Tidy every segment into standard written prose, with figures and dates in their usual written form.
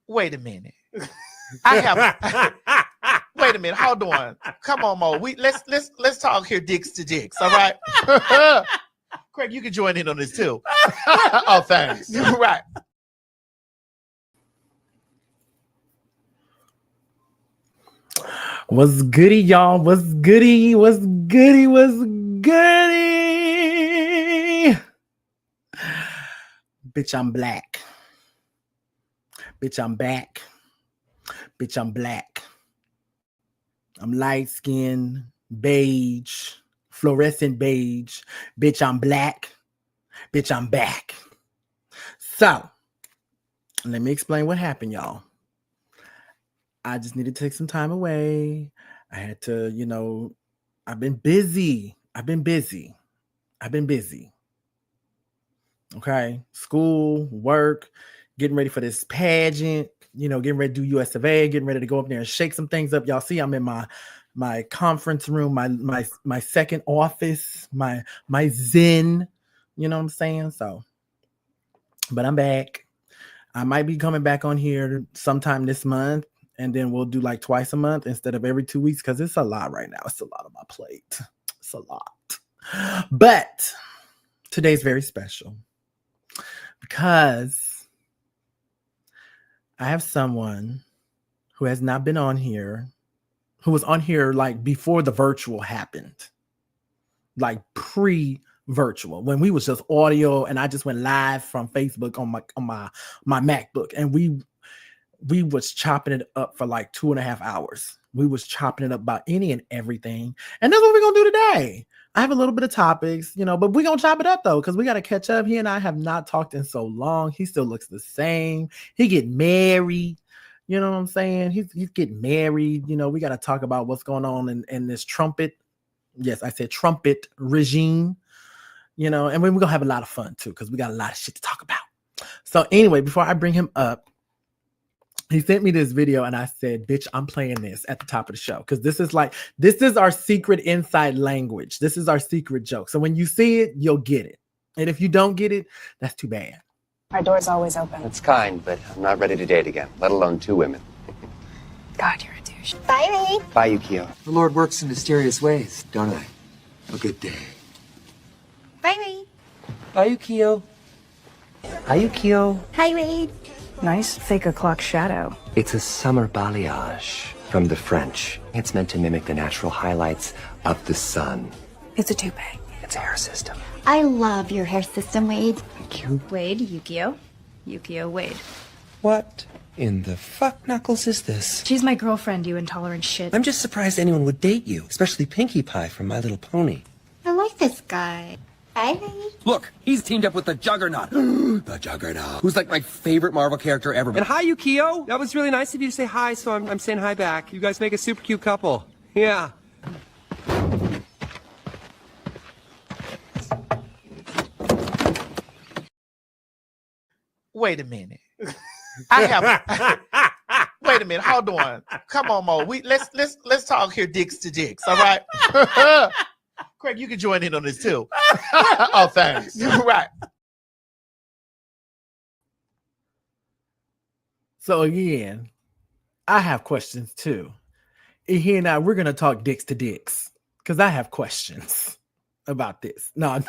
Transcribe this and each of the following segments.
Wait a minute. I have. Wait a minute. Hold on. Come on, Mo. Let's talk here, dicks to dicks. All right. Craig, you can join in on this too. Oh, thanks. Right. What's goody, y'all? What's goody? What's goody? What's goody? Bitch, I'm black. Bitch, I'm back. Bitch, I'm black. I'm light skinned, beige, fluorescent beige. Bitch, I'm black. Bitch, I'm back. So, let me explain what happened, y'all. I just needed to take some time away. I had to, I've been busy. Okay. School, work, getting ready for this pageant, getting ready to do US of A, getting ready to go up there and shake some things up. Y'all see, I'm in my conference room, my second office, my zen, you know what I'm saying? So, but I'm back. I might be coming back on here sometime this month, and then we'll do like twice a month instead of every 2 weeks, because it's a lot right now. It's a lot on my plate. It's a lot. But today's very special because I have someone who has not been on here, who was on here like before the virtual happened, like pre-virtual, when we was just audio, and I just went live from Facebook on my MacBook, and we was chopping it up for like 2.5 hours. We was chopping it up about any and everything, and that's what we're gonna do today. I have a little bit of topics, but we're gonna chop it up though, because we got to catch up. He and I have not talked in so long. He still looks the same. He get married. You know what I'm saying? He's getting married. We got to talk about what's going on in this trumpet. Yes, I said trumpet regime. And we're gonna have a lot of fun too, because we got a lot of shit to talk about. So anyway, before I bring him up, he sent me this video, and I said, bitch, I'm playing this at the top of the show, because this is our secret inside language. This is our secret joke. So when you see it, you'll get it. And if you don't get it, that's too bad. Our door's always open. That's kind, but I'm not ready to date again, let alone 2 women. God, you're a douche. Bye, Ray. Bye, Yukio. The Lord works in mysterious ways, don't I? Have a good day. Bye, Ray. Bye, Yukio. Hi, Yukio. Hi, Ray. Nice fake o'clock shadow. It's a summer balayage from the French. It's meant to mimic the natural highlights of the sun. It's a toupee. It's a hair system. I love your hair system, Wade. Thank you. Wade, Yukio. Yukio, Wade. What in the fuck knuckles is this? She's my girlfriend, you intolerant shit. I'm just surprised anyone would date you, especially Pinkie Pie from My Little Pony. I like this guy. Bye, Ray. Look, he's teamed up with the Juggernaut. The Juggernaut. Who's like my favorite Marvel character ever. And hi, Yukio. That was really nice of you to say hi, so I'm saying hi back. You guys make a super cute couple. Yeah. Wait a minute. I have. Wait a minute. Hold on. Come on, Mo. Let's talk here, dicks to dicks. All right. Craig, you can join in on this too. Oh, thanks. Right. So again, I have questions too. And here and now, we're gonna talk dicks to dicks, because I have questions about this. No.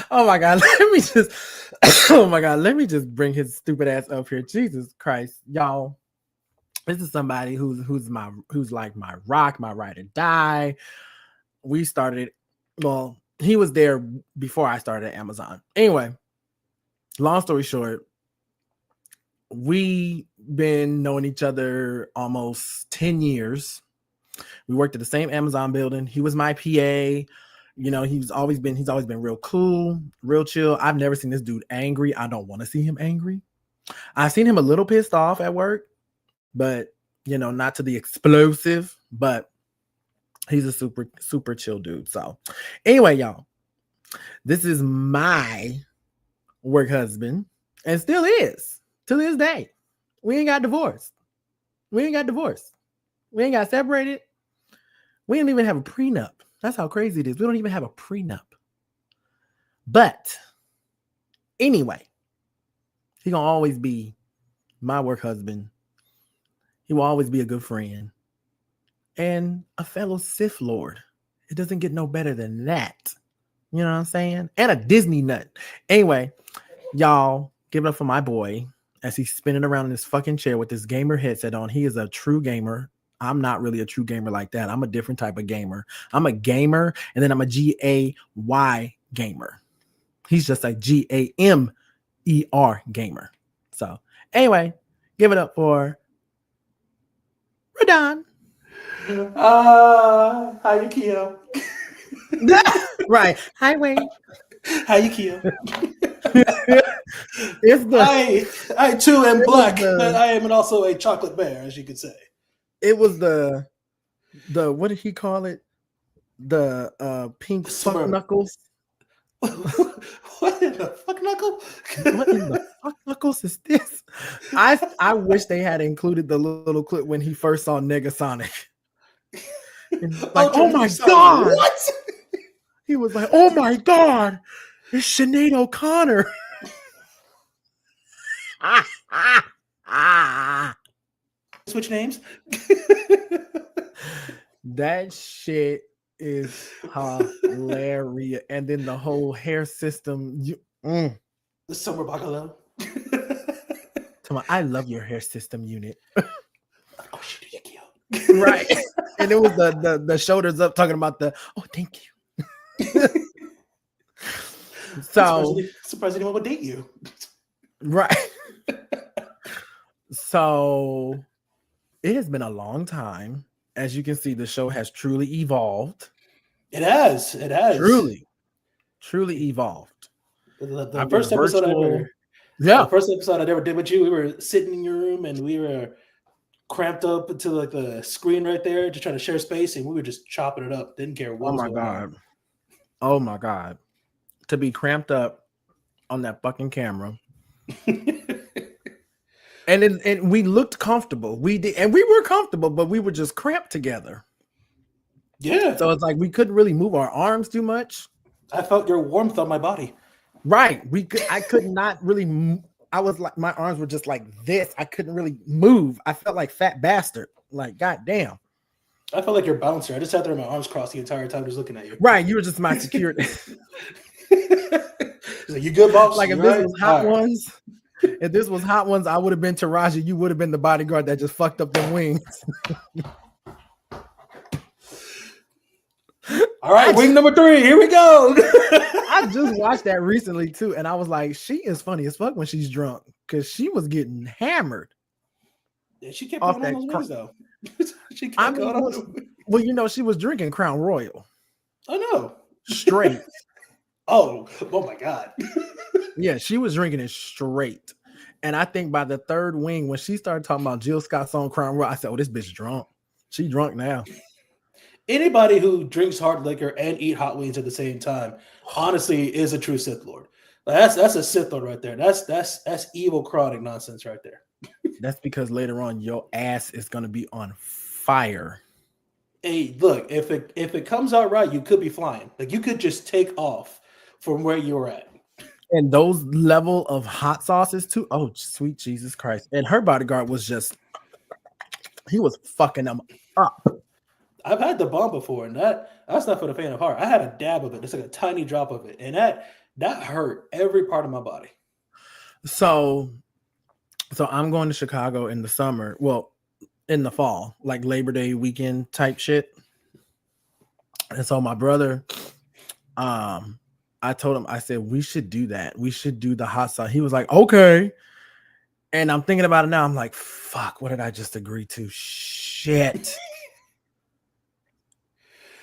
Oh my God, let me just bring his stupid ass up here. Jesus Christ, y'all. This is somebody who's like my rock, my ride or die. We started, well, he was there before I started at Amazon. Anyway, long story short, we been knowing each other almost 10 years. We worked at the same Amazon building. He was my PA. He's always been real cool, real chill. I've never seen this dude angry. I don't want to see him angry. I've seen him a little pissed off at work, but not to the explosive, but he's a super, super chill dude. So anyway, y'all, this is my work husband, and still is to this day. We ain't got divorced. We ain't got separated. We didn't even have a prenup. That's how crazy it is. We don't even have a prenup. But anyway, He gonna always be my work husband. He will always be a good friend and a fellow Sith Lord. It doesn't get no better than that. You know what I'm saying? And a Disney nut. Anyway, y'all give it up for my boy as he's spinning around in this fucking chair with this gamer headset on. He is a true gamer. I'm not really a true gamer like that. I'm a different type of gamer. I'm a gamer, and then I'm a GAY gamer. He's just a GAMER gamer. So anyway, give it up for Radon. Hi, Yukio. Right. Hi, Wayne. Hi, Yukio. It's the I too am black, the- but I am also a chocolate bear, as you could say. it was the what did he call it? The pink fuck Swerve. knuckles. What in the fuck, Knuckle? What in the fuck knuckles is this? I wish they had included the little clip when he first saw Negasonic. Like, oh my god! What? He was like, oh my god, it's Sinead O'Connor. Switch names? That shit is hilarious. And then the whole hair system. The Summer Bacalo. I love your hair system unit. Oh shit, Yukio. Right. And it was the shoulders up talking about oh, thank you. So surprised anyone would date you. right. So it has been a long time. As you can see, the show has truly evolved. It has. Truly evolved. The first episode the first episode I ever did with you, we were sitting in your room and we were cramped up into like the screen right there, just trying to share space, and we were just chopping it up. Didn't care what. Oh my god. Oh my god. To be cramped up on that fucking camera. And we looked comfortable. We did, and we were comfortable, but we were just cramped together. Yeah. So it's like we couldn't really move our arms too much. I felt your warmth on my body. Right. I could not really I was like, my arms were just like this. I couldn't really move. I felt like fat bastard. Like, goddamn. I felt like your bouncer. I just sat there with my arms crossed the entire time, just looking at you. Right. You were just my security. Like, you good, boss? Like if You this right? was Hot All right. Ones. If this was Hot Ones, I would have been Taraji. You would have been the bodyguard that just fucked up them wings. All right, wing number 3. Here we go. I just watched that recently too, and I was like, she is funny as fuck when she's drunk because she was getting hammered. Yeah, she kept Off going on that those wings though. She kept I going mean, on. well, you know, she was drinking Crown Royal I know. straight. Oh my god. Yeah, she was drinking it straight. And I think by the third wing, when she started talking about Jill Scott's on Crown Royal, I said, oh, this bitch drunk. She drunk now. Anybody who drinks hard liquor and eat hot wings at the same time, honestly, is a true Sith Lord. Like, that's a Sith Lord right there. That's evil chronic nonsense right there. That's because later on your ass is gonna be on fire. Hey, look, if it comes out right, you could be flying. Like you could just take off from where you were at. And those level of hot sauces too. Oh, sweet Jesus Christ. And her bodyguard was just, he was fucking them up. I've had the bomb before, and that's not for the faint of heart. I had a dab of it. It's like a tiny drop of it. And that hurt every part of my body. So I'm going to Chicago in the summer. Well, in the fall, like Labor Day weekend type shit. And so my brother, I told him, I said, we should do that. We should do the hot sauce. He was like, okay. And I'm thinking about it now. I'm like, fuck, what did I just agree to? Shit.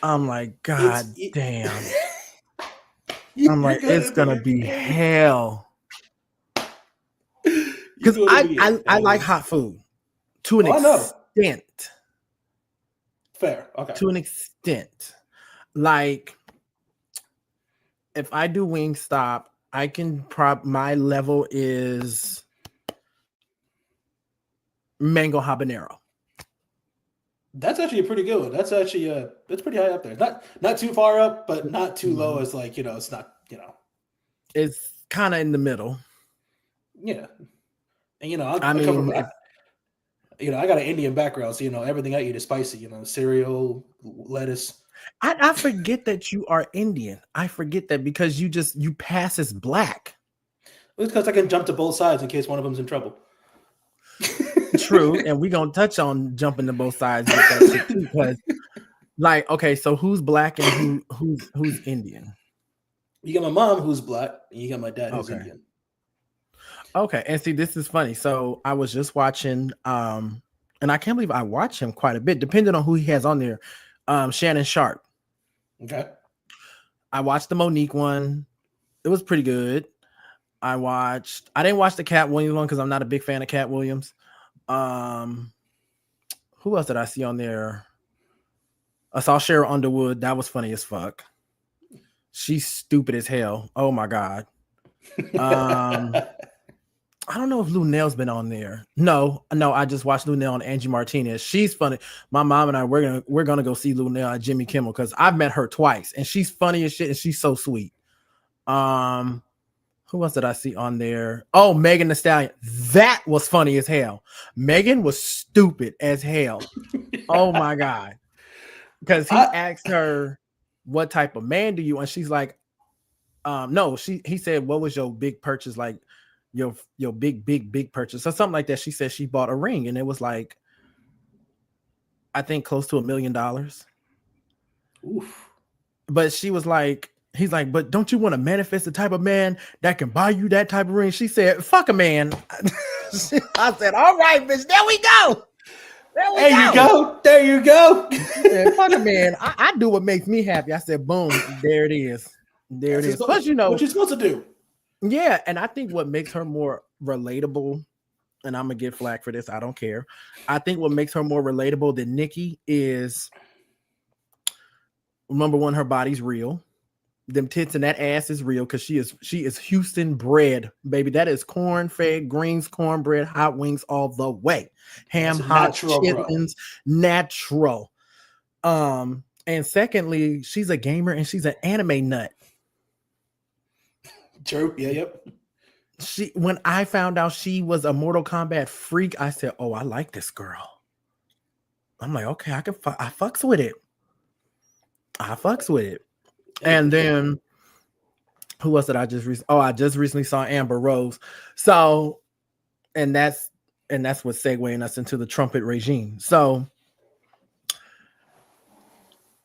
I'm like, God damn. I'm like, it's going to be hell. Because I like hot food to an extent. Fair. Okay. To an extent. Like, if I do Wingstop, I can my level is mango habanero. That's actually a pretty good one. That's actually that's pretty high up there. Not too far up, but not too low as like, it's not, It's kind of in the middle. Yeah, and I I come from, mean, I got an Indian background, so everything I eat is spicy. Cereal, lettuce. I forget that you are Indian. I forget that because you pass as black. It's because I can jump to both sides in case one of them's in trouble. True, and we're gonna touch on jumping to both sides with that shit too. Because, like, okay, so who's black and who's Indian? You got my mom who's black, and you got my dad who's Okay. Indian. Okay, and see, this is funny. So I was just watching, and I can't believe I watch him quite a bit, depending on who he has on there. Shannon Sharp. Okay. I watched the Monique one. It was pretty good. I didn't watch the Cat Williams one because I'm not a big fan of Cat Williams. Who else did I see on there? I saw Cheryl Underwood. That was funny as fuck. She's stupid as hell. Oh my God. I don't know if Lunel's been on there. No, I just watched Lunel and Angie Martinez. She's funny. My mom and I we're gonna go see Lunel at Jimmy Kimmel because I've met her twice and she's funny as shit and she's so sweet. Who else did I see on there? Oh, Megan Thee Stallion. That was funny as hell. Megan was stupid as hell. Oh my God. Because he asked her, what type of man do you? And she's like, he said, what was your big purchase? Like your big purchase or something like that. She said she bought a ring and it was like, I think close to $1 million. Oof. But she was like, he's like, but don't you want to manifest the type of man that can buy you that type of ring? She said, fuck a man. I said, all right, bitch, there we go. There you go. Said, fuck a man. I do what makes me happy. I said, boom, there it is. There it is. Plus, what you're supposed to do. Yeah, and I think what makes her more relatable, and I'm gonna get flack for this, I don't care. I think what makes her more relatable than Nikki is, number one, her body's real. Them tits and that ass is real because she is Houston bred, baby. That is corn-fed greens, cornbread, hot wings all the way. Ham, hot chitlins, natural. And secondly, she's a gamer and she's an anime nut. True. Yeah. Yep. When I found out she was a Mortal Kombat freak, I said, "Oh, I like this girl." I'm like, okay, I fucks with it. And then who else did I just I just recently saw Amber Rose. So, and that's what's segueing us into the trumpet regime. So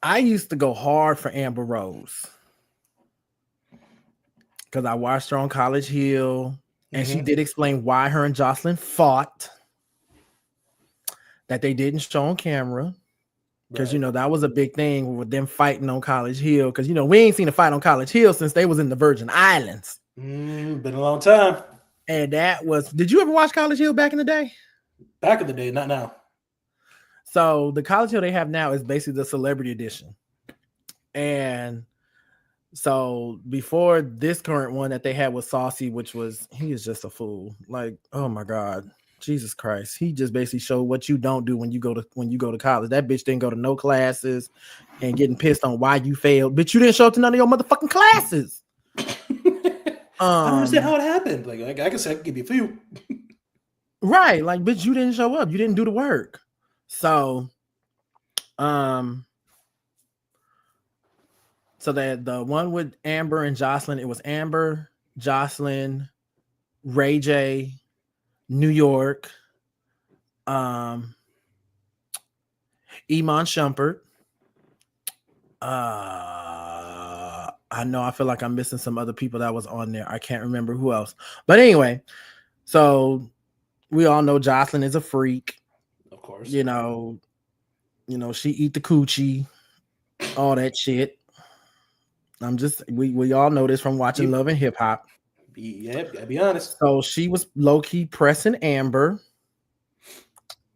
I used to go hard for Amber Rose because I watched her on College Hill and she did explain why her and Jocelyn fought that they didn't show on camera. Because, that was a big thing with them fighting on College Hill. Because, we ain't seen a fight on College Hill since they was in the Virgin Islands. Been a long time. And did you ever watch College Hill back in the day? Back in the day, not now. So the College Hill they have now is basically the celebrity edition. And so before this current one that they had with Saucy, he is just a fool. Like, oh my God. Jesus Christ. He just basically showed what you don't do when you go to college. That bitch didn't go to no classes and getting pissed on why you failed. Bitch, you didn't show up to none of your motherfucking classes. I don't understand how it happened. Like I can say I can give you a few. Right. Like, bitch, you didn't show up. You didn't do the work. So that the one with Amber and Jocelyn, it was Amber, Jocelyn, Ray J, New York, Iman Shumpert. I feel like I'm missing some other people that was on there. I can't remember who else. But anyway, so we all know Jocelyn is a freak. Of course. She eat the coochie, all that shit. We all know this from watching Love and Hip Hop. Yeah, gotta be honest. So she was low-key pressing Amber.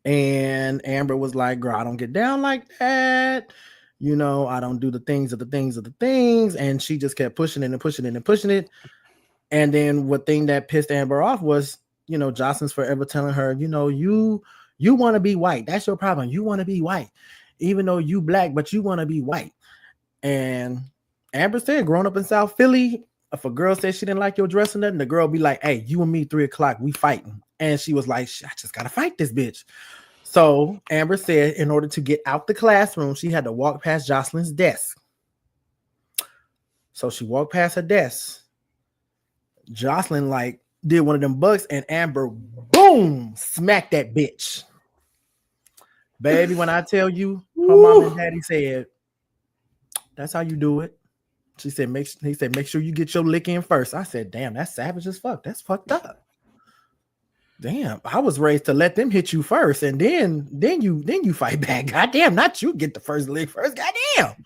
And Amber was like, girl, I don't get down like that. I don't do the things of the things. And she just kept pushing it and pushing it and pushing it. And then what thing that pissed Amber off was, Jocelyn's forever telling her, you want to be white. That's your problem. You want to be white. Even though you black, but you want to be white. And Amber said, growing up in South Philly, if a girl says she didn't like your dress or nothing, the girl be like, "Hey, you and me, 3:00, we fighting." And she was like, "I just gotta fight this bitch." So Amber said, in order to get out the classroom, she had to walk past Jocelyn's desk. So she walked past her desk. Jocelyn like did one of them bucks, and Amber, boom, smacked that bitch. Baby, when I tell you, her mom and daddy said, "That's how you do it." He said, make sure you get your lick in first. I said, damn, that's savage as fuck. That's fucked up. Damn, I was raised to let them hit you first, and then you fight back. Goddamn, not you get the first lick first. Goddamn.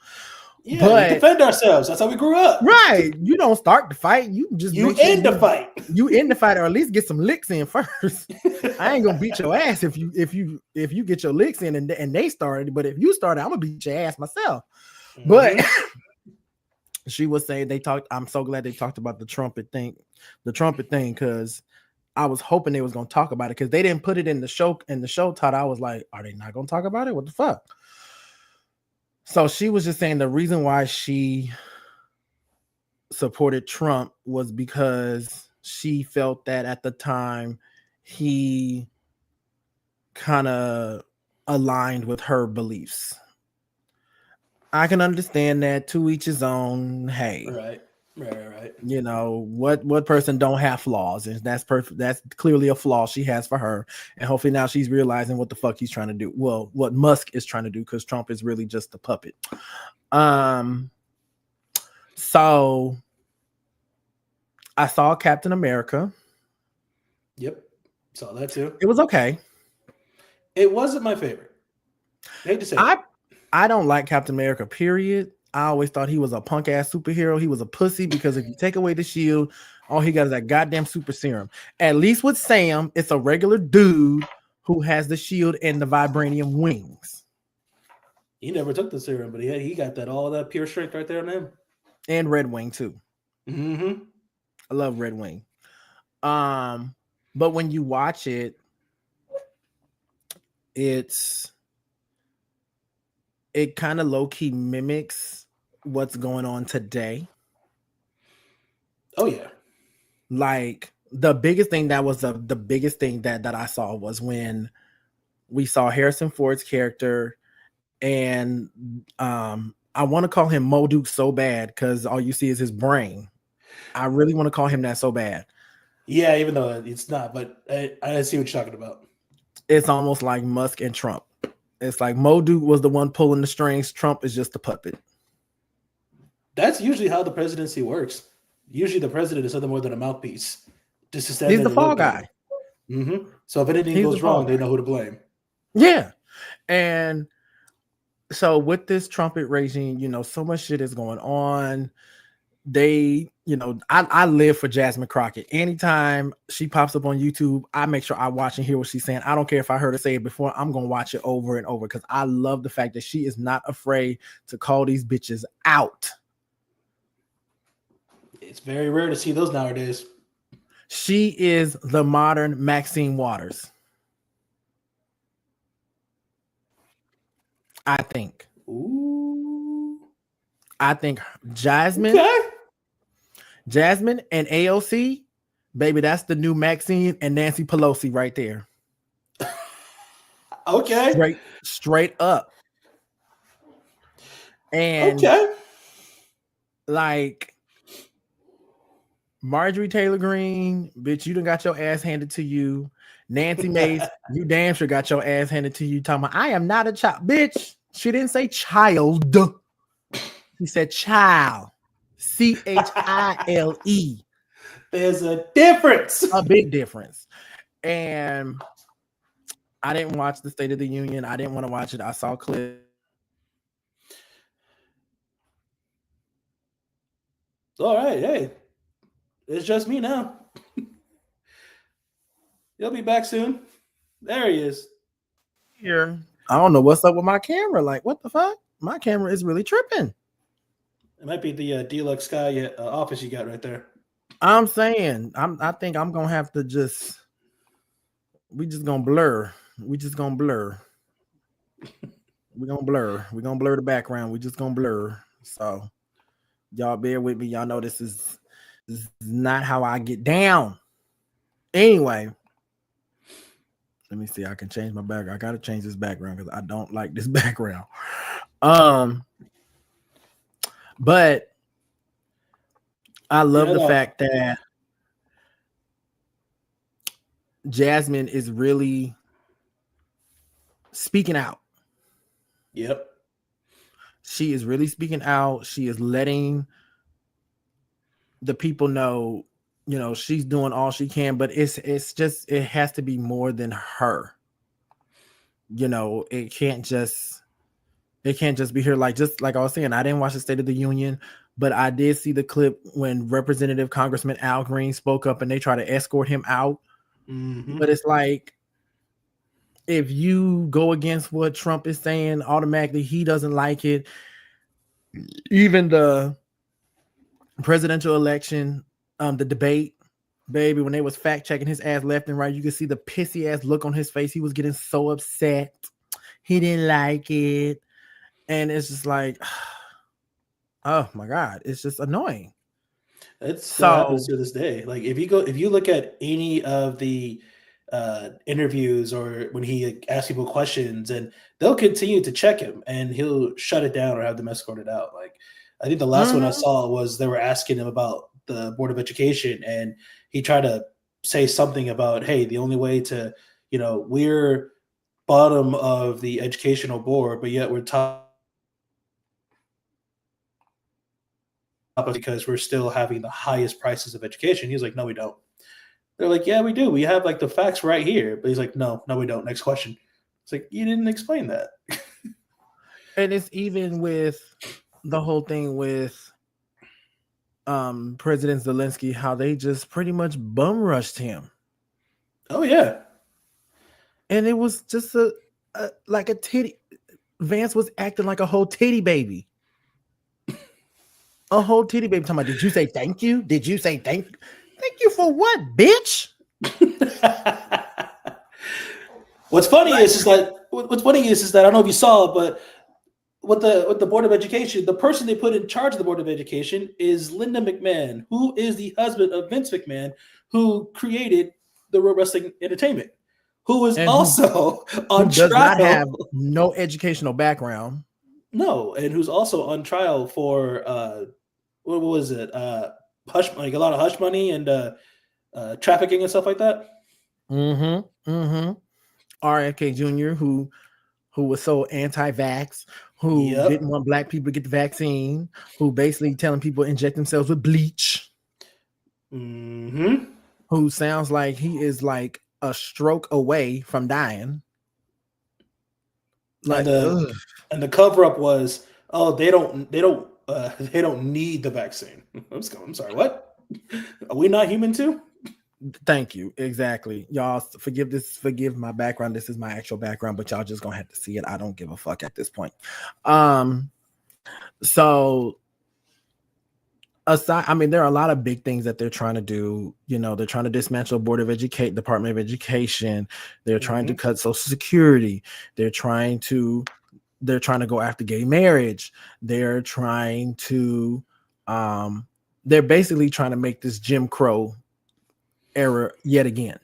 Yeah, we defend ourselves. That's how we grew up. Right. You don't start the fight. You just end the fight. You end the fight, or at least get some licks in first. I ain't gonna beat your ass if you get your licks in and they started. But if you started, I'm gonna beat your ass myself. Mm-hmm. But she was saying I'm so glad they talked about the trumpet thing, because I was hoping they was gonna talk about it, because they didn't put it in the show. Todd, I was like, are they not gonna talk about it? What the fuck? So she was just saying the reason why she supported Trump was because she felt that at the time he kind of aligned with her beliefs. I can understand that, to each his own. Hey, right. You know, what person don't have flaws, and that's perfect. That's clearly a flaw she has for her, and hopefully now she's realizing what the fuck he's trying to do. Well, what Musk is trying to do, because Trump is really just a puppet. So I saw Captain America. Yep, saw that too. It was okay. It wasn't my favorite. I hate to say I don't like Captain America, period. I always thought he was a punk ass superhero. He was a pussy, because if you take away the shield, all he got is that goddamn super serum. At least with Sam, it's a regular dude who has the shield and the vibranium wings. He never took the serum, but he got all that pure strength right there on him. And Red Wing too. Mm-hmm. I love Red Wing. But when you watch it, it kind of low-key mimics what's going on today. Oh yeah. Like the biggest thing that I saw was when we saw Harrison Ford's character, and I want to call him Mo Duke so bad because all you see is his brain. I really want to call him that so bad. Yeah, even though it's not, but I see what you're talking about. It's almost like Musk and Trump. It's like Mo Duke was the one pulling the strings. Trump is just a puppet. That's usually how the presidency works. Usually the president is nothing more than a mouthpiece. He's the fall guy. Mm-hmm. So if anything goes wrong, they know who to blame. Yeah. And so with this trumpet regime, you know, so much shit is going on. I live for Jasmine Crockett. Anytime she pops up on YouTube, I make sure I watch and hear what she's saying. I don't care if I heard her say it before. I'm going to watch it over and over, because I love the fact that she is not afraid to call these bitches out. It's very rare to see those nowadays. She is the modern Maxine Waters, I think. Ooh. I think Jasmine and AOC, baby, that's the new Maxine and Nancy Pelosi right there. Okay. Straight up. And like Marjorie Taylor Greene, bitch, you done got your ass handed to you. Nancy Mace, you damn sure got your ass handed to you. Talking about, I am not a child. Bitch, she didn't say child. She said child. Chile. There's a difference. A big difference. And I didn't watch the State of the Union. I didn't want to watch it. I saw clips. All right. Hey, it's just me now. He'll be back soon. There he is. Here. I don't know what's up with my camera. Like, what the fuck? My camera is really tripping. It might be the Deluxe Sky office you got right there. I'm saying, I think I'm gonna have to we just gonna blur. We're gonna blur the background. We just gonna blur. So y'all bear with me. Y'all know this is It's not how I get down. Anyway, let me see. I can change my background. I gotta change this background because I don't like this background. But I love the fact that Jasmine is really speaking out. Yep. She is really speaking out. She is letting the people know, you know, she's doing all she can, but it's just, it has to be more than her. You know, it can't just be here. Like, just like I was saying, I didn't watch the State of the Union, but I did see the clip when Representative Congressman Al Green spoke up and they try to escort him out. Mm-hmm. But it's like, if you go against what Trump is saying, automatically he doesn't like it. Even the presidential election, the debate, baby, when they was fact checking his ass left and right, you could see the pissy ass look on his face. He was getting so upset. He didn't like it. And it's just like, oh my God, it's just annoying. It still happens to this day. Like if you look at any of the interviews or when he asks people questions, and they'll continue to check him and he'll shut it down or have them escorted out. Like I think the last one I saw was they were asking him about the Board of Education, and he tried to say something about, hey, the only way to, you know, we're bottom of the educational board, but yet we're top because we're still having the highest prices of education. He's like, no, we don't. They're like, yeah, we do. We have like the facts right here. But he's like, no, we don't. Next question. It's like, you didn't explain that. And it's even with the whole thing with President Zelensky, how they just pretty much bum rushed him. Oh yeah. And it was just like a titty. Vance was acting like a whole titty baby. A whole titty baby talking about, did you say thank you? Did you say thank you? Thank you for what, bitch? What's funny is that I don't know if you saw it, but with the Board of Education, the person they put in charge of the Board of Education is Linda McMahon, who is the husband of Vince McMahon, who created the World Wrestling Entertainment, who is also on does trial. Not have no educational background. No, and who's also on trial for what was it? Hush, like a lot of hush money and trafficking and stuff like that. RFK Jr., who was so anti-vax, who didn't want black people to get the vaccine, who basically telling people inject themselves with bleach. Who sounds like he is like a stroke away from dying. Like, and the cover up was, oh, they don't need the vaccine. I'm sorry, what? Are we not human too? Thank you. Exactly. Y'all forgive my background. This is my actual background, but y'all just gonna have to see it. I don't give a fuck at this point. So aside, I mean, there are a lot of big things that they're trying to do. You know, they're trying to dismantle Department of Education. They're trying to cut Social Security. They're trying to go after gay marriage. They're trying to they're basically trying to make this Jim Crow era yet again.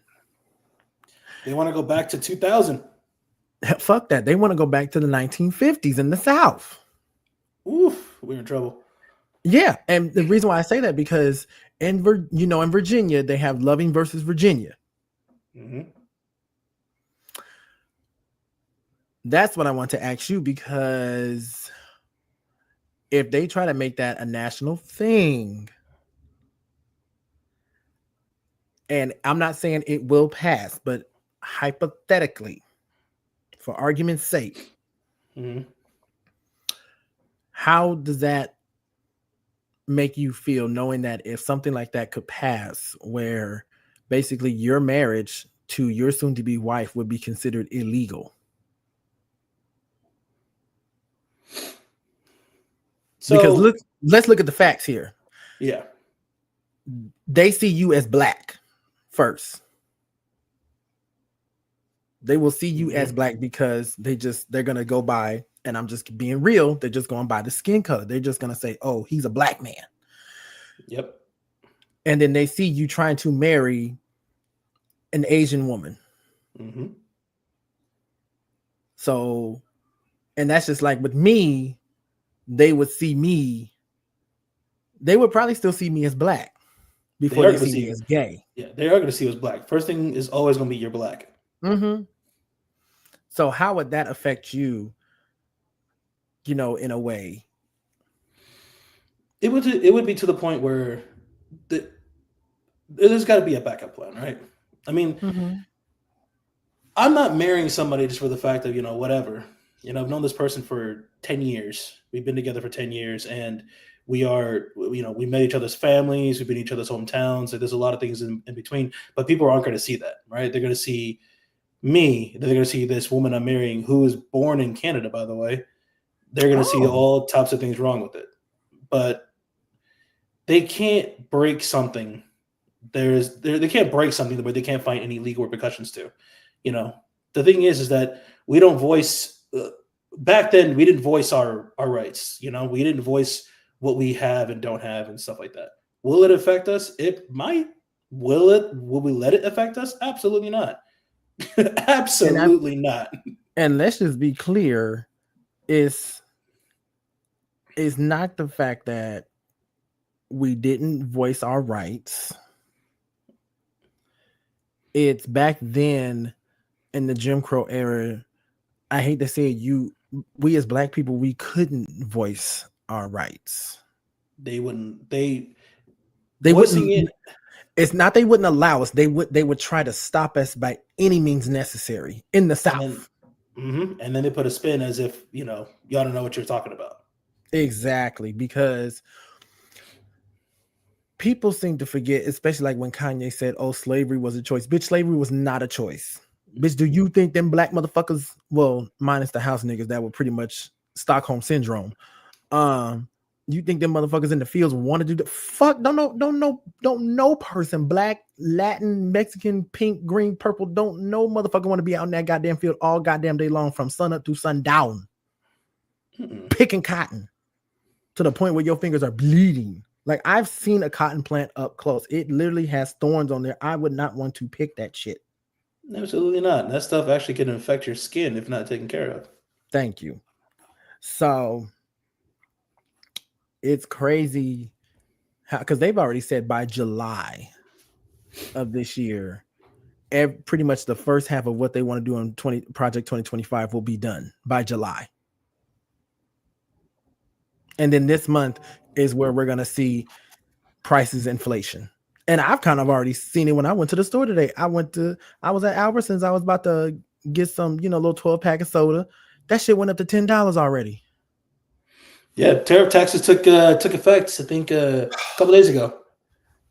They want to go back to 2000. Fuck that. They want to go back to the 1950s in the South. Oof, we're in trouble. Yeah, and the reason why I say that, because in Virginia they have Loving versus Virginia. That's what I want to ask you, because if they try to make that a national thing, and I'm not saying it will pass, but hypothetically, for argument's sake, how does that make you feel, knowing that if something like that could pass, where basically your marriage to your soon-to-be wife would be considered illegal? So, because let's look at the facts here. Yeah. They see you as black first. They will see you as black because they're going to go by, and I'm just being real, they're just going by the skin color. They're just going to say, oh, he's a black man. Yep. and then they see you trying to marry an Asian woman. Mm-hmm. So, and that's just like with me, they would see me. They would probably still see me as black before they see me as gay. Yeah, they are going to see you as black. First thing is always going to be you're black. Mm-hmm. So how would that affect you? You know, in a way, it would be to the point where there's got to be a backup plan, right? I mean, I'm not marrying somebody just for the fact of, whatever. I've known this person for 10 years. We've been together for 10 years, and we met each other's families. We've been in each other's hometowns. There's a lot of things in between, but people aren't going to see that, right? They're going to see me. They're going to see this woman I'm marrying, who is born in Canada, by the way. They're going to see all types of things wrong with it, but they can't break something. They can't break something where they can't find any legal repercussions to. The thing is that we don't voice. Back then, we didn't voice our rights. We didn't voice what we have and don't have and stuff like that. Will it affect us? It might. Will we let it affect us? Absolutely not. Absolutely not. And let's just be clear. It's not the fact that we didn't voice our rights. It's back then in the Jim Crow era. I hate to say it, we as black people, we couldn't voice our rights. They wouldn't. They wouldn't. It's not they wouldn't allow us. They would try to stop us by any means necessary in the South. And then they put a spin as if y'all don't know what you're talking about. Exactly, because people seem to forget, especially like when Kanye said, "Oh, slavery was a choice." Bitch, slavery was not a choice. Bitch, do you think them black motherfuckers? Well, minus the house niggas that were pretty much Stockholm syndrome. You think them motherfuckers in the fields want to do the fuck? Don't know person, black, Latin, Mexican, pink, green, purple. Don't no motherfucker want to be out in that goddamn field all goddamn day long from sun up to sundown, picking cotton to the point where your fingers are bleeding. Like, I've seen a cotton plant up close. It literally has thorns on there. I would not want to pick that shit. Absolutely not. That stuff actually can affect your skin if not taken care of. Thank you. So it's crazy because they've already said by July of this year, pretty much the first half of what they want to do on Project 2025 will be done by July. And then this month is where we're going to see prices inflation. And I've kind of already seen it when I went to the store today. I was at Albertsons. I was about to get some, little 12-pack of soda. That shit went up to $10 already. Yeah, tariff taxes took effect, I think, a couple days ago.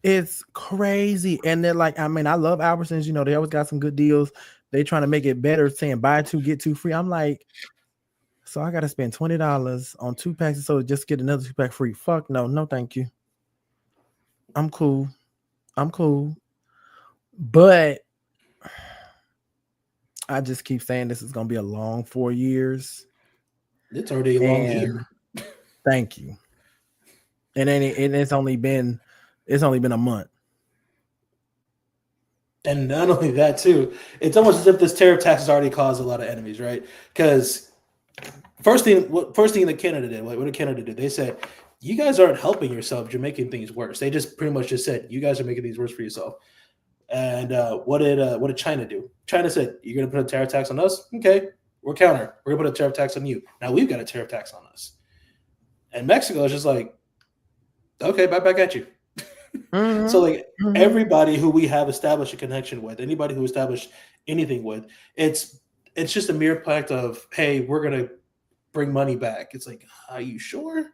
It's crazy. And they're like, I love Albertsons. They always got some good deals. They trying to make it better, saying buy two, get two free. I'm like, so I got to spend $20 on 2 packs of soda just to get another 2-pack free. Fuck no, thank you. I'm cool. But I just keep saying this is going to be a long 4 years. It's already a long year. Thank you. And it's only been a month. And not only that, too, it's almost as if this tariff tax has already caused a lot of enemies, right? Because first thing that Canada did, what did Canada do? They said, you guys aren't helping yourself. You're making things worse. They just pretty much just said, you guys are making things worse for yourself. And what did China do? China said, you're going to put a tariff tax on us? Okay, we're counter. We're going to put a tariff tax on you. Now we've got a tariff tax on us. And Mexico is just like, okay, back at you. Mm-hmm. So everybody who we have established a connection with, anybody who established anything with, it's just a mere fact of, hey, we're going to bring money back. It's like, are you sure?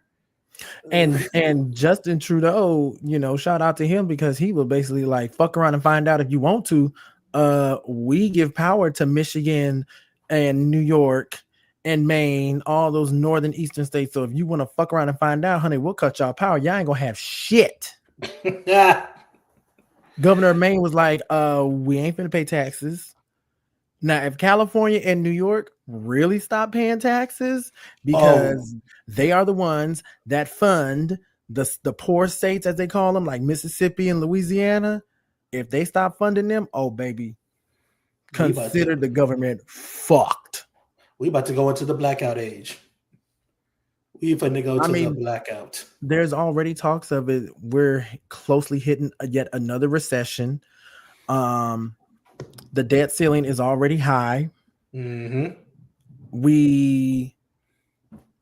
And Justin Trudeau, shout out to him because he will basically like fuck around and find out if you want to. We give power to Michigan and New York and Maine, all those northern eastern states. So if you want to fuck around and find out, honey, we'll cut y'all power. Y'all ain't gonna have shit. Governor of Maine was like, we ain't finna pay taxes. Now, if California and New York really stop paying taxes because they are the ones that fund the poor states, as they call them, like Mississippi and Louisiana, if they stop funding them, oh baby, consider the government fucked. We about to go into the blackout age. We finna go to the blackout. There's already talks of it. We're closely hitting yet another recession. The debt ceiling is already high. Mm-hmm. We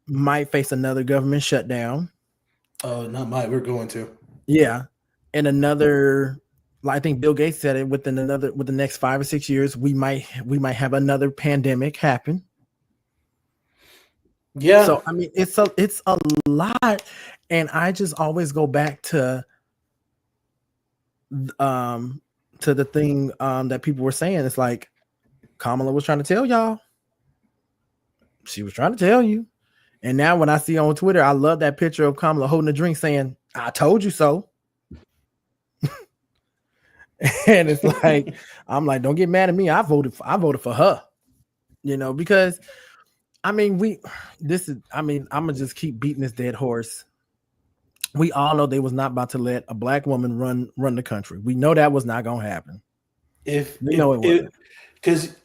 might face another government shutdown. Oh, not might. We're going to. Yeah, and another. I think Bill Gates said it within the next 5 or 6 years, we might have another pandemic happen. Yeah. So I mean, it's a lot, and I just always go back to the thing that people were saying. It's like Kamala was trying to tell y'all. She was trying to tell you. And now when I see on Twitter, I love that picture of Kamala holding a drink saying, "I told you so." And it's like, I'm like, don't get mad at me. I voted for her, because I mean, I'm gonna just keep beating this dead horse. We all know they was not about to let a black woman run the country. We know that was not gonna happen. It wasn't. Because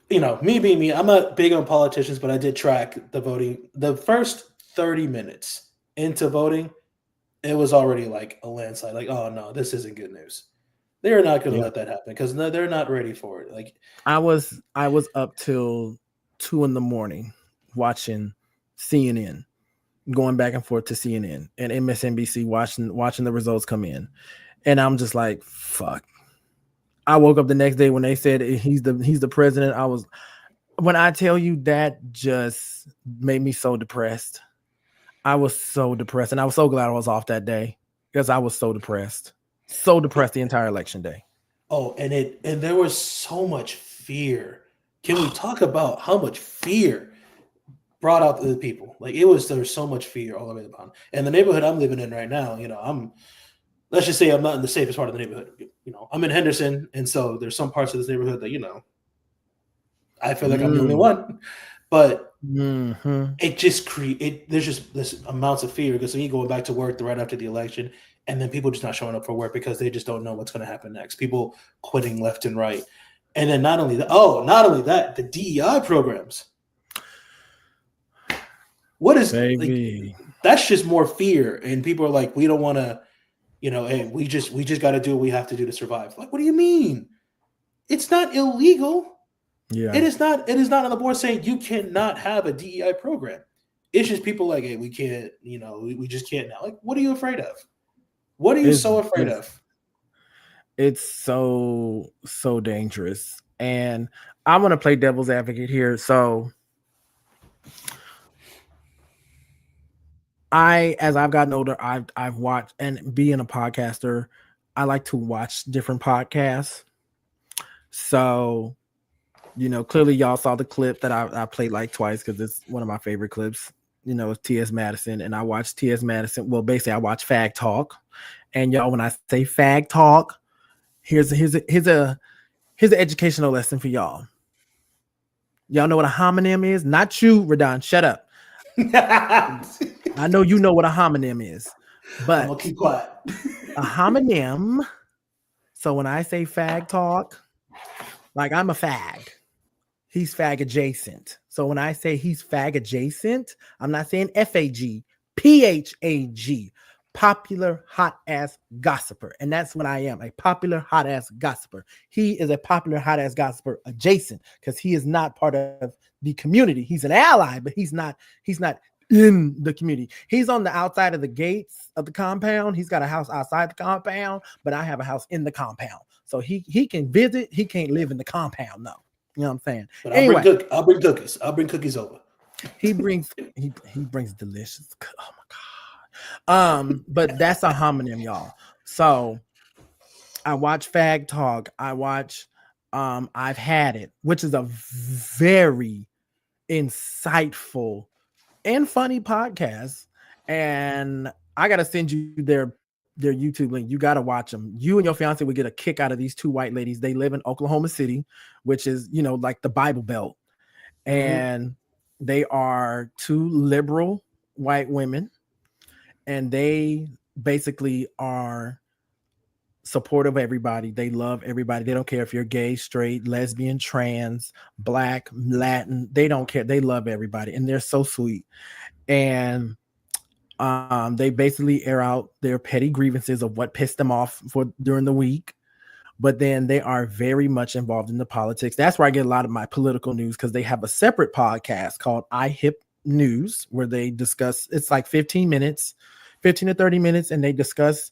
me being me, I'm not big on politicians, but I did track the voting. The first 30 minutes into voting, it was already like a landslide. Like, oh no, this isn't good news. They're not going to let that happen because they're not ready for it. Like, I was up till 2 a.m. watching CNN, going back and forth to CNN and MSNBC, watching the results come in, and I'm just like, fuck. I woke up the next day when they said he's the president. When I tell you, that just made me so depressed. I was so depressed, and I was so glad I was off that day because I was so depressed. So depressed the entire election day. Oh, and there was so much fear. Can we talk about how much fear brought out to the people? Like there was so much fear all the way down. And the neighborhood I'm living in right now, let's just say I'm not in the safest part of the neighborhood. I'm in Henderson, and so there's some parts of this neighborhood that I feel like I'm the only one. But it just there's just this amounts of fear because me going back to work right after the election. And then people just not showing up for work because they just don't know what's going to happen next. People quitting left and right. And then not only that, the DEI programs. What is that's just more fear. And people are like, we don't want to, hey, we just got to do what we have to do to survive. Like, what do you mean? It's not illegal. Yeah. It is not on the board saying you cannot have a DEI program. It's just people like, hey, we can't, we just can't now. Like, what are you afraid of? What are you so afraid of? It's so dangerous. And I'm going to play devil's advocate here. So as I've gotten older, I've watched, and being a podcaster, I like to watch different podcasts. So, clearly y'all saw the clip that I played like twice because it's one of my favorite clips. T.S. Madison, and I watch T.S. Madison. Well, basically, I watch Fag Talk, and y'all, when I say Fag Talk, here's a educational lesson for y'all. Y'all know what a homonym is? Not you, Radon. Shut up. I know you know what a homonym is, but I'll keep quiet. A homonym. So when I say Fag Talk, like I'm a fag. He's fag adjacent. So when I say he's fag adjacent, I'm not saying FAG, PHAG, popular hot ass gossiper. And that's what I am, a popular hot ass gossiper. He is a popular hot ass gossiper adjacent because he is not part of the community. He's an ally, but he's not in the community. He's on the outside of the gates of the compound. He's got a house outside the compound, but I have a house in the compound. So he can visit. He can't live in the compound, no. You know what I'm saying? But anyway, I'll bring cookies. I'll bring cookies over. He brings delicious. Oh my god. But that's a homonym, y'all. So I watch Fag Talk. I watch I've Had It, which is a very insightful and funny podcast. And I gotta send you their YouTube link. You gotta watch them. You and your fiance would get a kick out of these two white ladies. They live in Oklahoma City, which is, like the Bible Belt. And they are two liberal white women. and they basically are supportive of everybody. They love everybody. They don't care if you're gay, straight, lesbian, trans, black, Latin. They don't care. They love everybody, and they're so sweet. And they basically air out their petty grievances of what pissed them off for during the week. But then they are very much involved in the politics. That's where I get a lot of my political news, because they have a separate podcast called iHip News, where they discuss, it's like 15 to 30 minutes, and they discuss,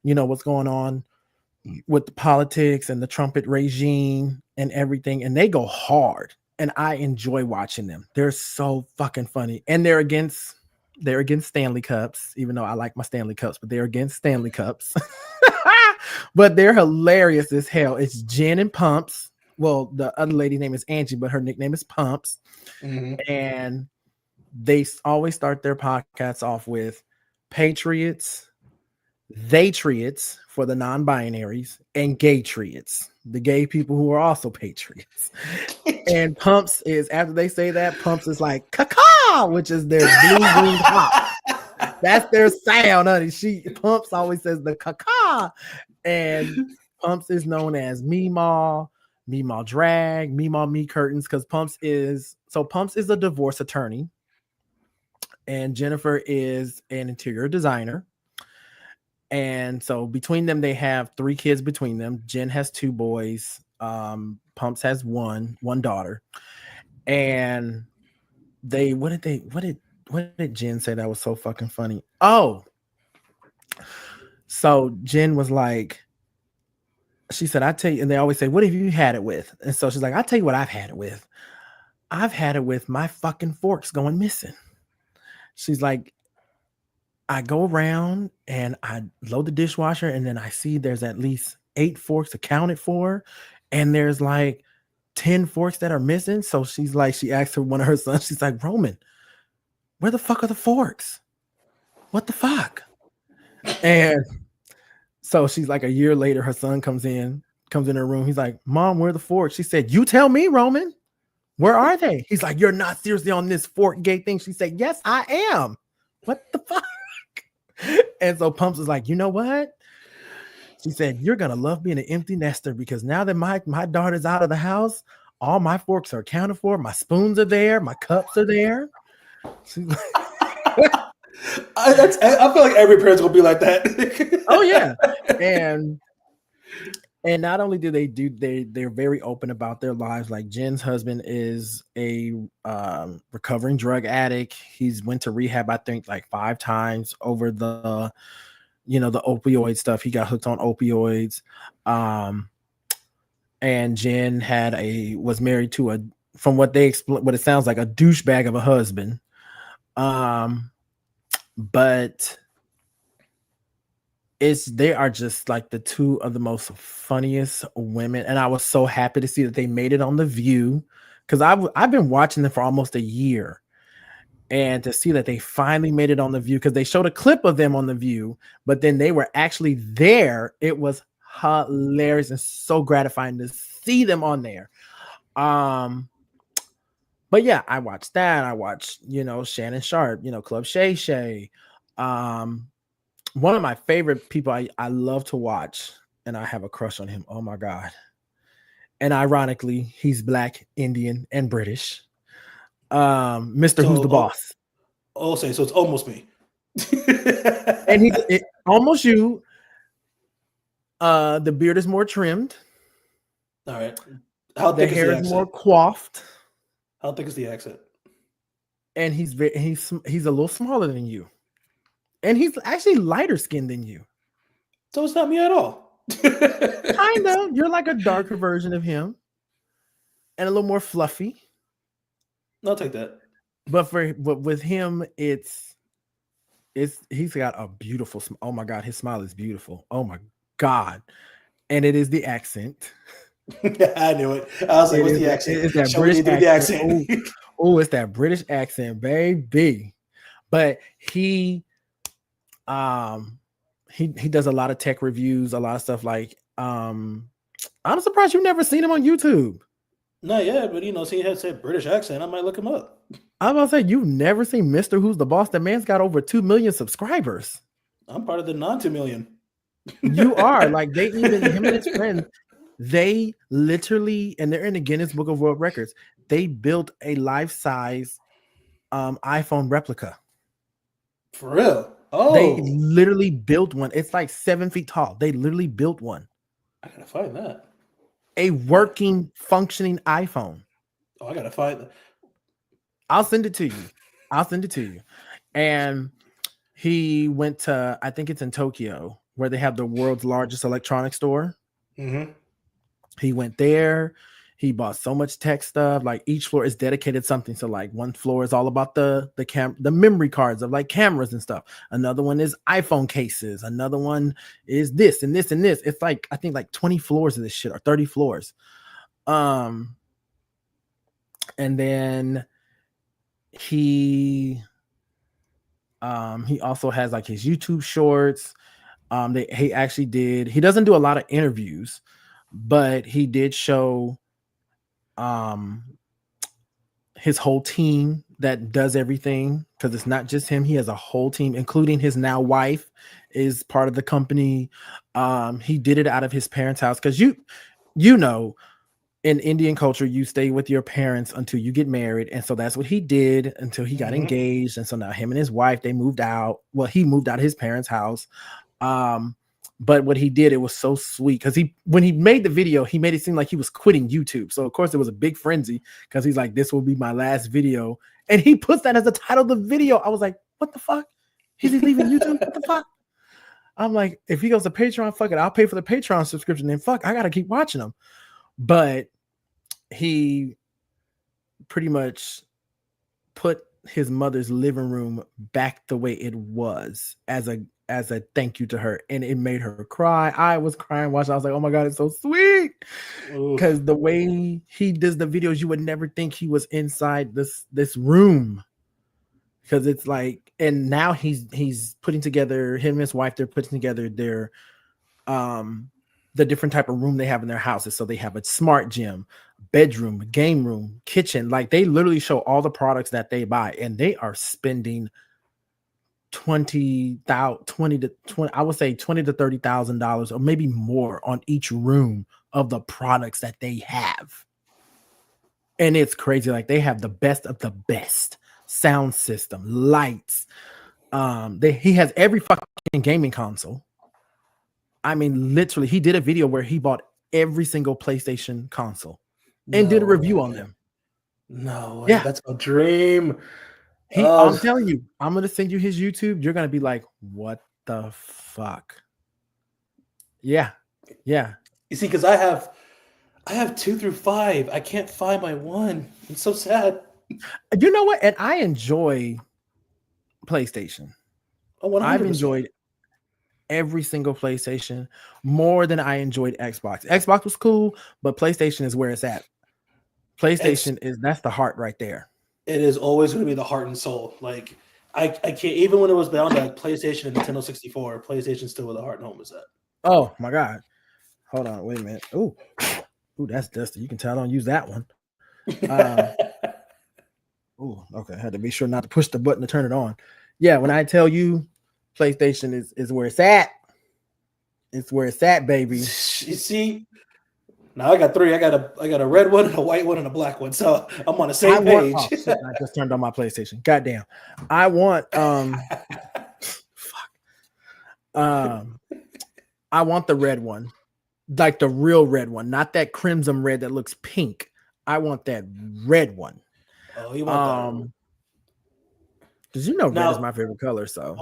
what's going on with the politics and the Trumpet regime and everything. And they go hard, and I enjoy watching them. They're so fucking funny. And they're against Stanley Cups, even though I like my Stanley Cups, but they're against Stanley Cups. But they're hilarious as hell. It's Jen and Pumps. Well, the other lady's name is Angie, but her nickname is Pumps. Mm-hmm. And they always start their podcasts off with Patriots, Theytriots for the non-binaries, and Gaytriots, the gay people who are also patriots. And Pumps is, after they say that, Pumps is like caca, which is their blue green hop. That's their sound, honey. Pumps always says the caca. And Pumps is known as Meemaw Drag, Meemaw Me Curtains, because Pumps is a divorce attorney, and Jennifer is an interior designer. And so between them, they have 3 kids between them. Jen has 2 boys. Pumps has one daughter. And what did Jen say that was so fucking funny? Oh, so Jen was like, she said, I tell you, and they always say, what have you had it with? And so she's like, I'll tell you what I've had it with. I've had it with my fucking forks going missing. She's like, I go around and I load the dishwasher, and then I see there's at least 8 forks accounted for, and there's like 10 forks that are missing. So she's like, she asked one of her sons, she's like, Roman, where the fuck are the forks? What the fuck? And so she's like, a year later, her son comes in her room. He's like, Mom, where are the forks? She said, you tell me, Roman, where are they? He's like, you're not seriously on this fork gay thing. She said, yes, I am. What the fuck? And so Pumps is like, you know what? She said, you're going to love being an empty nester, because now that my daughter's out of the house, all my forks are accounted for. My spoons are there. My cups are there. She's like, I feel like every parent's gonna be like that. Oh yeah. And not only do they're very open about their lives. Like Jen's husband is a recovering drug addict. He's went to rehab, I think, like 5 times over the opioid stuff. He got hooked on opioids. And Jen was married to from what they explain, what it sounds like, a douchebag of a husband. But they are just like the 2 of the most funniest women, and I was so happy to see that they made it on The View, because I've been watching them for almost a year, and to see that they finally made it on The View, because they showed a clip of them on The View, but then they were actually there. It was hilarious and so gratifying to see them on there. But yeah, I watched that. I watched, Shannon Sharp, Club Shay Shay. One of my favorite people I love to watch, and I have a crush on him. Oh my God. And ironically, he's Black, Indian, and British. Mr. Who's the Boss. So it's almost me. And he's almost you. The beard is more trimmed. All right. The hair is more coiffed. How thick is the accent? And he's a little smaller than you. And he's actually lighter skinned than you. So it's not me at all. Kind of. You're like a darker version of him. And a little more fluffy. I'll take that. But with him, he's got a beautiful smile. Oh my God, his smile is beautiful. Oh my God. And it is the accent. I knew it. I was like, what's the accent? It's that British accent. Oh, it's that British accent, baby. But he does a lot of tech reviews, a lot of stuff like I'm surprised you've never seen him on YouTube. Not yet, but seeing he has a British accent, I might look him up. I'm about to say, you've never seen Mr. Who's the Boss? That man's got over 2 million subscribers. I'm part of the non-2 million. You are. Like, they even, him and his friends, they literally, and they're in the Guinness Book of World Records, they built a life-size iPhone replica. For real? Oh, They literally built one. It's like 7 feet tall. They literally built one. I gotta find that. A working, functioning iPhone. Oh, I gotta find that. I'll send it to you. And he went to, I think it's in Tokyo, where they have the world's largest electronics store. Mm-hmm. He went there. He bought so much tech stuff. Like, each floor is dedicated something. So like, one floor is all about the memory cards of like cameras and stuff. Another one is iPhone cases. Another one is this and this and this. It's like, I think like 20 floors of this shit, or 30 floors. And then he also has like his YouTube shorts. He doesn't do a lot of interviews, but he did show his whole team that does everything, because it's not just him. He has a whole team, including his now wife is part of the company. He did it out of his parents' house, because you know, in Indian culture, you stay with your parents until you get married. And so that's what he did until he got engaged. And so now him and his wife, they moved out. Well, he moved out of his parents' house. But what he did, it was so sweet, because when he made the video, he made it seem like he was quitting YouTube. So of course it was a big frenzy, because he's like, this will be my last video. And he puts that as the title of the video. I was like, what the fuck? Is he leaving YouTube? What the fuck? I'm like, if he goes to Patreon, fuck it, I'll pay for the Patreon subscription. Then fuck, I gotta keep watching him. But he pretty much put his mother's living room back the way it was as a thank you to her, and it made her cry. I was crying watching. I was like, oh my god, it's so sweet, because the way he does the videos, you would never think he was inside this room, because it's like, and now he's putting together, him and his wife, they're putting together their the different type of room they have in their houses. So they have a smart gym, bedroom, game room, kitchen. Like, they literally show all the products that they buy, and they are spending $20 to $30,000 or maybe more on each room of the products that they have. And it's crazy. Like, they have the best of the best sound system, lights. He has every fucking gaming console. I mean, literally, he did a video where he bought every single PlayStation console and did a review on them. No way. Yeah, that's a dream. I'm telling you, I'm gonna send you his YouTube. You're gonna be like, what the fuck? Yeah. You see, because I have 2 through 5. I can't find my 1. It's so sad. You know what? And I enjoy PlayStation. Oh, 100%. I've enjoyed every single PlayStation more than I enjoyed Xbox. Xbox was cool, but PlayStation is where it's at. PlayStation that's the heart right there. It is always going to be the heart and soul. Like, I can't, even when it was down to like PlayStation and Nintendo 64, PlayStation still where the heart and home is at. Oh my god. Hold on, wait a minute. Ooh, that's dusty. You can tell I don't use that one. Oh, okay. I had to be sure not to push the button to turn it on. Yeah, when I tell you PlayStation is where it's at. It's where it's at, baby. You see? Now I got 3. I got a red one, a white one, and a black one. So I'm on the same page. I just turned on my PlayStation. Goddamn. I want I want the red one. Like the real red one, not that crimson red that looks pink. I want that red one. Oh, you want that? Because you know red is my favorite color. So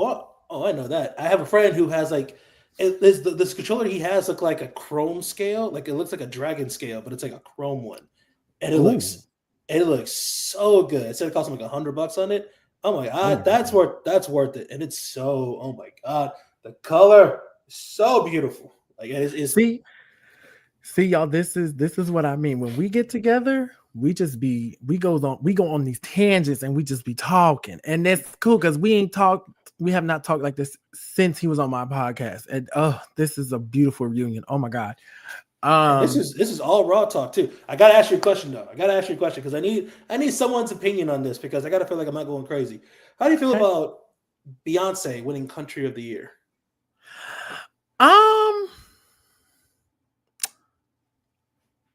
I know that. I have a friend who has like this controller he has look like a chrome scale, like it looks like a dragon scale, but it's like a chrome one, and it looks so good. Instead of costing like $100 on it, oh my god, that's worth it, and it's so, oh my god, the color is so beautiful. Like, it's see y'all, this is what I mean. When we get together, we go on these tangents and we just be talking, and that's cool because we have not talked like this since he was on my podcast, and this is a beautiful reunion. Oh my god. This is all raw talk too. I gotta ask you a question though. Because I need someone's opinion on this because I gotta feel like I'm not going crazy. How do you feel about Beyonce winning Country of the Year?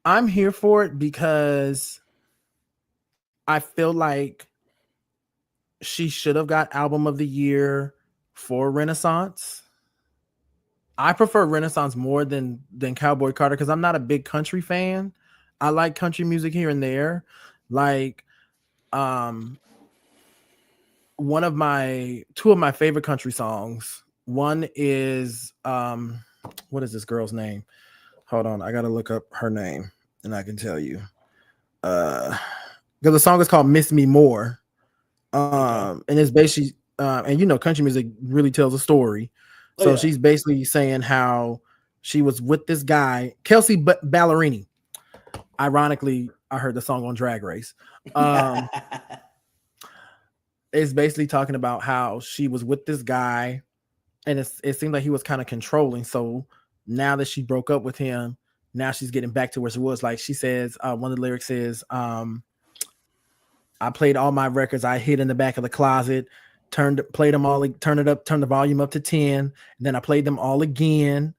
I'm here for it because I feel like she should have got Album of the Year for Renaissance. I prefer Renaissance more than Cowboy Carter because I'm not a big country fan. I like country music here and there. Like, two of my favorite country songs. One is what is this girl's name? Hold on, I gotta look up her name and I can tell you. Because the song is called "Miss Me More," and it's basically and country music really tells a story. So she's basically saying how she was with this guy, Kelsey Ballerini. Ironically, I heard the song on Drag Race. It's basically talking about how she was with this guy, and it seemed like he was kind of controlling. So now that she broke up with him, now she's getting back to where she was. Like she says, one of the lyrics is, I played all my records. I hid in the back of the closet, played them all, turned the volume up to 10. And then I played them all again.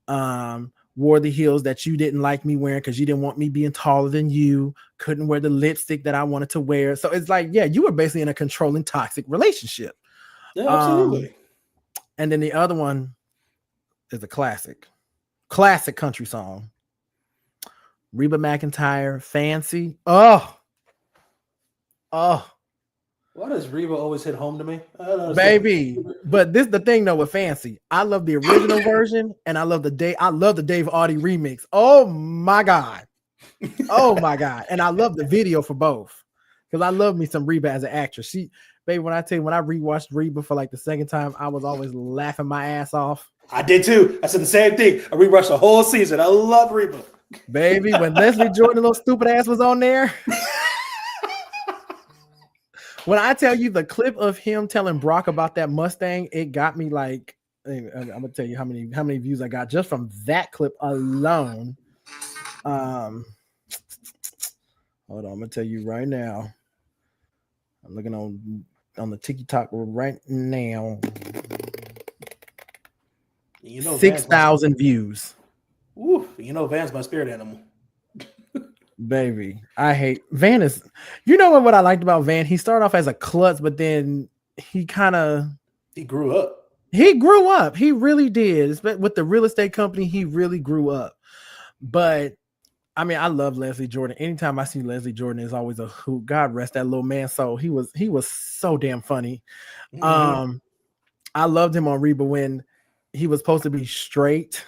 Wore the heels that you didn't like me wearing because you didn't want me being taller than you. Couldn't wear the lipstick that I wanted to wear. So it's like, yeah, you were basically in a controlling, toxic relationship. Yeah, absolutely. And then the other one is a classic country song. Reba McEntire, Fancy. Oh. Why does Reba always hit home to me? Baby, but this is the thing though with Fancy. I love the original version, and I love the Dave Audie remix. Oh my god, and I love the video for both because I love me some Reba as an actress. When I rewatched Reba for like the second time, I was always laughing my ass off. I did too. I said the same thing. I rewatched the whole season. I love Reba. Baby, when Leslie Jordan little stupid ass was on there. When I tell you the clip of him telling Brock about that Mustang, it got me like, I'm gonna tell you how many views I got just from that clip alone. Hold on, I'm gonna tell you right now. I'm looking on the TikTok right now. 6,000 views. Ooh, Van's my spirit animal. Baby, I hate Van is. You know what I liked about Van? He started off as a klutz, but then he grew up. He grew up. He really did. With the real estate company, he really grew up. But I mean, I love Leslie Jordan. Anytime I see Leslie Jordan, is always a hoot. God rest that little man. So he was so damn funny. Mm-hmm. I loved him on Reba when he was supposed to be straight,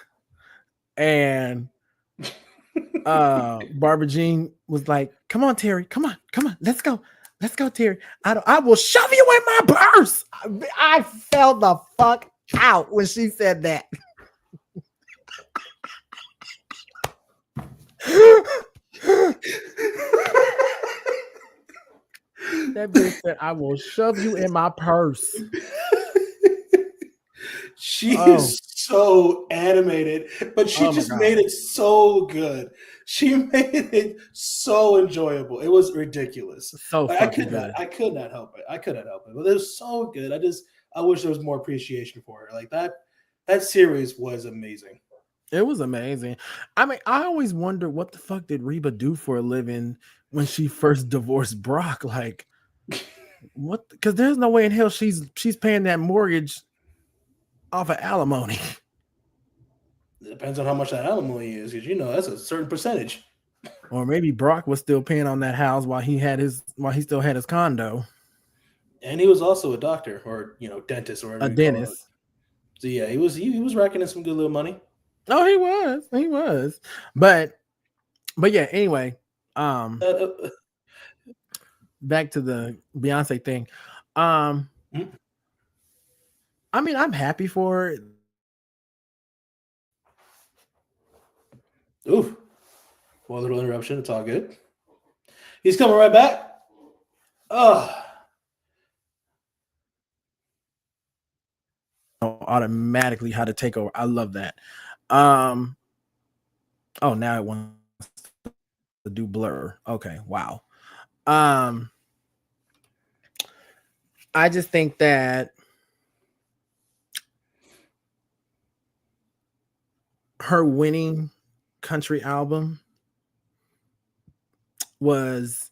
and Barbara Jean was like, "Come on, Terry, come on, let's go, Terry. I will shove you in my purse." I fell the fuck out when she said that. That bitch said, "I will shove you in my purse." She is so animated, but she just made it so good. She made it so enjoyable. It was ridiculous. So I could not help it. But it was so good. I wish there was more appreciation for her. Like that series was amazing. It was amazing. I mean, I always wonder what the fuck did Reba do for a living when she first divorced Brock? Like, what? Because there's no way in hell she's paying that mortgage off of alimony. It depends on how much that alimony is, because that's a certain percentage. Or maybe Brock was still paying on that house while he still had his condo. And he was also a doctor, or dentist, or a dentist. So yeah, he was racking in some good little money. Oh, he was. But yeah, anyway, back to the Beyonce thing. I mean, I'm happy for it. Ooh, well, little interruption. It's all good. He's coming right back. Oh, Automatically how to take over. I love that. Oh, now it wants to do blur. Okay, wow. I just think that her winning country album was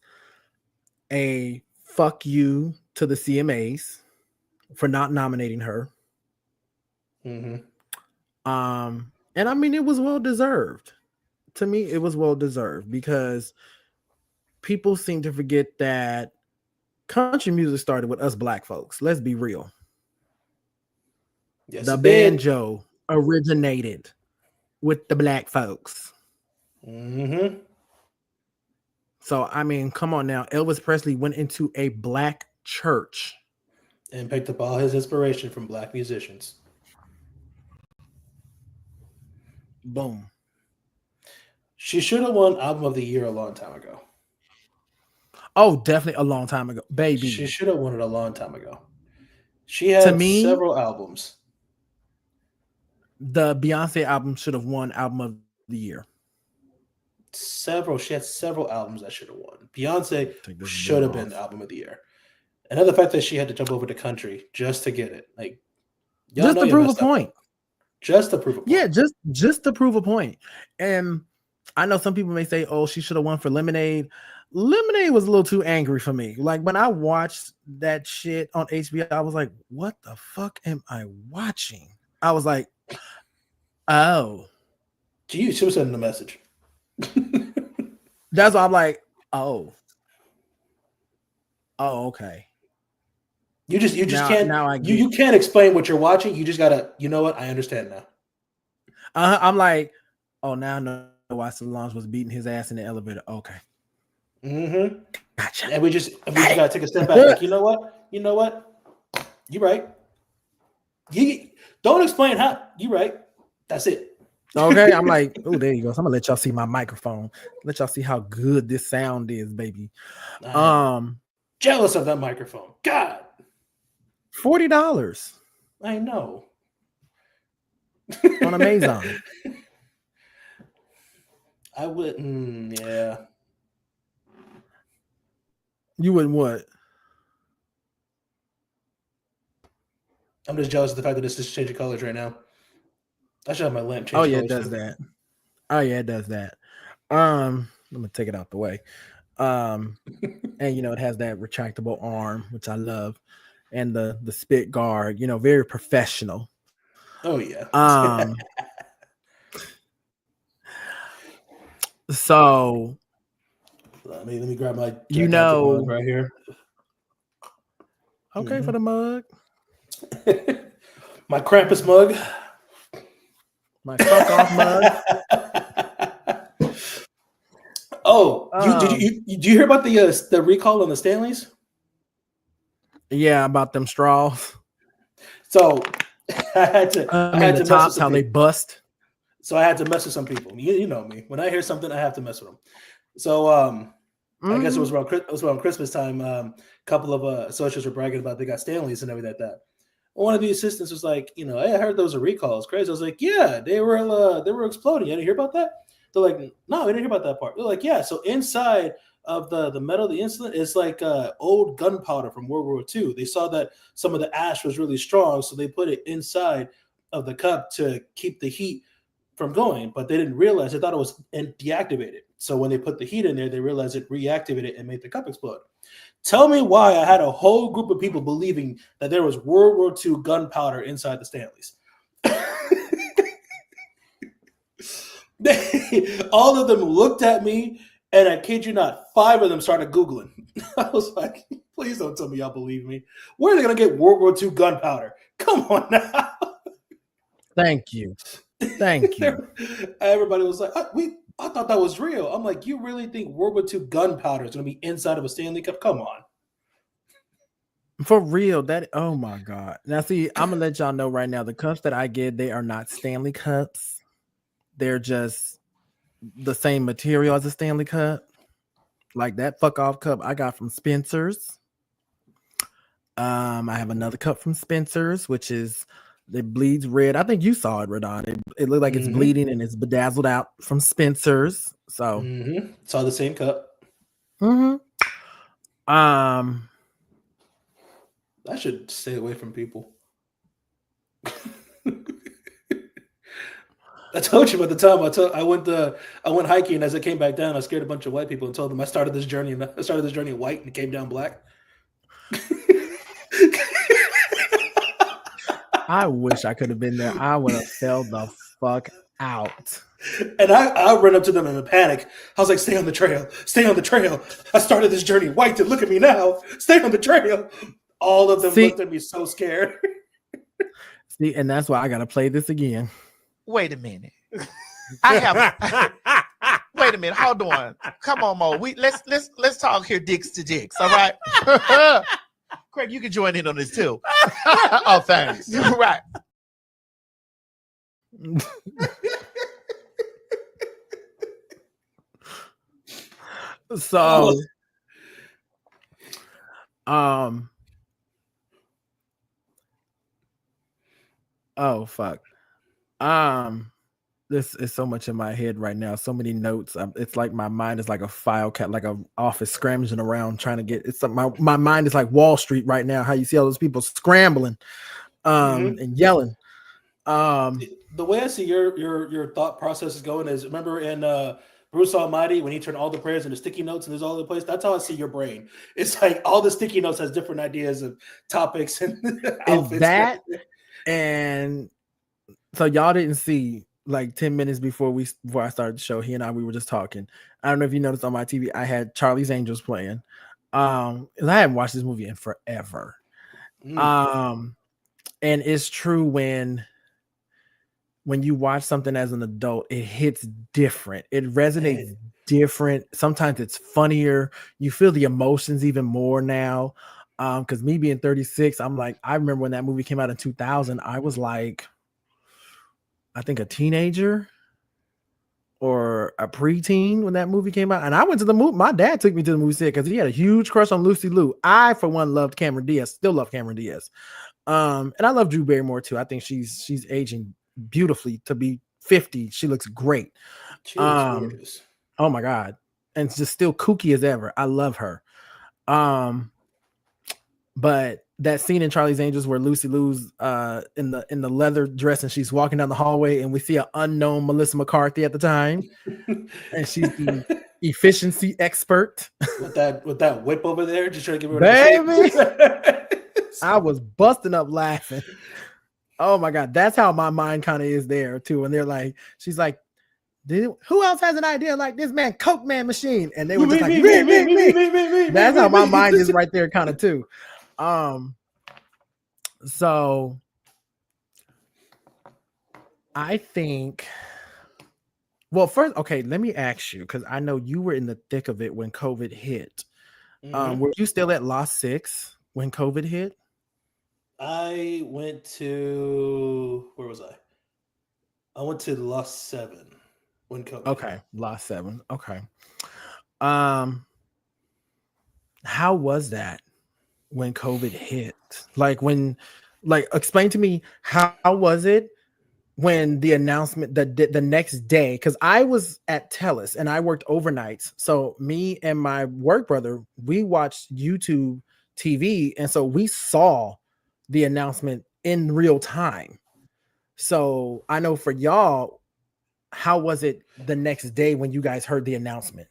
a fuck you to the CMAs for not nominating her. mm-hmm. And I mean, it was well deserved. To me, it was well deserved because people seem to forget that country music started with us black folks. Let's be real. Yes, The it did. banjo originated with the black folks. Mm-hmm. So, I mean, come on now. Elvis Presley went into a black church And picked up all his inspiration from black musicians. Boom. She should have won Album of the Year a long time ago. Oh, definitely a long time ago. Baby. She should have won it a long time ago. She had To me, several albums. The Beyonce album should have won Album of the Year. She had several albums that should have won. Beyonce Take this should have blur been off. Album of the Year. Another fact that she had to jump over the country just to get it. Like, y'all Just know to you prove a messed up. point. Just to prove a point. Yeah, just to prove a point. And I know some people may say, oh, she should have won for Lemonade. Lemonade was a little too angry for me. Like when I watched that shit on HBO, I was like, what the fuck am I watching? I was like, oh. She was sending a message. That's why I'm like, oh. Oh, okay. You just Now- can't now I you get- can't explain what you're watching. You just gotta, you know what? I understand now. I'm like, oh, now I know why Solange was beating his ass in the elevator. Okay. Mm-hmm. Gotcha. And we just gotta take a step back. Like, you know what? You're right. You don't explain how. You're right. That's it. Okay, I'm like, oh, there you go. So I'm gonna let y'all see my microphone. Let y'all see how good this sound is, baby. I'm jealous of that microphone. God, $40 I know. on Amazon. I wouldn't. Yeah. You wouldn't what? I'm just jealous of the fact that this is changing colors right now. I should have my lamp change. Oh yeah, it colors does too. that. Oh yeah, it does that. I'm gonna take it out the way. And you know, it has that retractable arm, which I love, and the spit guard, you know, very professional. Oh yeah. So let me grab my you know mug right here. Okay, for the mug. My Krampus mug. My fuck off mug. Oh, did you hear about the recall on the Stanleys? Yeah, about them straws. So I had to the mess tops, with some how they people. bust. So I had to mess with some people. You know me. When I hear something, I have to mess with them. So I guess it was around Christmas time. A couple of associates were bragging about they got Stanleys and everything like that. One of the assistants was like, you know, hey, I heard those are recalls. Crazy. I was like, yeah, they were exploding. You didn't hear about that? They're like, no, we didn't hear about that part. They're like, yeah. So inside of the metal of the insulin is like old gunpowder from World War II. They saw that some of the ash was really strong, so they put it inside of the cup to keep the heat from going, but they didn't realize. They thought it was deactivated. So when they put the heat in there, they realized it reactivated and made the cup explode. Tell me why I had a whole group of people believing that there was World War II gunpowder inside the Stanleys. All of them looked at me, and I kid you not, 5 of them started Googling. I was like, please don't tell me y'all believe me. Where are they going to get World War II gunpowder? Come on now. Thank you. Thank you. Everybody was like, I thought that was real. I'm like, you really think World War II gunpowder is going to be inside of a Stanley Cup? Come on. For real, that oh my god. Now see, I'm gonna let y'all know right now, the cups that I get, they are not Stanley cups. They're just the same material as a Stanley cup, Like that fuck off cup I got from Spencer's. I have another cup from Spencer's, which is it bleeds red. I think you saw it, Radon. It looked like it's bleeding and it's bedazzled out from Spencer's. So saw the same cup. I should stay away from people. I told you about the time I went hiking. As I came back down, I scared a bunch of white people and told them I started this journey white and came down black. I wish I could have been there. I would have fell the fuck out. And I ran up to them in a panic. I was like, "Stay on the trail. Stay on the trail. I started this journey white, and look at me now. Stay on the trail." All of them looked at me so scared. See, and that's why I gotta play this again. Wait a minute. Wait a minute. Hold on. Come on, Mo. Let's talk here, dicks to dicks. All right. Craig, you can join in on this too. Oh, thanks. Right. So, oh fuck. This is so much in my head right now. So many notes. It's like my mind is like a file cat, like an office scrambling around trying to get. It's like my mind is like Wall Street right now. How you see all those people scrambling, and yelling. The way I see your thought process is going is, remember in Bruce Almighty when he turned all the prayers into sticky notes and there's all over the place. That's how I see your brain. It's like all the sticky notes has different ideas of topics and outfits. That and so y'all didn't see. Like 10 minutes before I started the show, we were just talking. I don't know if you noticed on my TV, I had Charlie's Angels playing. And I haven't watched this movie in forever. And it's true when you watch something as an adult, it hits different. It resonates different. Sometimes it's funnier. You feel the emotions even more now. Because me being 36, I'm like, I remember when that movie came out in 2000, I was like, I think a teenager or a preteen when that movie came out. And I went to the movie. My dad took me to the movie because he had a huge crush on Lucy Liu. I, for one, loved Cameron Diaz, still love Cameron Diaz. And I love Drew Barrymore too. I think she's aging beautifully to be 50. She looks great. Oh my God. And just still kooky as ever. I love her. But that scene in Charlie's Angels where Lucy Liu's in the leather dress and she's walking down the hallway and we see an unknown Melissa McCarthy at the time, and she's the efficiency expert with that whip over there, just trying to give her baby. I was busting up laughing. Oh my God, that's how my mind kind of is there too. And they're like, she's like, who else has an idea like this man, Coke Man Machine? And they were just like, me. That's how my mind is right there, kind of too. So I think, well, first, okay, let me ask you, because I know you were in the thick of it when COVID hit. Were you still at Lost 6 when COVID hit? I went to, where was I? I went to Lost 7 when COVID hit. Lost 7. Okay. How was that when COVID hit? Explain to me, how was it when the announcement the next day? Because I was at Telus and I worked overnights. So me and my work brother, we watched YouTube TV. And so we saw the announcement in real time. So I know for y'all, how was it the next day when you guys heard the announcement?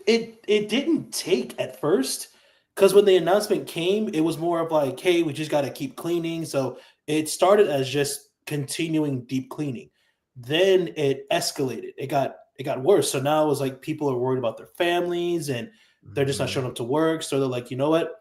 It didn't take at first, because when the announcement came, it was more of like, hey, we just got to keep cleaning. So it started as just continuing deep cleaning. Then it escalated. It got worse. So now it was like people are worried about their families and they're just not showing up to work. So they're like, you know what?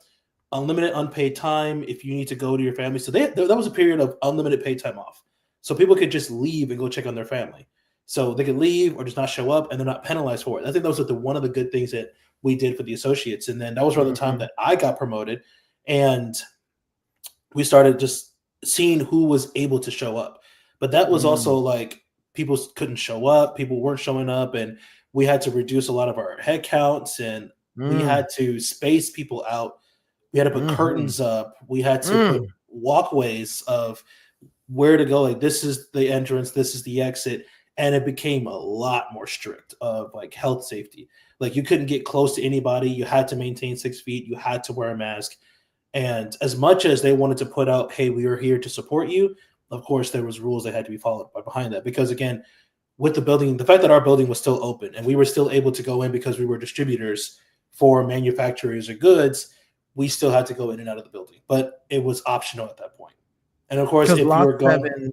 Unlimited unpaid time if you need to go to your family. So that was a period of unlimited paid time off. So people could just leave and go check on their family. So they could leave or just not show up and they're not penalized for it. I think that was like one of the good things that we did for the associates. And then that was around the time that I got promoted and we started just seeing who was able to show up. But that was also like people couldn't show up. People weren't showing up. And we had to reduce a lot of our head counts, and we had to space people out. We had to put curtains up. We had to put walkways of where to go. Like, this is the entrance, this is the exit. And it became a lot more strict of like health safety. Like, you couldn't get close to anybody. You had to maintain 6 feet. You had to wear a mask. And as much as they wanted to put out, hey, we are here to support you, of course, there was rules that had to be followed behind that. Because again, with the building, the fact that our building was still open and we were still able to go in because we were distributors for manufacturers of goods, we still had to go in and out of the building. But it was optional at that point. And of course, if you were going,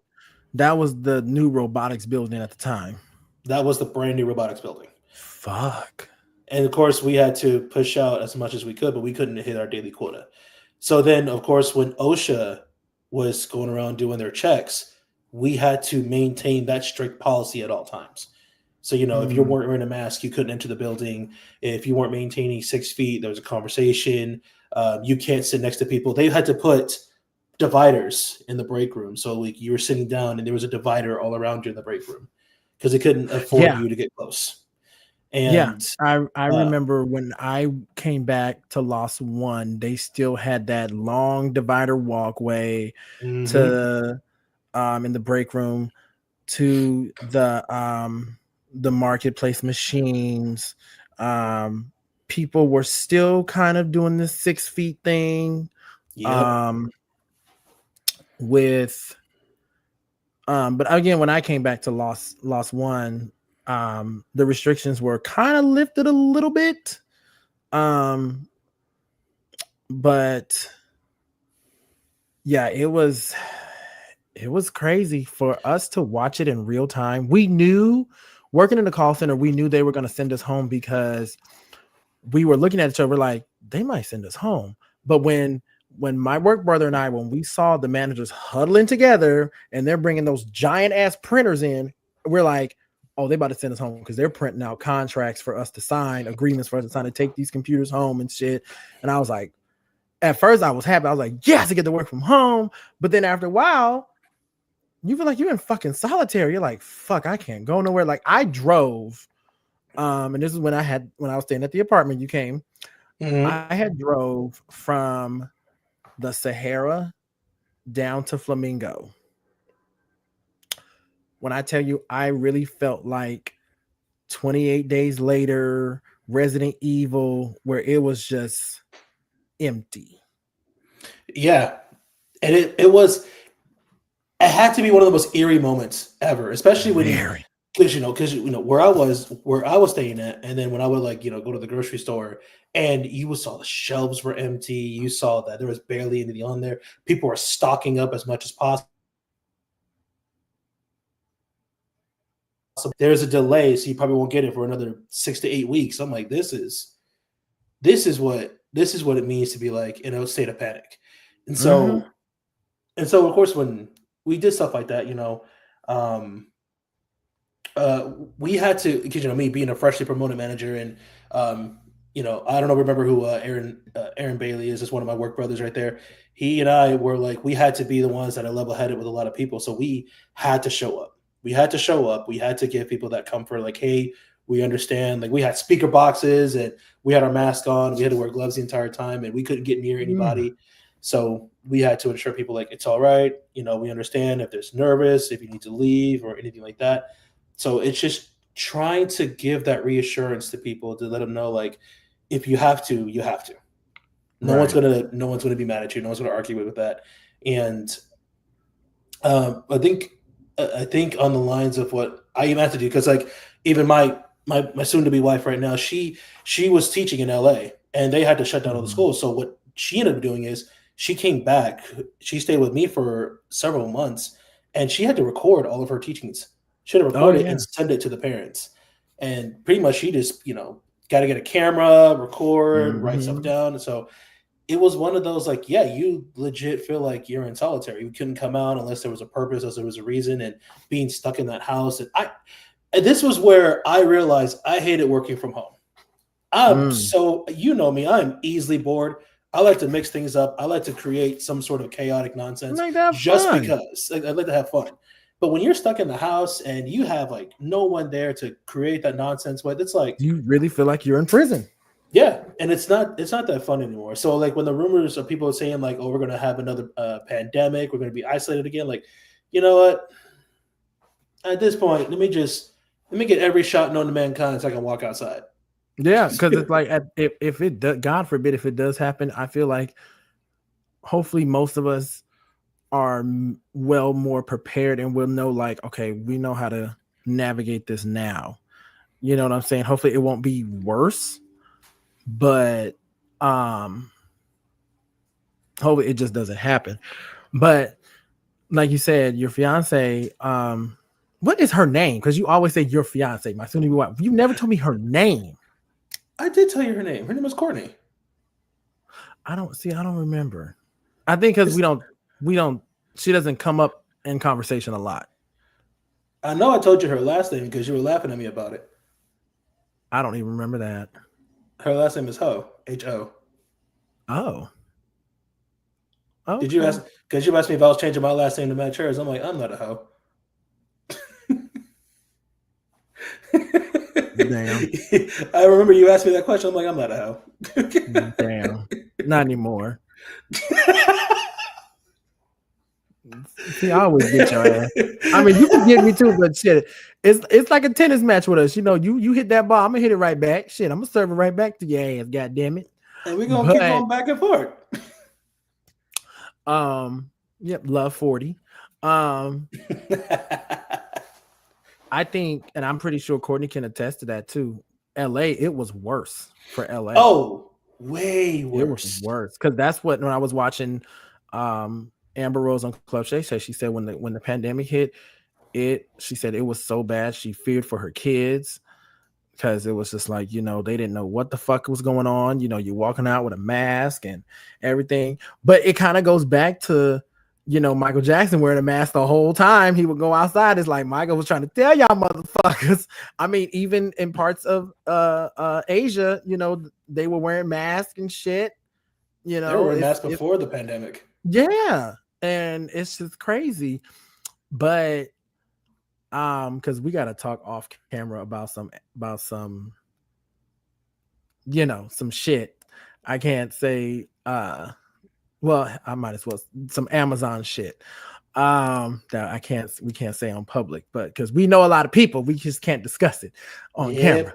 that was the new robotics building at the time. That was the brand new robotics building. Fuck. And of course, we had to push out as much as we could, but we couldn't hit our daily quota. So then, of course, when OSHA was going around doing their checks, we had to maintain that strict policy at all times. So, you know, if you weren't wearing a mask, you couldn't enter the building. If you weren't maintaining 6 feet, there was a conversation. You can't sit next to people. They had to put dividers in the break room. So like you were sitting down and there was a divider all around you in the break room because they couldn't afford you to get close. And I remember when I came back to Lost One, they still had that long divider walkway to in the break room to the marketplace machines. People were still kind of doing this 6 feet thing. But again, when I came back to Lost One, the restrictions were kind of lifted a little bit. But yeah, it was crazy for us to watch it in real time. We knew, working in the call center, we knew they were going to send us home because we were looking at each other like, they might send us home. But when my work brother and I, when we saw the managers huddling together and they're bringing those giant ass printers in, we're like, oh, they about to send us home because they're printing out contracts for us to sign, agreements for us to sign to take these computers home and shit. And I was like, at first I was happy. I was like, yes, I get to work from home. But then after a while, you feel like you're in fucking solitary. You're like, fuck, I can't go nowhere. Like, I drove, and this is when I was staying at the apartment you came. I had drove from the Sahara down to Flamingo. When I tell you, I really felt like 28 Days Later, Resident Evil, where it was just empty. Yeah. And it had to be one of the most eerie moments ever, especially when because where I was staying at, and then when I would go to the grocery store and you saw the shelves were empty, you saw that there was barely anything on there. People were stocking up as much as possible. There's a delay, so you probably won't get it for another 6 to 8 weeks. I'm like, this is what it means to be like in a state of panic. And so of course, when we did stuff like that, we had to, because me being a freshly promoted manager, and I don't know, remember who Aaron Bailey is. Just one of my work brothers right there. He and I were like, we had to be the ones that are level headed with a lot of people, so we had to show up. We had to give people that comfort, like, hey, we understand. Like, we had speaker boxes and we had our mask on. We had to wear gloves the entire time, and we couldn't get near anybody. So we had to ensure people, like, it's all right. We understand if there's nervous, if you need to leave or anything like that. So it's just trying to give that reassurance to people to let them know, like, if you have to, you have to. No one's gonna be mad at you. No one's gonna argue with that. And I think on the lines of what I even have to do, because like even my soon-to-be wife right now, she was teaching in LA and they had to shut down all the schools. So what she ended up doing is she came back. She stayed with me for several months, and she had to record all of her teachings. She had to record it and send it to the parents. And pretty much she just got to get a camera, record, write stuff down. And so it was one of those, like, yeah, you legit feel like you're in solitary. You couldn't come out unless there was a purpose, unless there was a reason, and being stuck in that house. And this was where I realized I hated working from home. So, me, I'm easily bored. I like to mix things up. I like to create some sort of chaotic nonsense because I like to have fun. But when you're stuck in the house and you have like no one there to create that nonsense with, it's like You really feel like you're in prison. yeah, and it's not that fun anymore. So like when the rumors of people saying like, oh, we're gonna have another pandemic, we're gonna be isolated again, like, you know what? At this point, let me get every shot known to mankind so I can walk outside. Yeah, because it's like if it does, God forbid, if it does happen, I feel like hopefully most of us are well more prepared and we'll know like, okay, we know how to navigate this now. You know what I'm saying? Hopefully it won't be worse, but hopefully it just doesn't happen. But like you said, your fiance, what is her name? Because you always say your fiance, my soon to be wife. You never told me her name. I did tell you her name. Her name was Courtney. I don't remember. I think because we don't, she doesn't come up in conversation a lot. I know I told you her last name because you were laughing at me about it. I don't even remember that. Her last name is Ho, H-O. Oh. Okay. Did you ask? Because you asked me if I was changing my last name to match hers. I'm like, I'm not a hoe. Damn. I remember you asked me that question. I'm like, I'm not a hoe. Damn. Not anymore. See, I always get your ass. I mean, you can get me too, but shit, it's like a tennis match with us. You know, you hit that ball, I'm gonna hit it right back. Shit, I'm gonna serve it right back to your ass. God damn it! And we're gonna keep going back and forth. Yep, love 40. I think, and I'm pretty sure Courtney can attest to that too. LA, it was worse for LA. Oh, way worse. It was worse because that's what when I was watching Amber Rose on Club Shay said. She said when the pandemic hit, she said it was so bad she feared for her kids because it was just like, you know, they didn't know what the fuck was going on. You know, you're walking out with a mask and everything, but it kind of goes back to, you know, Michael Jackson wearing a mask the whole time. He would go outside. It's like Michael was trying to tell y'all motherfuckers. I mean, even in parts of Asia, you know, they were wearing masks and shit. You know, they were wearing masks before the pandemic. Yeah, and it's just crazy. But because we got to talk off camera about some you know, some shit. I can't say well, I might as well some Amazon shit that we can't say on public, but because we know a lot of people, we just can't discuss it on camera.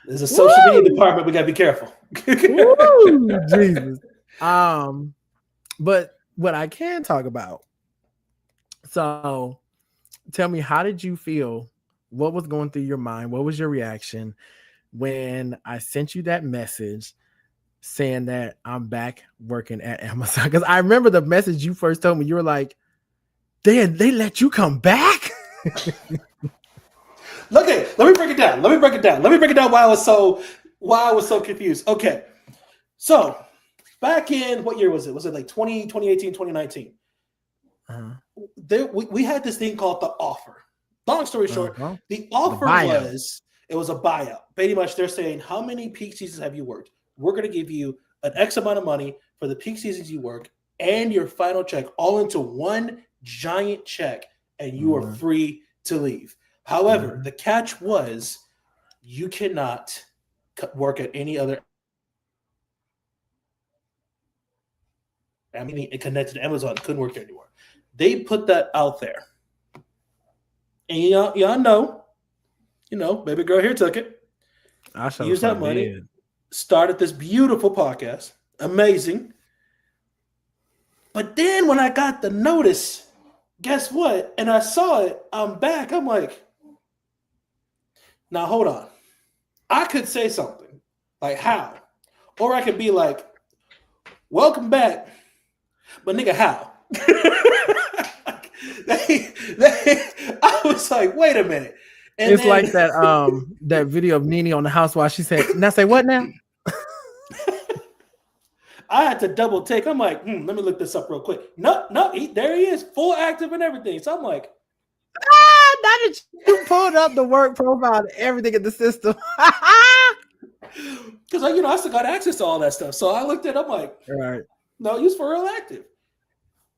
There's a social media department. We gotta be careful. Woo, Jesus. But what I can talk about. So, tell me, how did you feel? What was going through your mind? What was your reaction when I sent you that message saying that I'm back working at Amazon? Because I remember the message you first told me. You were like, they let you come back? Let me break it down. Let me break it down why I was so confused. Okay. So back in what year was it? Was it like 2018, 2019? We had this thing called the offer. Long story short, the offer was a buyout. Pretty much they're saying, how many peak seasons have you worked? We're going to give you an X amount of money for the peak seasons you work and your final check all into one giant check, and you are free to leave. However, the catch was you cannot work at any other. I mean, it connected to Amazon, couldn't work there anymore. They put that out there. And y'all know, baby girl here took it. Used that money, started this beautiful podcast. Amazing. But then when I got the notice, guess what? And I saw it, I'm back. I'm like, now hold on. I could say something like how? Or I could be like, welcome back. But nigga, how? I was like, wait a minute. And it's like that that video of Nene on the Housewives. She said, now say what now? I had to double take. I'm like, let me look this up real quick. No, there he is, full active and everything. So I'm like, now that you pulled up the work profile and everything in the system. Because I still got access to all that stuff. So I looked at it, I'm like, right. No, he's for real active.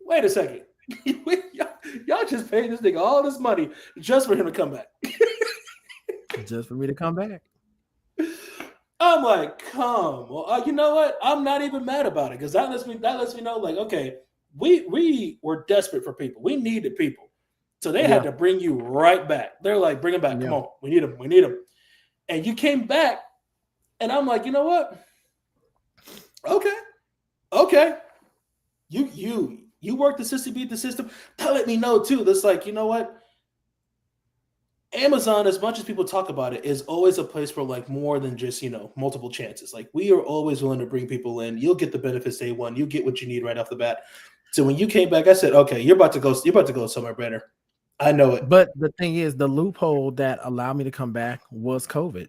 Wait a second. y'all just paid this nigga all this money just for him to come back. Just for me to come back. I'm like, come. Well, you know what? I'm not even mad about it because that lets me know, like, okay, we were desperate for people. We needed people, so they had to bring you right back. They're like, bring him back. Come on, we need him. We need him. And you came back, and I'm like, you know what? Okay. You work the system, beat the system. That let me know too. That's like, you know what? Amazon, as much as people talk about it, is always a place for like more than just, multiple chances. Like, we are always willing to bring people in. You'll get the benefits day one. You get what you need right off the bat. So when you came back, I said, okay, you're about to go somewhere better. I know it. But the thing is, the loophole that allowed me to come back was COVID.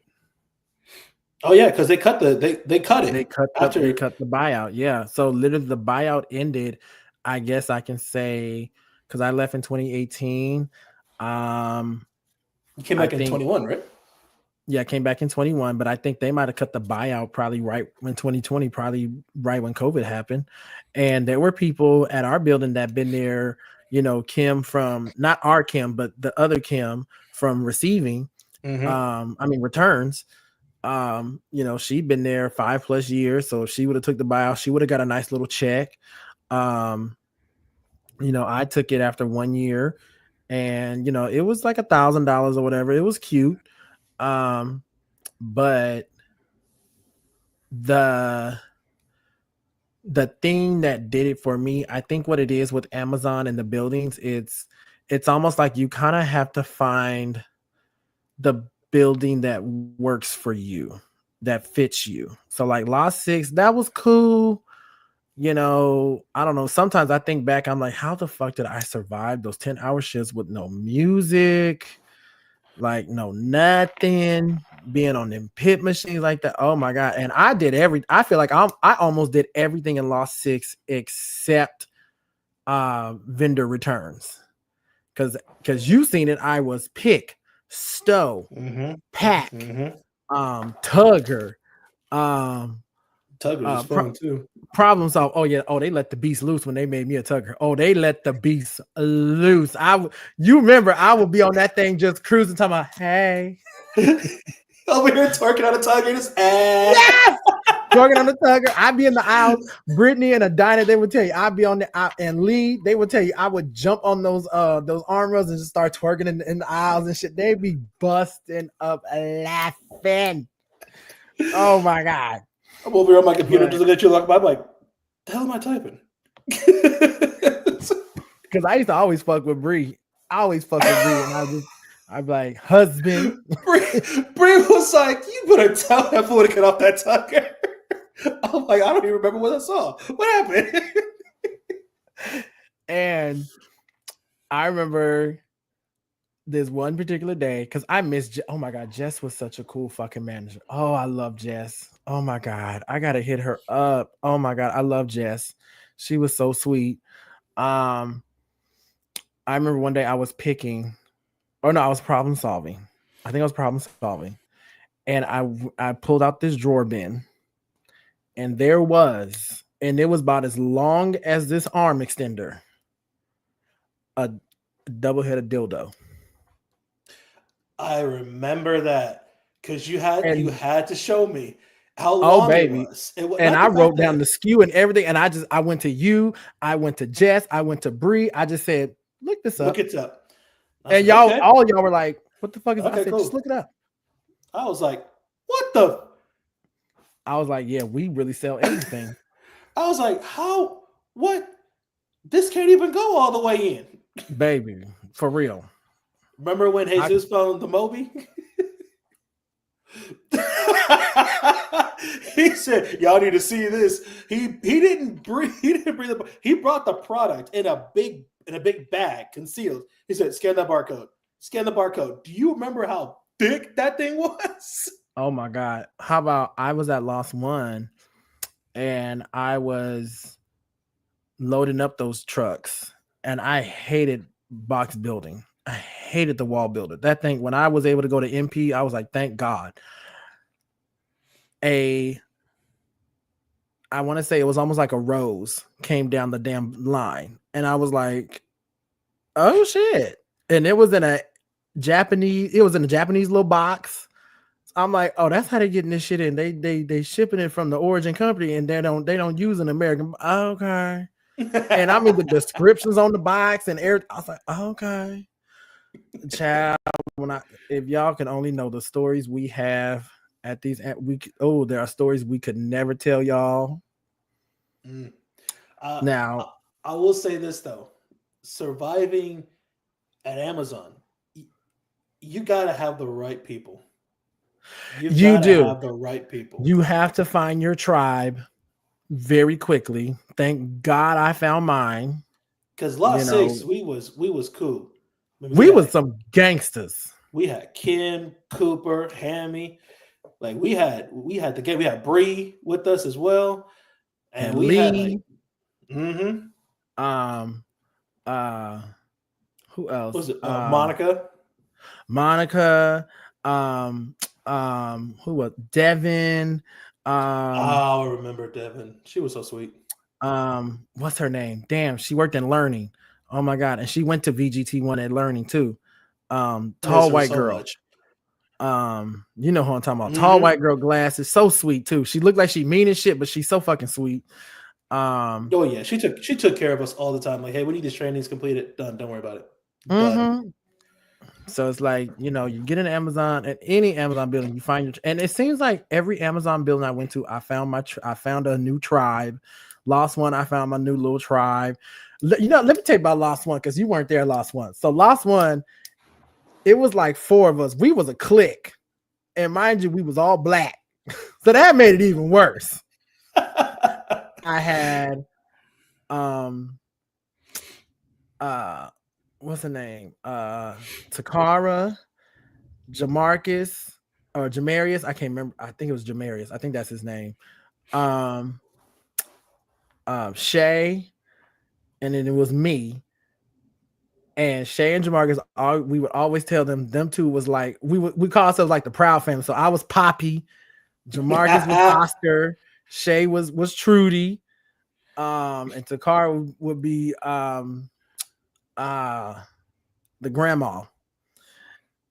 Oh yeah, because they cut it. They cut the buyout. Yeah. So literally the buyout ended, I guess I can say, because I left in 2018. You came back in 21, right? Yeah, I came back in 21, but I think they might have cut the buyout probably right when 2020, probably right when COVID happened. And there were people at our building that been there, Kim from, not our Kim, but the other Kim from receiving, returns. She'd been there 5+ years, so if she would have took the buyout, she would have got a nice little check. I took it after 1 year, and it was like $1,000 or whatever. It was cute. But the thing that did it for me, I think what it is with Amazon and the buildings, it's almost like you kind of have to find the building that works for you, that fits you. So like Lot 6, that was cool. I don't know. Sometimes I think back, I'm like, how the fuck did I survive those 10-hour shifts with no music, like no nothing, being on them pit machines like that? Oh my God. And I feel like I almost did everything in Lot 6 except vendor returns. Because you seen it, I was pick, stow, pack, tugger, Tugger was fun too. Problem solve. Oh yeah. Oh, they let the beast loose when they made me a tugger. Oh, they let the beast loose. You remember I would be on that thing just cruising, talking about, hey. Over here twerking on the tugger, just yes, twerking on the tugger. I'd be in the aisles. Brittany and Adina, they would tell you I'd be on the aisle, and Lee, they would tell you I would jump on those arm rails and just start twerking in the aisles and shit. They'd be busting up laughing. Oh my God. I'm over here on my computer just looking at you like, I'm like, the hell am I typing? Because I used to always fuck with Bree. And I'd be like, husband. Bree was like, you better tell that fool to get off that tugger. I'm like, I don't even remember what I saw. What happened? And I remember this one particular day, because I miss, oh my God, Jess was such a cool fucking manager. Oh, I love Jess. Oh my God, I gotta hit her up. Oh my God, I love Jess. She was so sweet. I remember one day I was picking, I was problem solving. I think I was problem solving. And I pulled out this drawer bin, and it was about as long as this arm extender, a double-headed dildo. I remember that because you had to show me how long it was. And I wrote down the SKU and everything. And I went to you, I went to Jess, I went to Bree. I just said, look this up. Look it up. And all y'all were like, what the fuck is that? I said, cool. Just look it up. I was like, what the? I was like, yeah, we really sell everything. I was like, how? What? This can't even go all the way in. Baby, for real. Remember when Jesus found the Moby? He said, "Y'all need to see this." He didn't breathe. He brought the product in a big bag, concealed. He said, "Scan that barcode. Scan the barcode." Do you remember how thick that thing was? Oh my God! How about I was at Lost One, and I was loading up those trucks, and I hated box building. I hated the wall builder. That thing, when I was able to go to MP, I was like, thank God. I want to say it was almost like a rose came down the damn line. And I was like, Oh shit. And it was in a Japanese little box. I'm like, oh, that's how they getting this shit in. They shipping it from the origin company and they don't use an American. Okay. And I mean the descriptions on the box and everything. I was like, okay. Child, if y'all can only know the stories we have at these there are stories we could never tell y'all. Now I will say this though. Surviving at Amazon, you gotta have the right people. You do have the right people. You have to find your tribe very quickly. Thank God I found mine. Because Lot 6, we was cool. We was some gangsters. We had Kim, Cooper, Hammy. Like we had the game. We had Bree with us as well, and we Lee. Had who else? Was it Monica? Who was Devin? I remember Devin. She was so sweet. What's her name? Damn, she worked in Learning. Oh my god, and she went to VGT1 at Learning too. Tall white girl. Much. You know who I'm talking about. Tall white girl, glasses, so sweet too. She looked like she mean as shit, but she's so fucking sweet. Oh yeah, she took care of us all the time. Like, hey, we need this trainings completed. Done. Don't worry about it. Done. So it's like, you know, you get an Amazon at any Amazon building, you find your, and it seems like every Amazon building I went to, I found a new tribe. Lost One, I found my new little tribe. You know, let me tell you about Lost One because you weren't there. Lost One. So Lost One, it was like 4 of us. We was a clique, and mind you, we was all black, so that made it even worse. I had, what's her name? Takara, Jamarcus, or Jamarius. I can't remember. I think it was Jamarius. I think that's his name. Shay, and then it was me. And Shay and Jamarcus, we would always tell them two was like, we call ourselves like the Proud Family. So I was Poppy, Jamarcus was Oscar, Shay was Trudy, and Takara would be the grandma.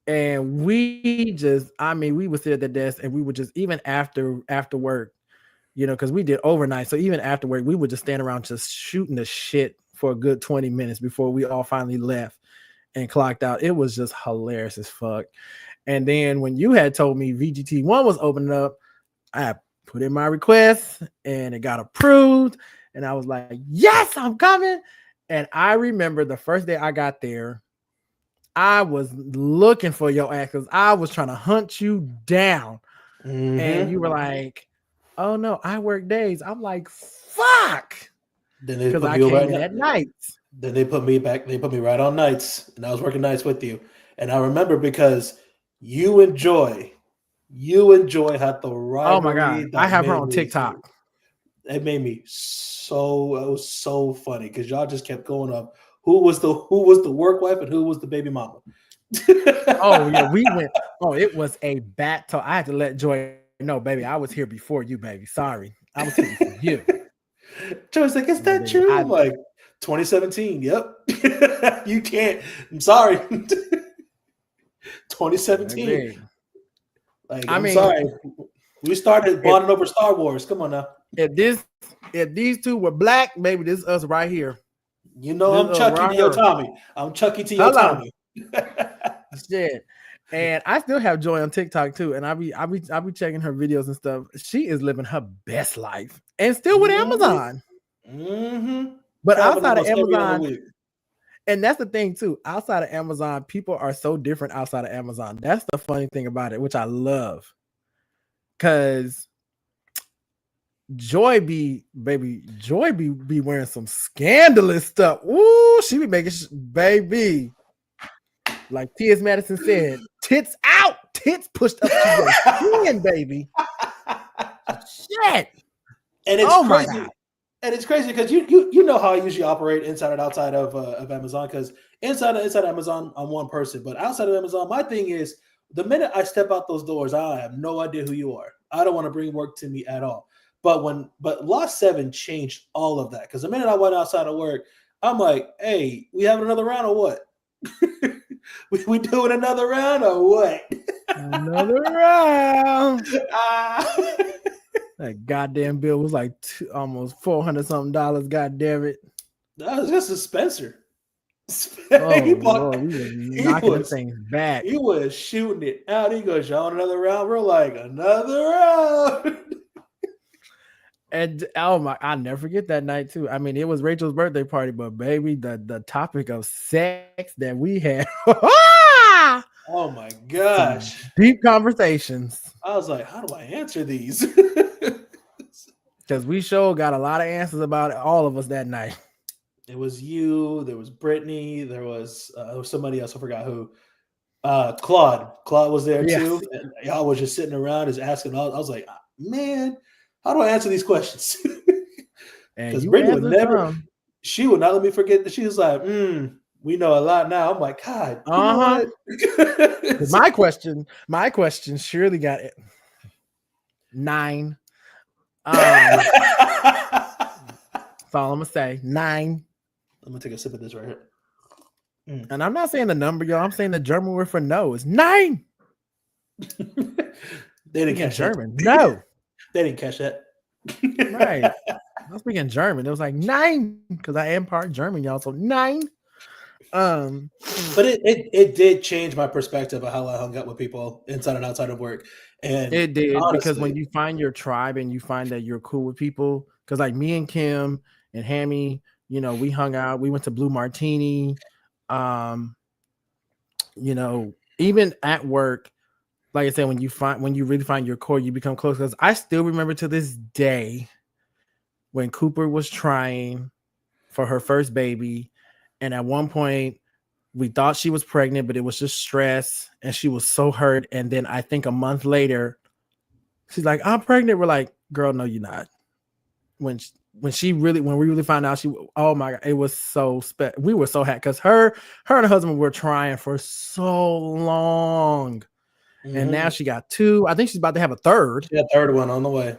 And we would sit at the desk and we would just, even after work, you know, because we did overnight. So even after work, we would just stand around just shooting the shit for a good 20 minutes before we all finally left and clocked out. It was just hilarious as fuck. And then when you had told me VGT1 was opening up, I put in my request and it got approved. And I was like, yes, I'm coming. And I remember the first day I got there, I was looking for your ass because I was trying to hunt you down. And you were like, oh no, I work days. I'm like, fuck. Then they because I came in at nights. Then they put me back. They put me right on nights, and I was working nights with you. And I remember because you and Joy had the rivalry. Oh my god, I have her on TikTok. It made me so. It was so funny because y'all just kept going up. Who was the work wife and who was the baby mama? Oh yeah, we went. Oh, it was a battle. I had to let Joy know, baby. I was here before you, baby. Sorry, I was here before you. Joy's like, is that true? I'm like, 2017. Yep. You can't. I'm sorry. 2017. Like, I'm sorry. We started bonding over Star Wars. Come on now. If these two were black, maybe this is us right here. You know, I'm Chucky to your Tommy. I'm Chucky to your Tommy. Shit. And I still have Joy on TikTok too, and I be checking her videos and stuff. She is living her best life, and still with Amazon. But outside of Amazon, and that's the thing too. Outside of Amazon, people are so different. Outside of Amazon, that's the funny thing about it, which I love, because Joy be wearing some scandalous stuff. Ooh, she be making baby. Like T.S. Madison said, tits out, tits pushed up to your chin, baby. Shit. And it's crazy. And it's crazy because you know how I usually operate inside and outside of Amazon, because inside Amazon, I'm one person. But outside of Amazon, my thing is the minute I step out those doors, I have no idea who you are. I don't want to bring work to me at all. But Lot 7 changed all of that, because the minute I went outside of work, I'm like, hey, we having another round or what? we doing another round or what? Another round. Ah. That goddamn bill was like almost $400 something. God damn it! No, this is Spencer. Oh he Lord, we were knocking them things back. He was shooting it out. He goes, y'all another round. We're like, another round. And oh my, I'll never forget that night too. I mean, it was Rachel's birthday party, but baby, the topic of sex that we had. Oh my gosh. Some deep conversations. I was like, how do I answer these? Because we sure got a lot of answers about all of us that night. It was you, there was Brittany, there was somebody else, I forgot who. Claude was there too, and y'all was just sitting around just asking. I was like, man, how do I answer these questions? Because Brittany would never, she would not let me forget that. She was like, we know a lot now. I'm like, God, my question surely got it 9. That's all I'm gonna say. 9. I'm gonna take a sip of this right here. And I'm not saying the number, y'all. I'm saying the German word for no is 9. They didn't catch German. That. No, they didn't catch that. Right. I was speaking German. It was like 9 because I am part German, y'all. So 9. But it did change my perspective of how I hung out with people inside and outside of work. And it did, honestly, because when you find your tribe and you find that you're cool with people, because like me and Kim and Hammy, you know, we hung out, we went to Blue Martini. You know, even at work, like I said, when you really find your core, you become close. Because I still remember to this day when Cooper was trying for her first baby, and at one point we thought she was pregnant, but it was just stress, and she was so hurt. And then I think a month later, she's like, "I'm pregnant." We're like, "Girl, no, you're not." When we really found out, oh my God, it was so we were so happy because her and her husband were trying for so long. And now she got 2. I think she's about to have a third. She got a third one on the way.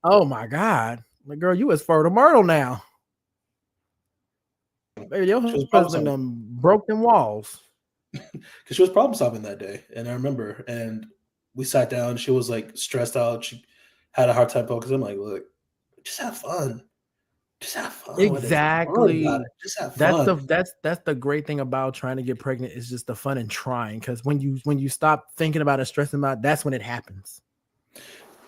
Oh my God. Like, girl, you is fertile myrtle now. Baby, your husband broke them walls. Because she was problem solving that day. And I remember, and we sat down, she was like stressed out. She had a hard time focusing. I'm like, look, just have fun. Just have fun. Exactly. Just have fun. That's the great thing about trying to get pregnant is just the fun and trying. Because when you stop thinking about it, stressing about it, that's when it happens.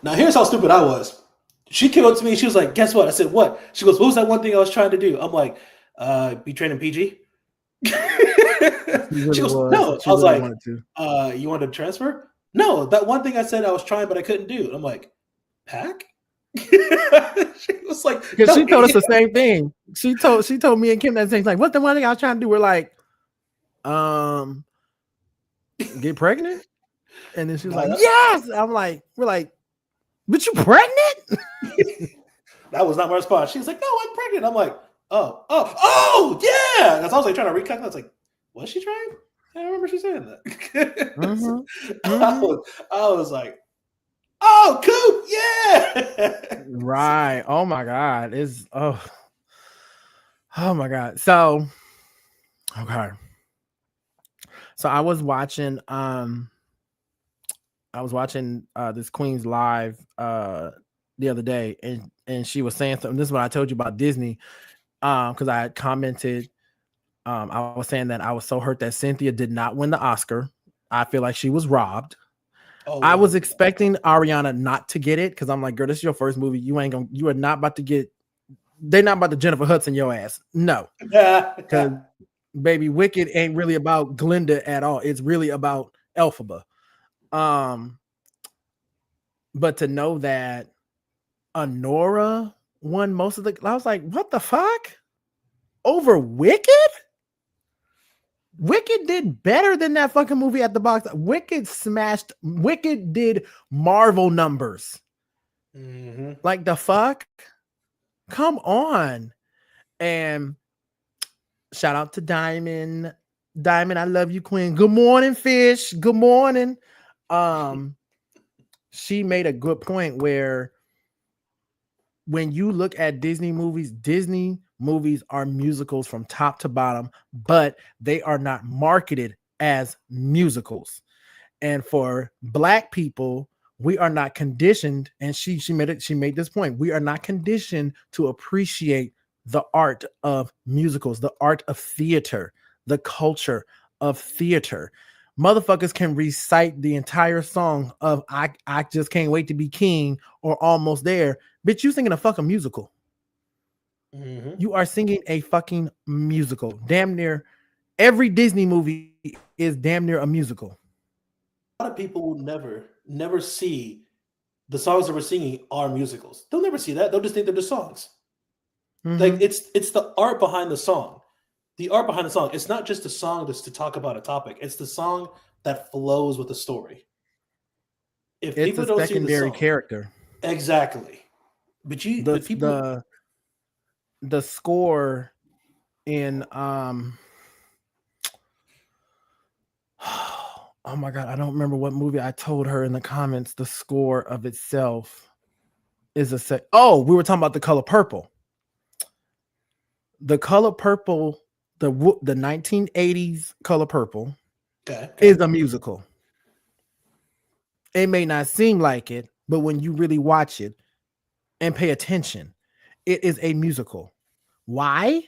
Now here's how stupid I was. She came up to me. She was like, "Guess what?" I said, "What?" She goes, "What was that one thing I was trying to do?" I'm like, "Be training PG." She goes, "No." I was like, "You wanted to transfer?" No, that one thing I said I was trying, but I couldn't do. I'm like, "Pack?" She was like, because she told us the same thing. She told me and Kim that same thing. Like, what's the one thing I was trying to do? We're like, get pregnant. And then she was like, yes. I'm like, we're like, but you pregnant? That was not my response. She was like, no, I'm pregnant. I'm like, oh, yeah. That's I was like trying to recalculate. I was like, was she trying? I don't remember she saying that. I was like, oh, Coop, yeah. Right. Oh my God. Oh my God. So, okay. So I was watching this Queen's Live the other day, and she was saying something. This is what I told you about Disney. Because I had commented, I was saying that I was so hurt that Cynthia did not win the Oscar. I feel like she was robbed. Oh, I was expecting Ariana not to get it because I'm like, girl, this is your first movie. You are not about to get. They're not about to Jennifer Hudson your ass. No, because baby, Wicked ain't really about Glinda at all. It's really about Elphaba. But to know that Honora won most of the, I was like, what the fuck? Over Wicked? Wicked did better than that fucking movie at the box. Wicked did Marvel numbers. Mm-hmm. Like the fuck? Come on. And shout out to Diamond. Diamond, I love you, Queen. Good morning, Fish. Good morning. She made a good point where when you look at Disney movies, Disney movies are musicals from top to bottom, but they are not marketed as musicals. And for Black people, we are not conditioned, and she made this point. We are not conditioned to appreciate the art of musicals, the art of theater, the culture of theater. Motherfuckers can recite the entire song of I just can't wait to be king or almost there. Bitch, you singing a fucking musical. Mm-hmm. You are singing a fucking musical. Damn near every Disney movie is damn near a musical. A lot of people will never see the songs that we're singing are musicals. They'll never see that. They'll just think they're just songs. Mhm. Like it's the art behind the song. The art behind the song. It's not just a song just to talk about a topic. It's the song that flows with the story. If It's people a don't see the secondary song, character. exactly. But people the score in oh my god, I don't remember what movie. I told her in the comments the score of itself is we were talking about The Color Purple. The Color Purple, the 1980s Color Purple is a musical. It may not seem like it, but when you really watch it and pay attention, it is a musical. Why?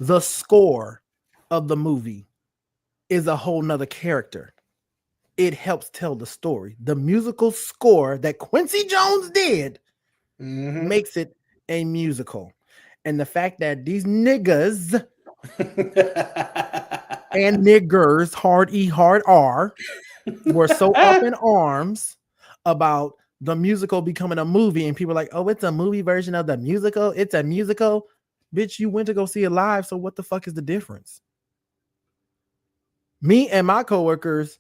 The score of the movie is a whole nother character. It helps tell the story. The musical score that Quincy Jones did makes it a musical. And the fact that these niggas and niggers, hard E, hard R, were so up in arms about the musical becoming a movie, and people are like, oh, it's a movie version of the musical. It's a musical. Bitch, you went to go see it live, so what the fuck is the difference? Me and my coworkers,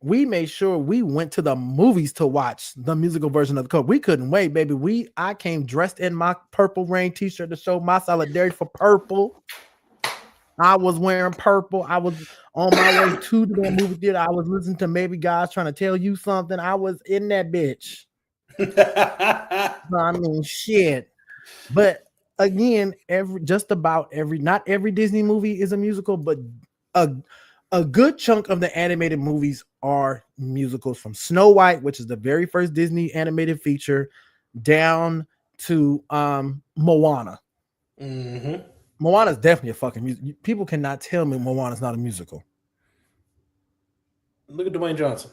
we made sure we went to the movies to watch the musical version of the code. We couldn't wait, baby. I came dressed in my Purple Rain t-shirt to show my solidarity for purple. I was wearing purple. I was on my way to the movie theater. I was listening to Maybe God's Trying to Tell You Something. I was in that bitch. I mean, shit. But again, not every Disney movie is a musical, but a good chunk of the animated movies are musicals, from Snow White, which is the very first Disney animated feature, down to Moana. Mm-hmm. Moana is definitely a fucking music. People cannot tell me Moana is not a musical. Look at Dwayne Johnson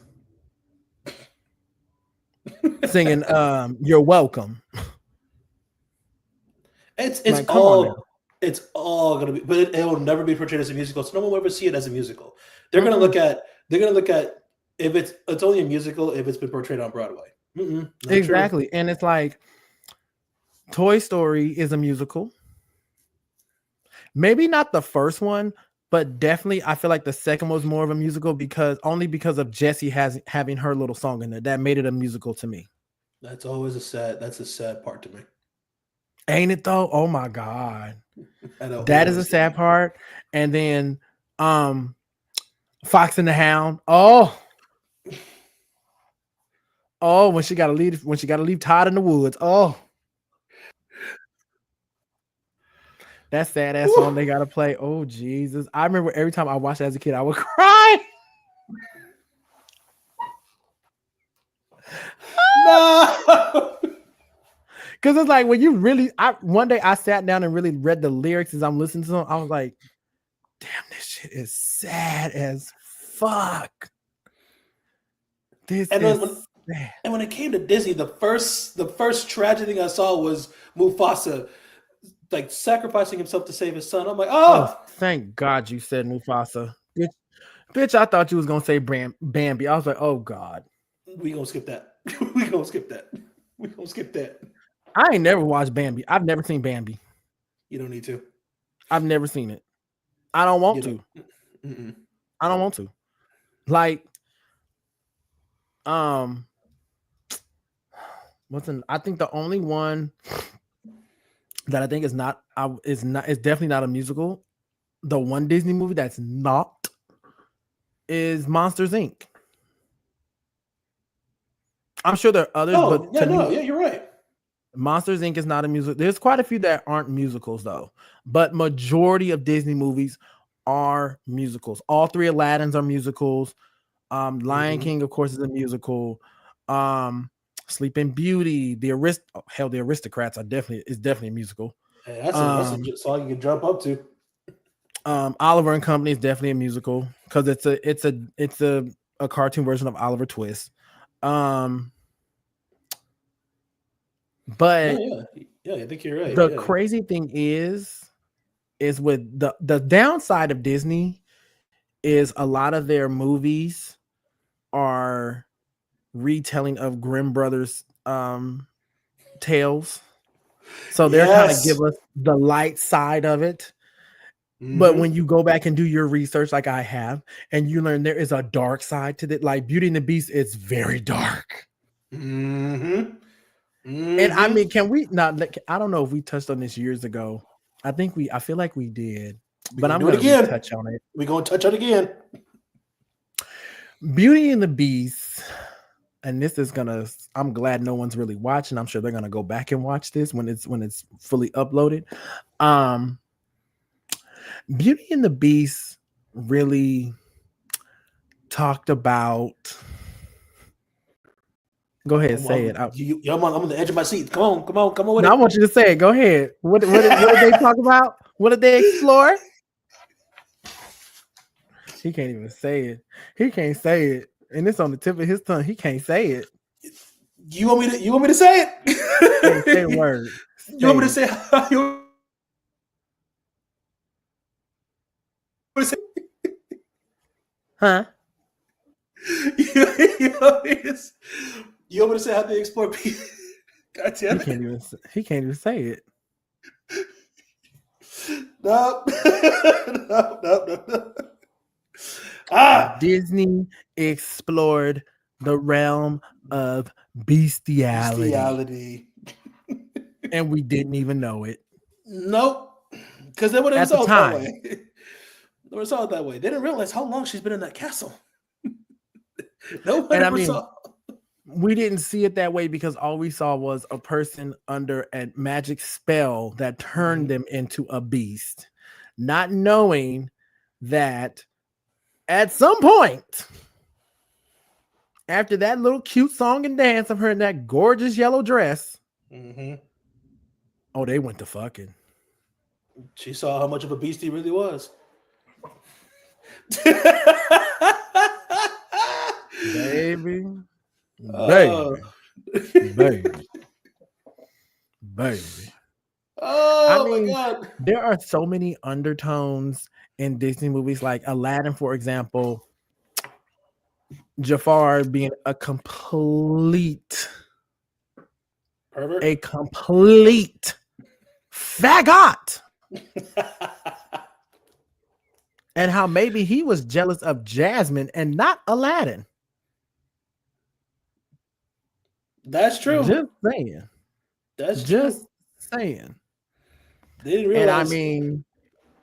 singing "You're Welcome." It's like, all gonna be, but it will never be portrayed as a musical. So no one will ever see it as a musical. They're gonna look at if it's only a musical if it's been portrayed on Broadway. Exactly, true. And it's like Toy Story is a musical. Maybe not the first one, but definitely I feel like the second was more of a musical because of Jessie having her little song in there. That made it a musical to me. That's always a sad part to me. Ain't it though? Oh my God. That is a sad part. And then Fox and the Hound. Oh, when she gotta leave Todd in the woods. Oh. That sad ass song they gotta play. Oh Jesus! I remember every time I watched it as a kid, I would cry. No, because it's like when you really. One day I sat down and really read the lyrics as I'm listening to them. I was like, "Damn, this shit is sad as fuck." And when it came to Disney, the first tragic thing I saw was Mufasa, like sacrificing himself to save his son. I'm like, oh, thank God you said Mufasa. Bitch, I thought you was gonna say Bambi. I was like, oh God. We gonna skip that. We gonna skip that. I ain't never watched Bambi. I've never seen Bambi. You don't need to. I've never seen it. I don't want to. I don't want to. Like, I think the only one that I think is definitely not a musical. The one Disney movie that's not is Monsters Inc. I'm sure there are others, but yeah, you're right. Monsters Inc. is not a musical. There's quite a few that aren't musicals though, but majority of Disney movies are musicals. All 3 Aladdins are musicals. Lion King, of course, is a musical. Sleeping Beauty, the Aristocrats is definitely a musical. Hey, that's a song you can jump up to. Oliver and Company is definitely a musical because it's a cartoon version of Oliver Twist. But yeah, I think you're right. The crazy thing is with the downside of Disney is a lot of their movies are retelling of Grimm Brothers tales. So they're kind of give us the light side of it. But when you go back and do your research, like I have, and you learn there is a dark side to it, like Beauty and the Beast is very dark. And I mean, can we not? I don't know if we touched on this years ago. I feel like we did, but I'm going to touch on it. We're going to touch on it again. Beauty and the Beast, and this is I'm glad no one's really watching. I'm sure they're gonna go back and watch this when it's fully uploaded. Beauty and the Beast really talked about. Go ahead, say it. I'm on the edge of my seat. Come on with it. I want you to say it. Go ahead. What did they talk about? What did they explore? He can't even say it. He can't say it, and it's on the tip of his tongue. He can't say it. You want me to say it? Say a word. You want me to say how you? Huh? You want me to say how they explore people? God damn it. He can't even say it. No. Disney explored the realm of bestiality. And we didn't even know it. Nope. Because they would have saw it that way. They saw it that way. They didn't realize how long she's been in that castle. Nobody ever saw. We didn't see it that way because all we saw was a person under a magic spell that turned them into a beast, not knowing that at some point, after that little cute song and dance of her in that gorgeous yellow dress, oh, they went to fucking. She saw how much of a beast he really was. Baby. Oh, my God. There are so many undertones in Disney movies, like Aladdin, for example. Jafar being a complete pervert, a complete faggot. And how maybe he was jealous of Jasmine and not Aladdin. That's true. Just saying. That's just saying. They didn't realize. And I mean,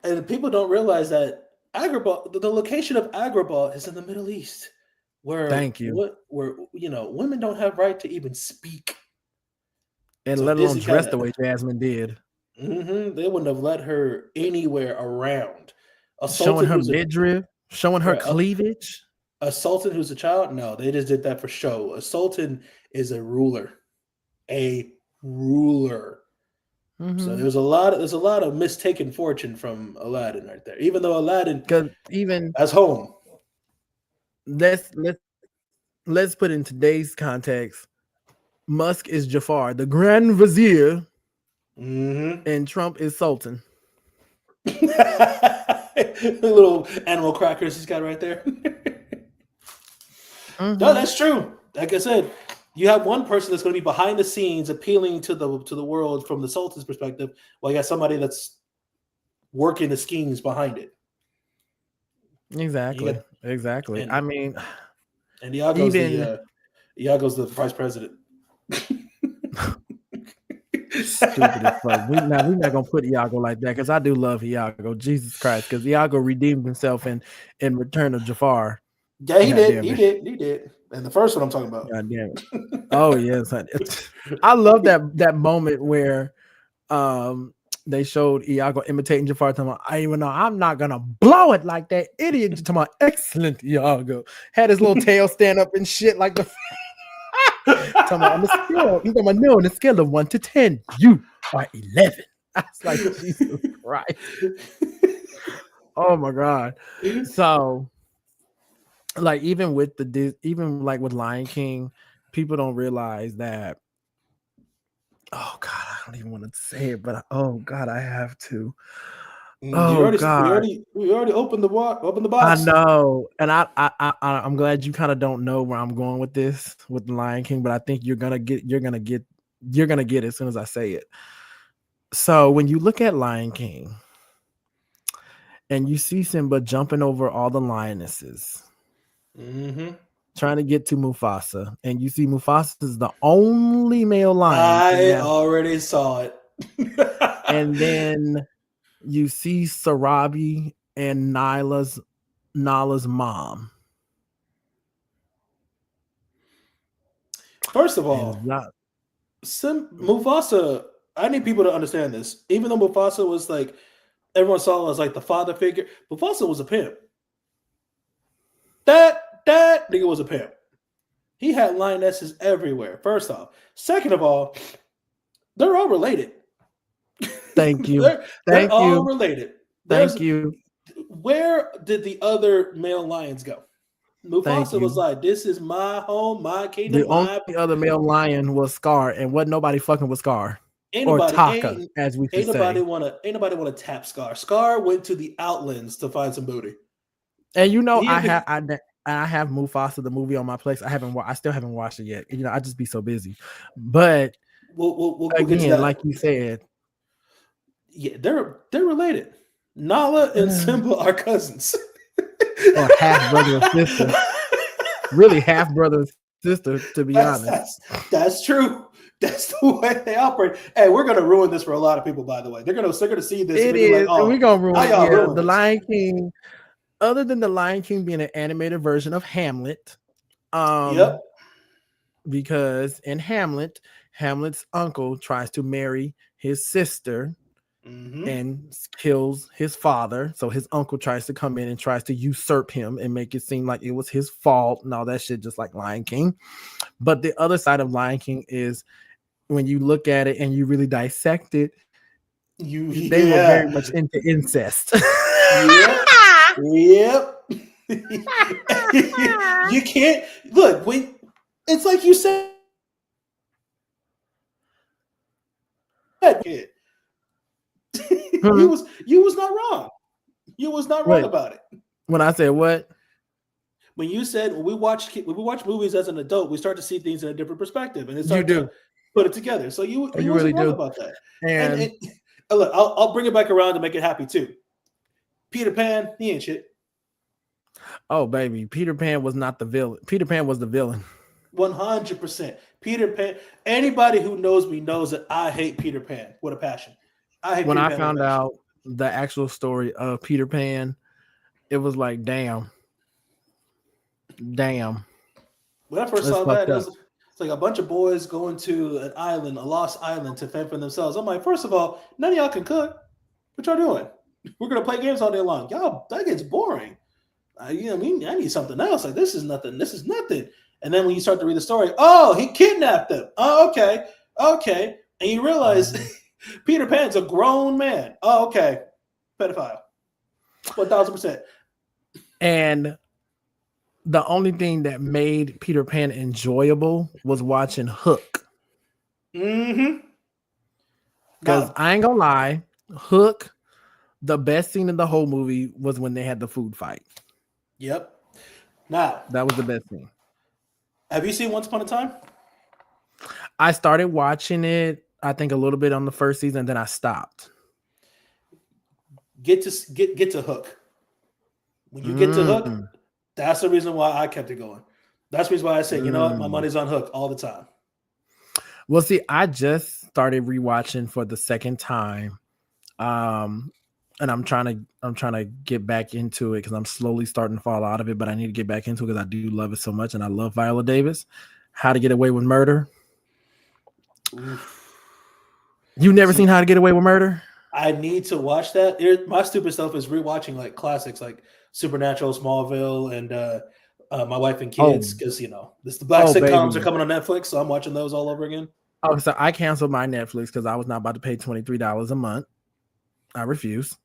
and people don't realize that Agrabah, the location of Agrabah, is in the Middle East, where where women don't have right to even speak, and let alone dress the way Jasmine did. They wouldn't have let her anywhere around. Showing her midriff, showing her cleavage. A sultan who's a child? No, they just did that for show. A sultan is a ruler. A ruler. So there's a lot of mistaken fortune from Aladdin right there. Even though Aladdin as home. Let's put in today's context. Musk is Jafar, the Grand Vizier, and Trump is Sultan. Little animal crackers he's got right there. No, that's true. Like I said, you have one person that's going to be behind the scenes appealing to the world from the Sultan's perspective, while you got somebody that's working the schemes behind it. Exactly. And, I mean, and Iago's the vice president. Stupid as fuck. We're not gonna put Iago like that because I do love Iago. Jesus Christ, because Iago redeemed himself in Return of Jafar. Yeah, he did. And the first one I'm talking about. God damn it. Oh yes, I love that moment where they showed Iago imitating Jafar. Talking about, I even know I'm not gonna blow it like that idiot. Talking about excellent Iago had his little tail stand up and shit like the. Talking about on the scale, he's talking about no, on the scale of 1 to 10, you are 11. I was like, Jesus Christ. Oh my God. So, like, even with with Lion King, people don't realize that. Oh God, I don't even want to say it, but oh God, I have to. Oh God, we already opened the box. I know, and I'm glad you kind of don't know where I'm going with this with the Lion King, but I think you're gonna get it as soon as I say it. So when you look at Lion King and you see Simba jumping over all the lionesses, trying to get to Mufasa, and you see Mufasa is the only male lion. I already saw it. And then you see Sarabi and Nala's mom. First of all, Mufasa, I need people to understand this. Even though Mufasa was like, everyone saw as like the father figure, Mufasa was a pimp. That nigga was a pimp. He had lionesses everywhere, first off. Second of all, they're all related. Thank you. They're all related. Thank you. Where did the other male lions go? Mufasa was like, this is my home, my kingdom. The only other male lion was Scar, and wasn't nobody fucking with Scar. Or Taka, as we could say. Ain't nobody want to tap Scar. Scar went to the Outlands to find some booty. And you know, I have Mufasa the movie on my place. I still haven't watched it yet. You know, I just be so busy. But we'll again, get to that. like you said, yeah, they're related. Nala and Simba are cousins. Or half brother and sister. Really, half brother and sister, to be honest. That's true. That's the way they operate. Hey, we're gonna ruin this for a lot of people, by the way. They're gonna see this. It is. Like, we're gonna ruin it. The this? Lion King, other than the Lion King being an animated version of Hamlet. Yep. Because in Hamlet's uncle tries to marry his sister. And kills his father. So his uncle tries to come in and tries to usurp him and make it seem like it was his fault and all that shit, just like Lion King. But the other side of Lion King is when you look at it and you really dissect it, they were very much into incest. Yep. You can't look when it's like you said. You was not wrong. You was not wrong about it. When I said what? When you said when we watch movies as an adult, we start to see things in a different perspective, and it's you do to put it together. So you really wrong do about that. And look, I'll bring it back around to make it happy too. Peter Pan, he ain't shit. Oh baby, Peter Pan was not the villain. Peter Pan was the villain. 100%. Peter Pan. Anybody who knows me knows that I hate Peter Pan with a passion. When I found out the actual story of Peter Pan, it was like, damn. When I first saw that, it's like a bunch of boys going to an island, a lost island, to fend for themselves. I'm like, first of all, none of y'all can cook. What y'all doing? We're gonna play games all day long. Y'all, that gets boring. I need something else. Like this is nothing. And then when you start to read the story, oh, he kidnapped them. Oh, okay, and you realize. Peter Pan's a grown man. Oh, okay. Pedophile. 1,000%. And the only thing that made Peter Pan enjoyable was watching Hook. Because I ain't gonna lie, Hook, the best scene in the whole movie was when they had the food fight. Yep. Now. That was the best thing. Have you seen Once Upon a Time? I started watching it. I think a little bit on the first season, then I stopped. Get to Hook. When you get to Hook, that's the reason why I kept it going. That's the reason why I say, you know what, my money's on Hook all the time. Well, see, I just started rewatching for the second time. and I'm trying to get back into it because I'm slowly starting to fall out of it, but I need to get back into it because I do love it so much, and I love Viola Davis. How to Get Away with Murder. Oof. You've never seen How to Get Away with Murder? I need to watch that. My stupid stuff is rewatching like classics like Supernatural, Smallville, and My Wife and Kids because the black sitcoms baby. are coming on Netflix, so I'm watching those all over again. Oh, so I canceled my Netflix because I was not about to pay $23 a month. I refuse.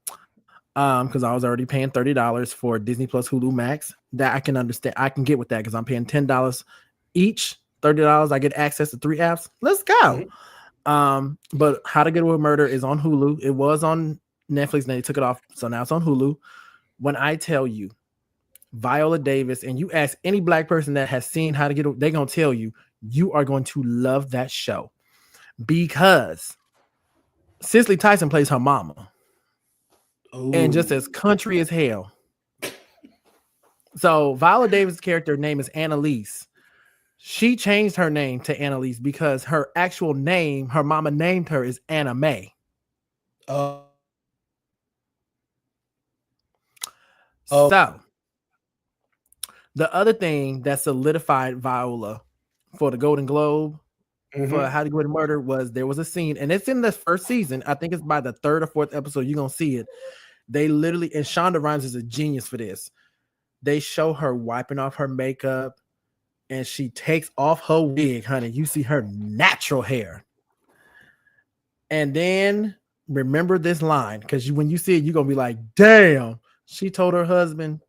Because I was already paying $30 for Disney Plus Hulu Max. That I can understand. I can get with that because I'm paying $10 each. $30. I get access to 3 apps. Let's go. But How to Get Away with Murder is on Hulu. It was on Netflix, and they took it off, so now it's on Hulu. When I tell you Viola Davis, and you ask any black person that has seen How to Get Away, they're gonna tell you are going to love that show because Cicely Tyson plays her mama. Ooh. And just as country as hell. So Viola Davis' character name is Annalise. She changed her name to Annalise because her actual name, her mama named her, is Anna Mae. So the other thing that solidified Viola for the Golden Globe for How to Get Away with Murder was there was a scene, and it's in the first season. I think it's by the 3rd or 4th episode. You're gonna see it. They literally, and Shonda Rhimes is a genius for this. They show her wiping off her makeup, and she takes off her wig, honey. You see her natural hair. And then remember this line, because when you see it, you're gonna be like, damn. She told her husband,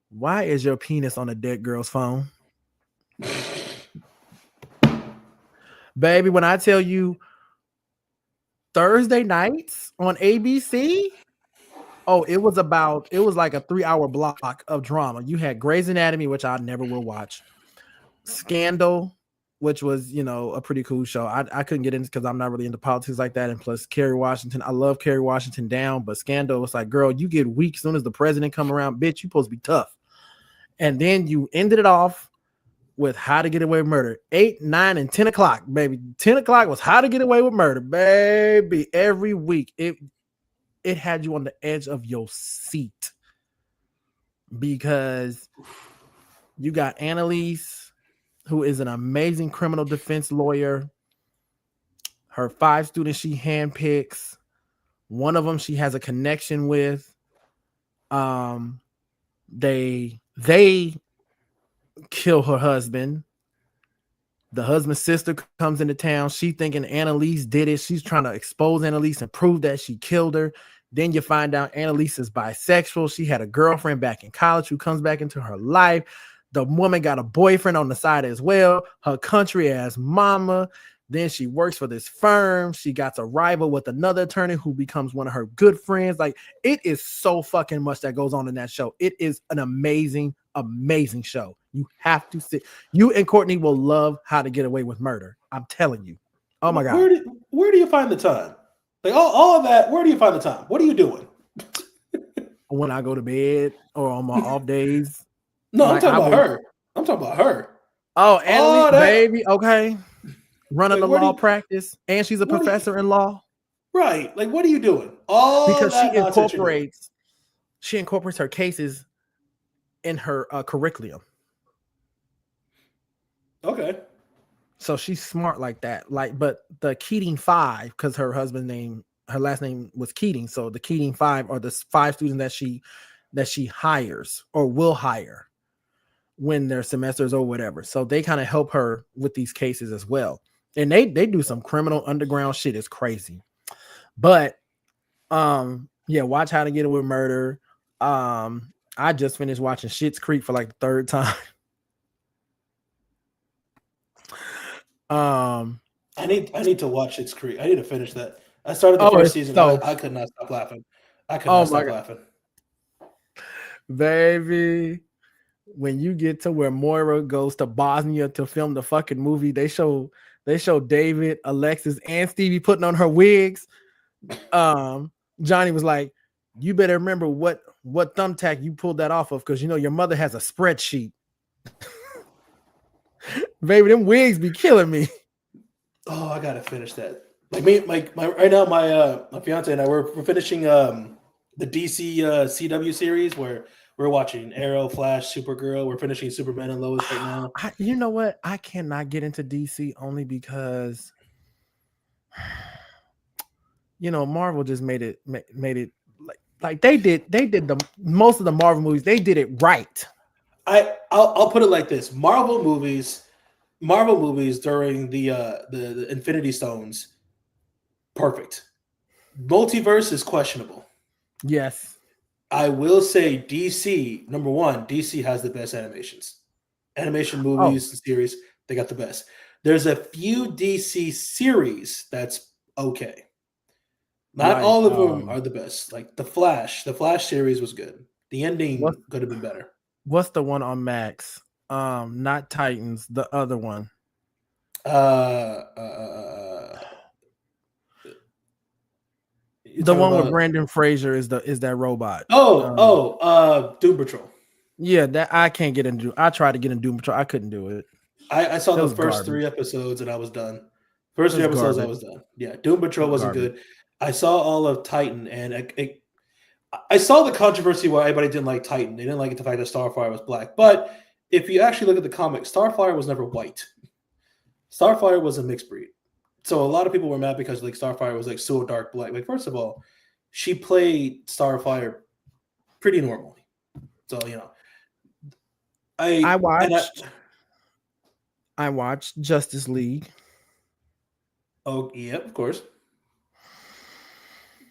why is your penis on a dead girl's phone? Baby, when I tell you Thursday nights on ABC, it was like a 3-hour block of drama. You had Grey's Anatomy, which I never will watch. Scandal, which was, a pretty cool show. I couldn't get into because I'm not really into politics like that. And plus Kerry Washington, I love Kerry Washington down, but Scandal was like, girl, you get weak as soon as the president come around, bitch, you supposed to be tough. And then you ended it off with How to Get Away with Murder. 8, 9, and 10 o'clock, baby. 10 o'clock was How to Get Away with Murder, baby. Every week. It had you on the edge of your seat because you got Annalise, who is an amazing criminal defense lawyer. Her 5 students she handpicks. One of them she has a connection with. They kill her husband. The husband's sister comes into town. She thinking Annalise did it. She's trying to expose Annalise and prove that she killed her. Then you find out Annalise is bisexual. She had a girlfriend back in college who comes back into her life. The woman got a boyfriend on the side as well. Her country ass mama. Then she works for this firm. She got a rival with another attorney who becomes one of her good friends. Like, it is so fucking much that goes on in that show. It is an amazing, amazing show. You have to sit. You and Courtney will love How to Get Away with Murder. I'm telling you. Oh my God. Where do you find the time? Like all of that, where do you find the time? What are you doing? When I go to bed or on my off days. No, I'm talking about her. I'm talking about her. Oh, Annalise, baby. Okay. Running like, a law practice. And she's a professor in law. Right. Like, what are you doing? Because she incorporates her cases in her curriculum. Okay. So she's smart like that. But the Keating 5, because her last name was Keating. So the Keating 5 are the 5 students that she hires or will hire when their semesters or whatever. So they kind of help her with these cases as well. And they do some criminal underground shit. It's crazy. But watch How to Get Away with Murder. I just finished watching Schitt's Creek for like the 3rd time. I need to watch Schitt's Creek. I need to finish that. I started the first season. I could not stop laughing. I could not stop laughing. Baby, when you get to where Moira goes to Bosnia to film the fucking movie, they show David, Alexis, and Stevie putting on her wigs. Johnny was like, you better remember what thumbtack you pulled that off of, because your mother has a spreadsheet. Baby, them wigs be killing me. Oh, I gotta finish that. Like me, like my right now, my fiance and I we're finishing the DC CW series where we're watching Arrow, Flash, Supergirl. We're finishing Superman and Lois right now. You know what? I cannot get into DC only because Marvel just made it like they did the most of the Marvel movies. They did it right. I'll put it like this: Marvel movies during the Infinity Stones, perfect. Multiverse is questionable. Yes. I will say DC, number one, DC has the best animations. Animation movies and series, they got the best. There's a few DC series that's okay. Not all of them are the best. Like the Flash series was good. The ending could have been better. What's the one on Max? Not Titans, the other one. The one with Brandon Fraser is that robot. Doom Patrol. Yeah, that I can't get into. I tried to get into Doom Patrol. I couldn't do it. I saw the first 3 episodes and I was done. First 3 episodes, I was done. Yeah, Doom Patrol wasn't good. I saw all of Titan and I saw the controversy where everybody didn't like Titan. They didn't like the fact that Starfire was black. But if you actually look at the comics, Starfire was never white. Starfire was a mixed breed. So a lot of people were mad because like Starfire was like so dark black. Like first of all, she played Starfire pretty normally. So I watched Justice League. Oh yeah, of course.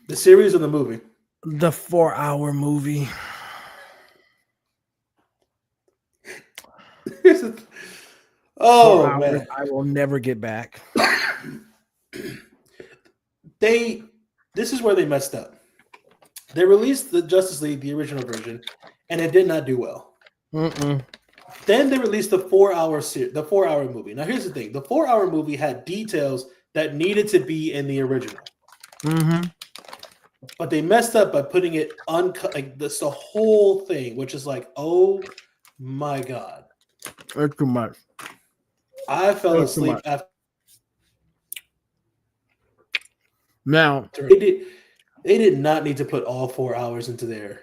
The series or the movie? The 4-hour movie. Oh man, I will never get back. This is where they messed up. They released the Justice League, the original version, and it did not do well. Then they released the 4-hour movie. Now here's the thing: the 4-hour movie had details that needed to be in the original. But they messed up by putting it uncut, like this the whole thing, which is like, oh my god, that's too much. I fell asleep after. Now they did not need to put all 4 hours into there.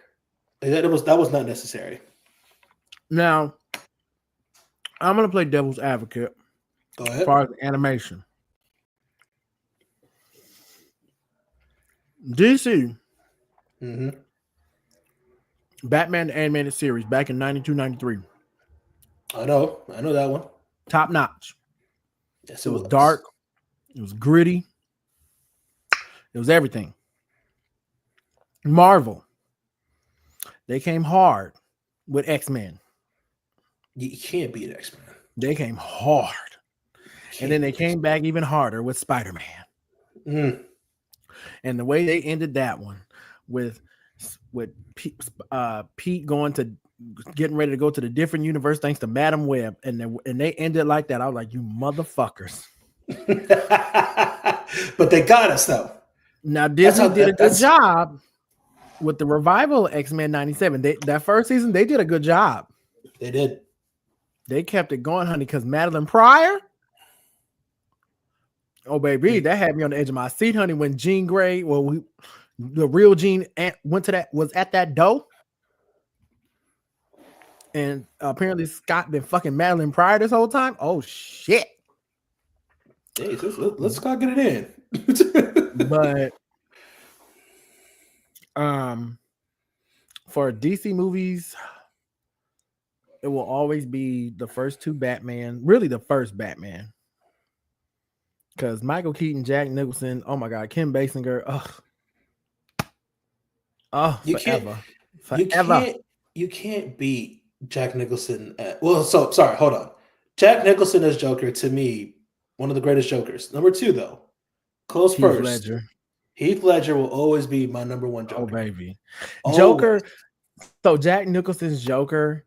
That was not necessary. Now I'm gonna play devil's advocate. Go ahead. As far as animation, DC, Batman the animated series back in 92, 93. I know that one. Top notch. Yes, it was dark. It was gritty. It was everything. Marvel, they came hard with X-Men. You can't beat X-Men. They came hard. And then they came back even harder with Spider-Man. And the way they ended that one with Pete getting ready to go to the different universe thanks to Madam Web, and they ended like that. I was like, you motherfuckers. But they got us though. Now Disney did a good job with the revival of X-Men 97. That first season, they did a good job. They did. They kept it going, honey, because Madeline Pryor. Oh, baby, that had me on the edge of my seat, honey, when Jean Grey, the real Jean was at that door. And apparently Scott been fucking Madeline Pryor this whole time. Oh, shit. Hey, let's Scott get it in. But for DC movies, it will always be the first 2 Batman, really the first Batman. Because Michael Keaton, Jack Nicholson, oh my God, Kim Basinger, forever. You can't beat Jack Nicholson. Hold on. Jack Nicholson as Joker, to me, one of the greatest Jokers. Number 2, though, close first. Ledger. Heath Ledger will always be my number 1 Joker. Oh, baby. Joker. So Jack Nicholson's Joker,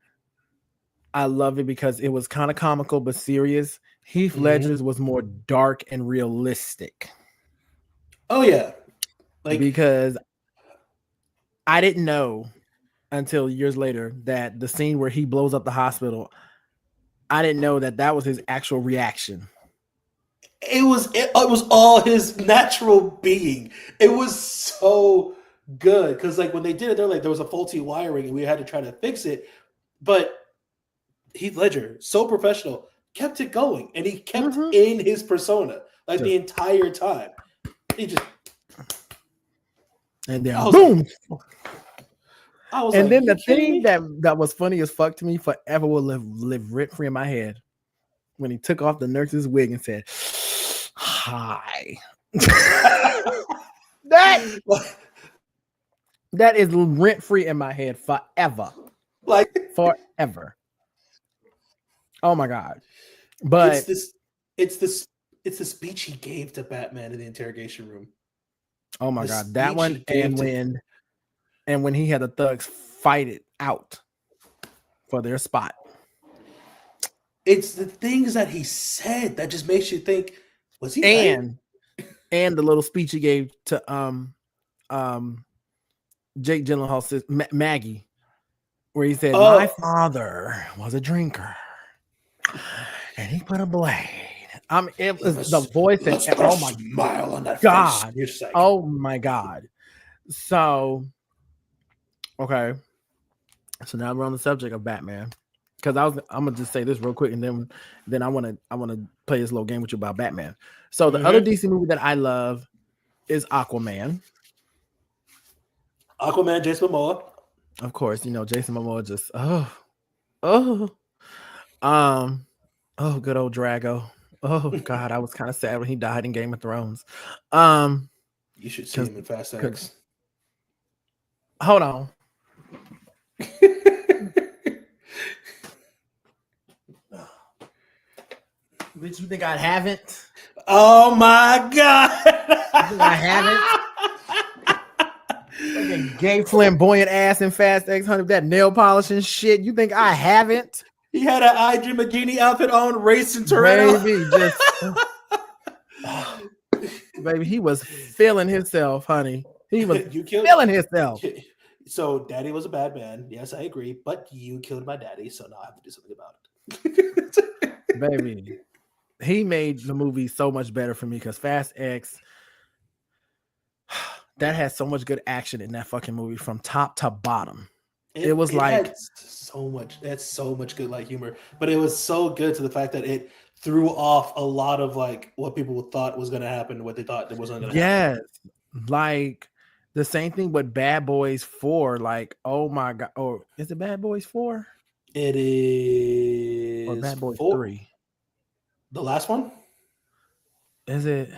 I love it because it was kind of comical but serious. Heath Ledger's was more dark and realistic. Oh yeah, because I didn't know until years later that the scene where he blows up the hospital, I didn't know that was his actual reaction. it was all his natural being. It was so good because like when they did it, they're like there was a faulty wiring and we had to try to fix it. But Heath Ledger, so professional, kept it going and he kept in his persona like the entire time. He just and then boom. And then the thing that was funny as fuck to me forever will live rent free in my head when he took off the nurse's wig and said, "Hi." that is rent free in my head forever, forever. Oh my god! But it's the speech he gave to Batman in the interrogation room. Oh my god, that one and when he had the thugs fight it out for their spot. It's the things that he said that just makes you think, was he and the little speech he gave to Jake Gyllenhaal's sister, Maggie, where he said, "My father was a drinker, and he put a blade." It was the voice and oh my smile on that god, face. Oh my god. So, okay, so now we're on the subject of Batman because I'm gonna just say this real quick, and then I want to play this little game with you about Batman. So the other DC movie that I love is Aquaman. Jason Momoa. Of course, Jason Momoa just good old Drago. Oh god, I was kind of sad when he died in Game of Thrones. You should see him in Fast X. Hold on. Bitch, you think I haven't? Oh my god! You think I haven't? Fucking gay flamboyant ass in Fast X, honey, that nail polish and shit. You think I haven't? He had an I Dream of Jeannie outfit on, racing Toretto. Baby, he was feeling himself, honey. He was feeling himself. So, Daddy was a bad man. Yes, I agree. But you killed my daddy, so now I have to do something about it. Baby, he made the movie so much better for me because Fast X, that had so much good action in that fucking movie from top to bottom. It was like had so much. That's so much good like humor, but it was so good to the fact that it threw off a lot of like what people thought was going to happen, what they thought it wasn't going to happen. Yes, like the same thing with Bad Boys 4. Like, oh my god, or is it Bad Boys 4? It is or Bad Boys 4. 3. The last one? Is it?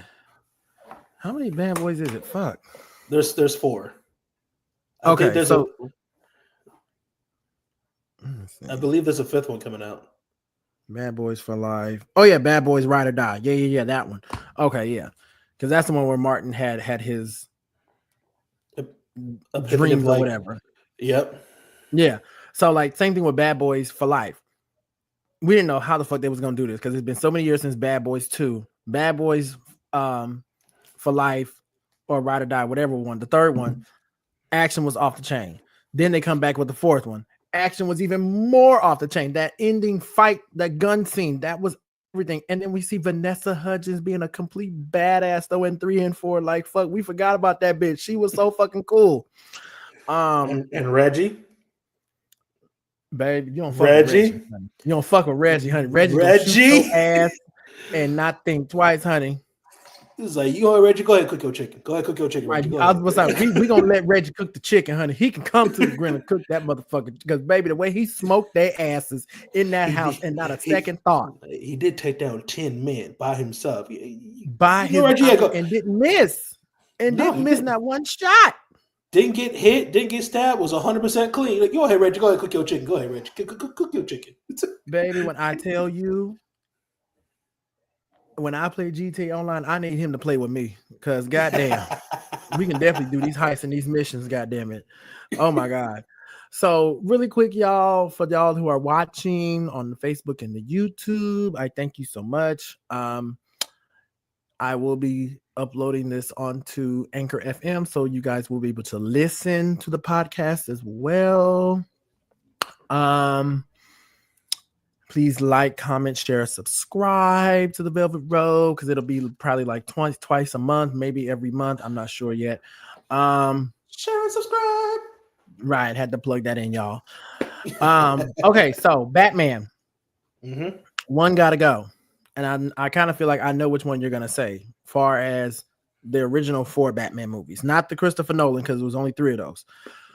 How many Bad Boys is it? Fuck. There's 4. Okay, I believe there's a 5th one coming out. Bad Boys for Life. Oh yeah, Bad Boys Ride or Die. Yeah, that one. Okay, yeah, because that's the one where Martin had his dreams or whatever. Yep. Yeah. So like same thing with Bad Boys for Life. We didn't know how the fuck they was gonna do this because it's been so many years since Bad Boys 2, Bad Boys for Life, or Ride or Die, whatever one. The third one, action was off the chain. Then they come back with the fourth one. Action was even more off the chain. That ending fight, that gun scene, that was everything. And then we see Vanessa Hudgens being a complete badass though in 3 and 4. Like fuck, we forgot about that bitch. She was so fucking cool. And Reggie, baby, you don't fuck with Reggie. Honey. You don't fuck with Reggie, honey. Reggie shoot your ass and not think twice, honey. This is like, you know, Reggie, go ahead, cook your chicken. Go ahead, cook your chicken. Reggie, I was like, we gonna let Reggie cook the chicken, honey. He can come to the grill and cook that motherfucker. Because baby, the way he smoked their asses in that house and not a second thought. He did take down 10 men by himself. And didn't miss. And didn't miss not one shot. Didn't get hit, didn't get stabbed, was 100% clean. Like, go ahead, Reggie, go ahead, cook your chicken. Go ahead, Reggie, cook your chicken. Baby, when I tell you, when I play GTA Online, I need him to play with me because goddamn, we can definitely do these heists and these missions. Goddamn it! Oh my god! So really quick, y'all, for y'all who are watching on the Facebook and the YouTube, I thank you so much. I will be uploading this onto Anchor FM, so you guys will be able to listen to the podcast as well. Please like, comment, share, subscribe to the Velvet Road because it'll be probably like twice a month, maybe every month. I'm not sure yet. Share and subscribe. Right, had to plug that in, y'all. Okay, so Batman. Mm-hmm. One gotta go. And I kind of feel like I know which one you're gonna say, far as the original 4 Batman movies, not the Christopher Nolan, because it was only 3 of those.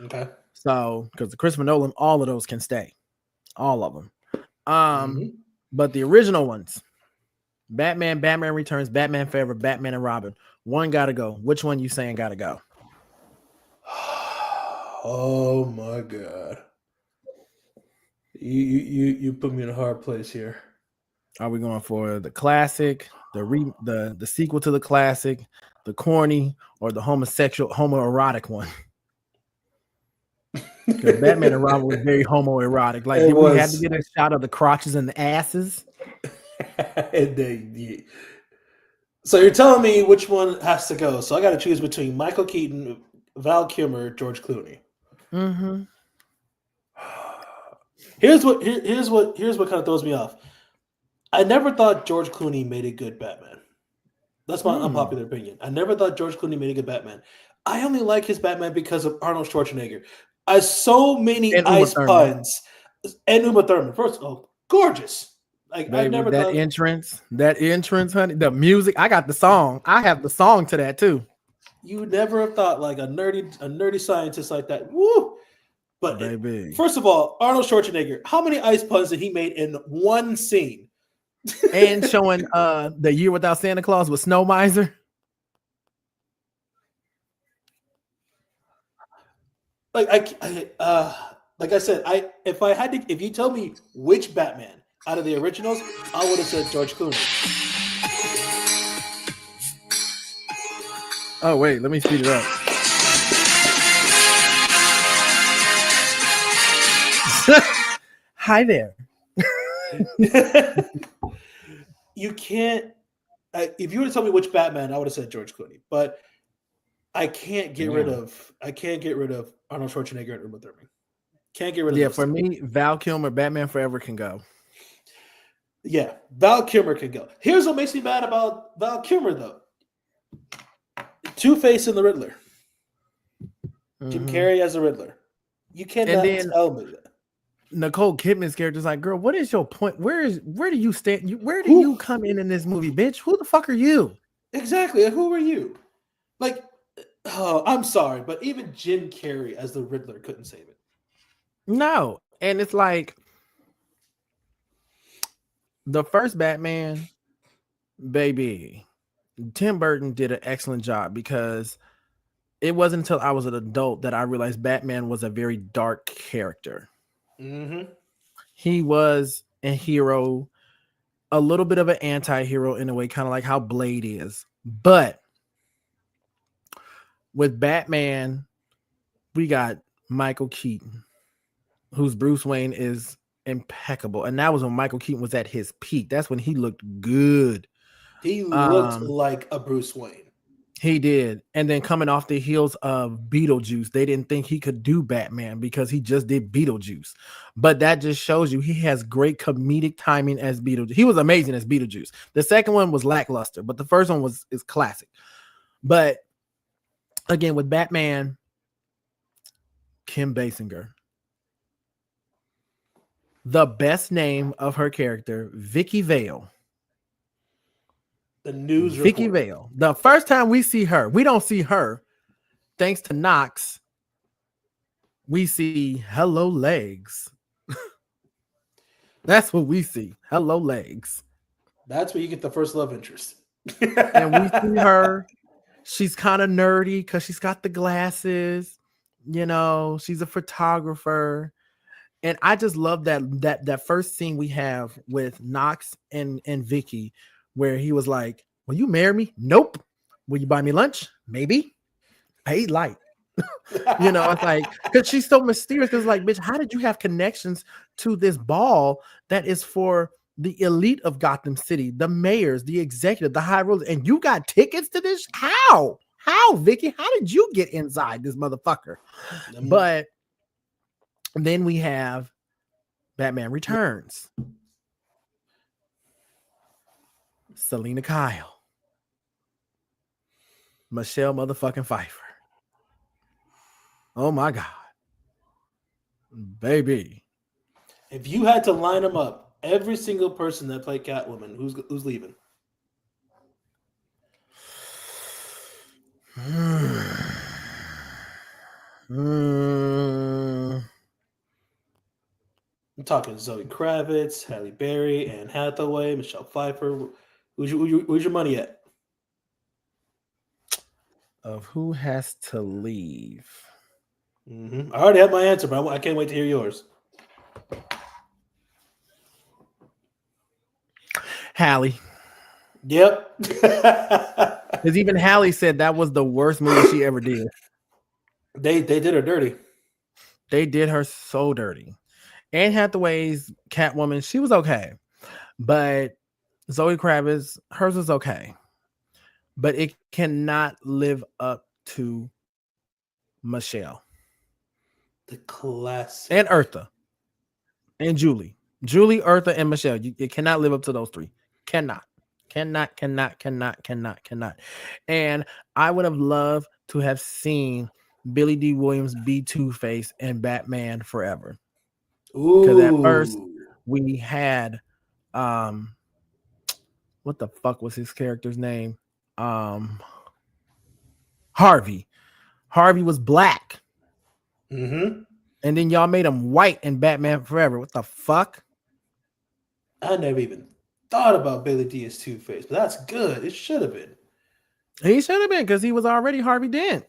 Okay. So, because the Christopher Nolan, all of those can stay, all of them. But the original ones, Batman, Batman Returns, Batman Forever, Batman and Robin, one gotta go. Which one you saying gotta go? Oh my god. You put me in a hard place here. Are we going for the classic, the sequel to the classic, the corny, or the homoerotic one? Because Batman and Robin was very homoerotic. Like, did we have to get a shot of the crotches and the asses? So you're telling me which one has to go? So I got to choose between Michael Keaton, Val Kilmer, George Clooney. Mm-hmm. Here's what kind of throws me off. I never thought George Clooney made a good Batman. That's my unpopular opinion. I never thought George Clooney made a good Batman. I only like his Batman because of Arnold Schwarzenegger. So many ice puns and Uma Thurman. First, gorgeous. Like, I never that entrance, honey. The music. I got the song. I have the song to that too. You never have thought like a nerdy scientist like that. Woo! But first of all, Arnold Schwarzenegger. How many ice puns did he made in one scene? And showing the Year Without Santa Claus with Snow Miser. Like I said, if you tell me which Batman out of the originals, I would have said George Clooney. Oh wait, let me speed it up. Hi there. You can't. If you were to tell me which Batman, I would have said George Clooney. But I can't get rid of Arnold Schwarzenegger and Uma Thurman. Can't get rid of. Yeah, for me, Val Kilmer, Batman Forever can go. Yeah, Val Kilmer can go. Here's what makes me mad about Val Kilmer though. Two-Face and the Riddler. Jim Carrey as the Riddler. You cannot tell me that. Nicole Kidman's character is like, girl, what is your point? Where do you stand? Where do you come in this movie, bitch? Who the fuck are you? Exactly. Who are you? Like, oh, I'm sorry, but even Jim Carrey as the Riddler couldn't save it. No. And it's like the first Batman, baby, Tim Burton did an excellent job because it wasn't until I was an adult that I realized Batman was a very dark character. Mm-hmm. He was a hero, a little bit of an anti-hero in a way, kind of like how Blade is. But with Batman, we got Michael Keaton, whose Bruce Wayne is impeccable. And that was when Michael Keaton was at his peak. That's when he looked good. He looked like a Bruce Wayne. He did. And then coming off the heels of Beetlejuice, they didn't think he could do Batman because he just did Beetlejuice. But that just shows you he has great comedic timing as Beetlejuice. He was amazing as Beetlejuice. The second one was lackluster, but the first one is classic. But again, with Batman, Kim Basinger. The best name of her character, Vicky Vale. The news Vicky Vale. The first time we see her, we don't see her. Thanks to Knox, we see hello legs. That's what we see. Hello legs. That's where you get the first love interest. And we see her. She's kind of nerdy because she's got the glasses. You know, she's a photographer. And I just love that first scene we have with Knox and Vicky, where he was like, will you marry me? Nope. Will you buy me lunch? Maybe. I eat light. You know, it's like, because she's so mysterious. Because like, bitch, how did you have connections to this ball that is for the elite of Gotham City, the mayors, the executive, the high rollers, and you got tickets to this? How, Vicky? How did you get inside this motherfucker? But then we have Batman Returns. Selena Kyle. Michelle motherfucking Pfeiffer. Oh my God. Baby. If you had to line them up, every single person that played Catwoman, who's leaving? I'm talking Zoe Kravitz, Halle Berry, Anne Hathaway, Michelle Pfeiffer. Where's your money at? Of who has to leave? I already have my answer, but I can't wait to hear yours. Halle. Yep. Because even Halle said that was the worst movie she ever did. They did her dirty. They did her so dirty. Anne Hathaway's Catwoman, she was okay. But Zoe Kravitz, hers was okay. But it cannot live up to Michelle. The classic. And Eartha. And Julie. Julie, Eartha, and Michelle. It cannot live up to those three. Cannot. And I would have loved to have seen Billy D. Williams be Two-Face and Batman Forever. Because at first we had what the fuck was his character's name? Harvey. Harvey was black. And then y'all made him white in Batman Forever. What the fuck? I never even thought about Billy D as Two-Face, but that's good. It should have been. He should have been because he was already Harvey Dent.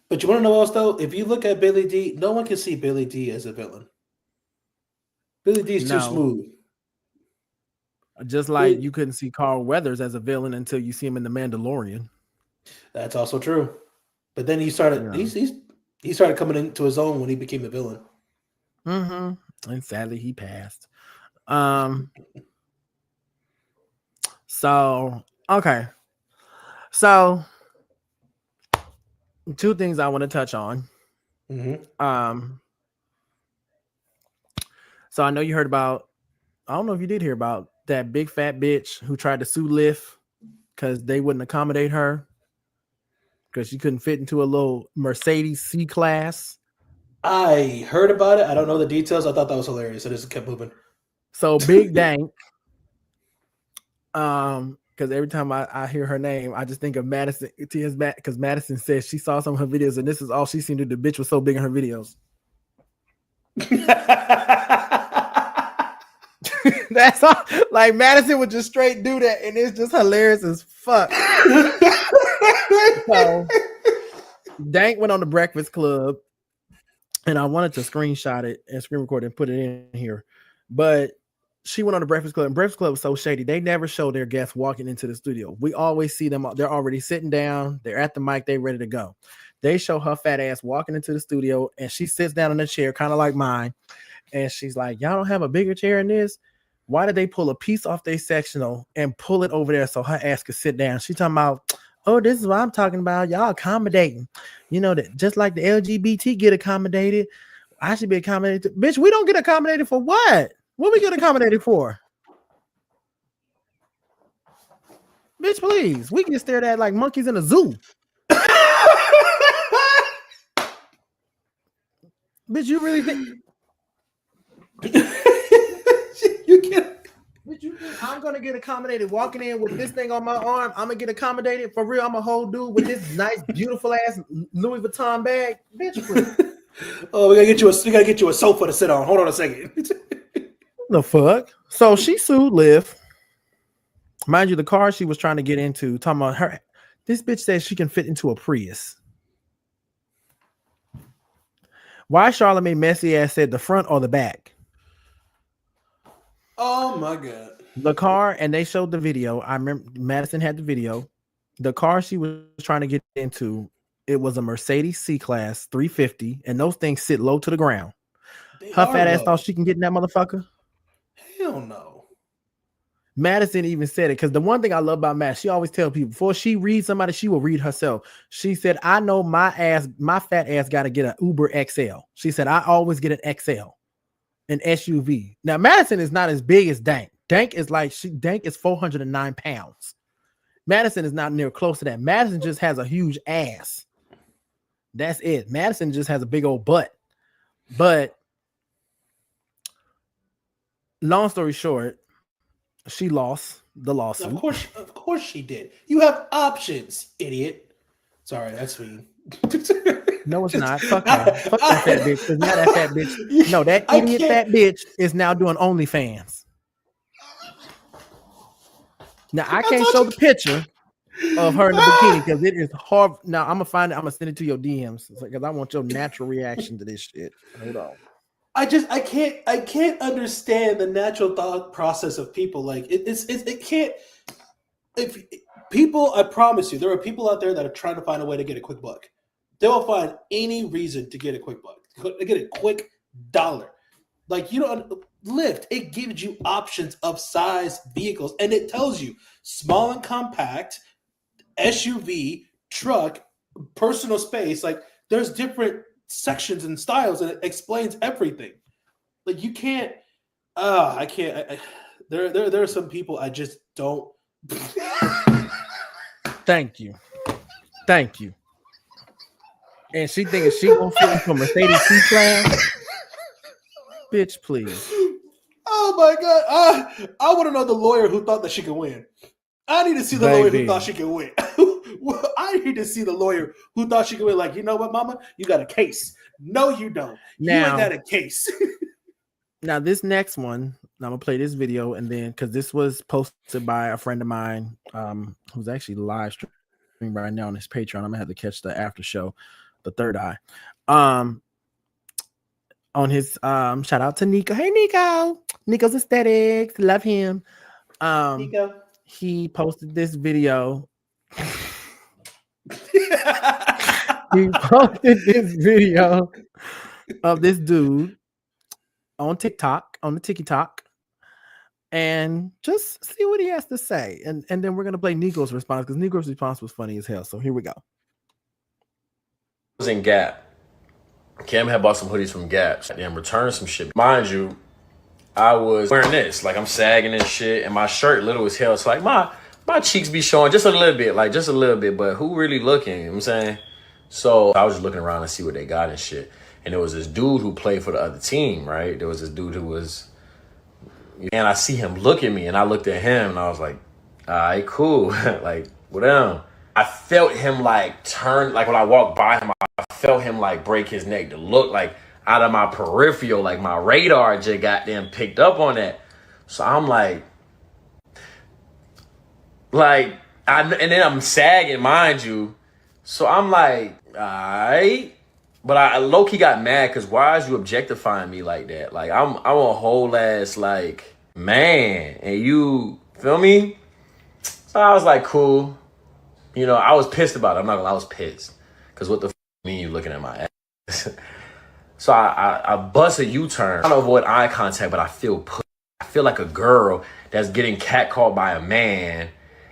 But you want to know what else, though? If you look at Billy D, no one can see Billy D as a villain. Billy D is too smooth. Just like you couldn't see Carl Weathers as a villain until you see him in The Mandalorian. That's also true. But then he started he started coming into his own when he became a villain. And sadly he passed. So okay. So two things I want to touch on. So I know you heard about, I don't know if you did hear about that big fat bitch who tried to sue Lyft because they wouldn't accommodate her because she couldn't fit into a little Mercedes C-Class. I heard about it. I don't know the details. I thought that was hilarious. I just kept moving. So Big Dank, because every time I hear her name, I just think of Madison. Because Madison says she saw some of her videos and this is all she seen to do. The bitch was so big in her videos. That's all. Like Madison would just straight do that, and it's just hilarious as fuck. So Dank went on the Breakfast Club, and I wanted to screenshot it and screen record it and put it in here, but she went on the Breakfast Club, and Breakfast Club was so shady. They never show their guests walking into the studio. We always see them. They're already sitting down. They're at the mic. They're ready to go. They show her fat ass walking into the studio, and she sits down in a chair, kind of like mine. And she's like, y'all don't have a bigger chair in this? Why did they pull a piece off their sectional and pull it over there so her ass could sit down? She talking about, oh, this is what I'm talking about. Y'all accommodating. You know, that just like the LGBT get accommodated, I should be accommodated. Bitch, we don't get accommodated for what? What we get accommodated for? Bitch, please. We get stared at like monkeys in a zoo. Bitch, you really think you get? Bitch, you think I'm gonna get accommodated walking in with this thing on my arm? I'm gonna get accommodated for real. I'm a whole dude with this nice, beautiful ass Louis Vuitton bag. Bitch, please. Oh, we gotta get you a sofa to sit on. Hold on a second. The fuck? So she sued Lyft. Mind you, the car she was trying to get into, talking about her. This bitch says she can fit into a Prius. Why Charlamagne messy ass said the front or the back? Oh my god. The car, and they showed the video. I remember Madison had the video. The car she was trying to get into, it was a Mercedes C-Class 350, and those things sit low to the ground. Her fat ass thought she can get in that motherfucker. Hell no. Madison even said it, because the one thing I love about Matt, she always tell people before she reads somebody, she will read herself. She said, I know my fat ass got to get an Uber XL. She said, I always get an XL, an SUV. Now, Madison is not as big as Dank. Dank is 409 pounds. Madison is not near close to that. Madison just has a huge ass. That's it. Madison just has a big old butt. But long story short, she lost the lawsuit. Of course she did. You have options, idiot. Sorry, that's mean. No, it's not. Fuck her. Fuck that fat bitch. Because now that fat bitch. No, that idiot fat bitch is now doing OnlyFans. Now I can't show the picture of her in the bikini because it is hard. Now I'm gonna find it. I'm gonna send it to your DMs because I want your natural reaction to this shit. Hold on. I can't understand the natural thought process of people. Like it can't. If people, I promise you, there are people out there that are trying to find a way to get a quick buck. They will find any reason to get a quick buck, to get a quick dollar. Like, you don't Lyft, it gives you options of size vehicles, and it tells you small and compact, SUV, truck, personal space. Like, there's different sections and styles, and it explains everything. Like, you can't. I can't. There are some people I just don't. Thank you. And she thinking she gonna fit into a Mercedes C-Class. Bitch, please. Oh my God. I want to know the lawyer who thought that she could win. I need to see the lawyer who thought she could win. I need to see the lawyer who thought she could win. Like, you know what, mama? You got a case. No, you don't. You ain't got a case. Now, this next one, I'm going to play this video, and then, because this was posted by a friend of mine who's actually live streaming right now on his Patreon. I'm going to have to catch the after show, the third eye. On his shout out to Nico. Hey, Nico. Nico's Aesthetics. Love him. Nico. He posted this video. He posted this video of this dude on TikTok, on the TikTok, and just see what he has to say. And then we're gonna play Nico's response because Nico's response was funny as hell. So here we go. Was in Gap. Cam had bought some hoodies from Gap and returned some shit. Mind you, I was wearing this, like I'm sagging and shit, and my shirt little as hell. So like my cheeks be showing just a little bit, but who really looking? You know what I'm saying? So I was just looking around to see what they got and shit. And there was this dude who played for the other team, right? There was this dude who was, and I see him look at me, and I looked at him, and I was like, all right, cool. Like, whatever. I felt him like turn, like when I walked by him, I felt him like break his neck to look like out of my peripheral, like my radar just got them picked up on that. So I'm like, and then I'm sagging, mind you. So I'm like, all right. But I low-key got mad because why is you objectifying me like that? Like, I'm a whole ass, like, man. And you, feel me? So I was like, cool. You know, I was pissed about it. I'm not gonna lie, I was pissed. Because what the mean you looking at my ass? So I bust a U-turn. I don't avoid eye contact, but I feel like a girl that's getting catcalled by a man.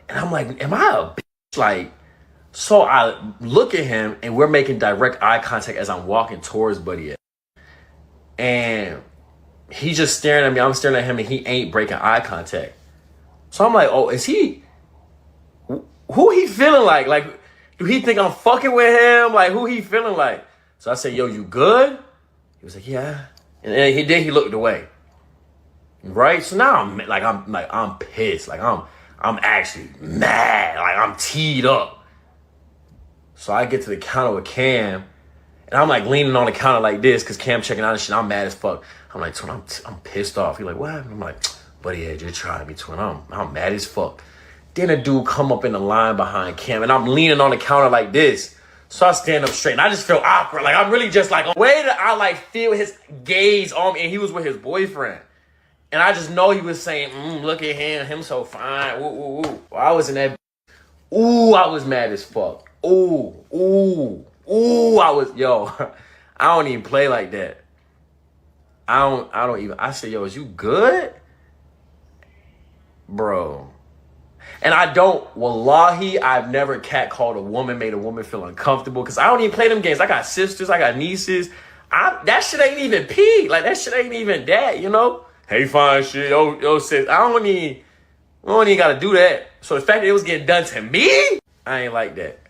And I'm like, am I a bitch? Like, so I look at him, and we're making direct eye contact as I'm walking towards Buddy. And he's just staring at me. I'm staring at him, and he ain't breaking eye contact. So I'm like, oh, is he... Who he feeling like? Like, do he think I'm fucking with him? Like, who he feeling like? So I said, yo, you good? He was like, yeah. And then he looked away. Right? So now I'm pissed. Like, I'm actually mad. Like, I'm teed up. So I get to the counter with Cam, and I'm like leaning on the counter like this because Cam checking out and shit. I'm mad as fuck. I'm like, twin, I'm pissed off. He's like, what happened? I'm like, buddy, yeah, just trying me, twin. I'm mad as fuck. Then a dude come up in the line behind Cam, and I'm leaning on the counter like this. So I stand up straight, and I just feel awkward. Like, I'm really just like, way that I like feel his gaze on me, and he was with his boyfriend. And I just know he was saying, look at him so fine. Woo, woo, woo. Well, I was in that. Ooh, I was mad as fuck. Ooh, I don't even play like that. I said, yo, is you good? Bro. And I don't, wallahi, I've never catcalled a woman, made a woman feel uncomfortable, because I don't even play them games. I got sisters, I got nieces. That shit ain't even pee. Like, that shit ain't even that, you know? Hey, fine shit. Yo, sis, I don't even gotta do that. So the fact that it was getting done to me, I ain't like that.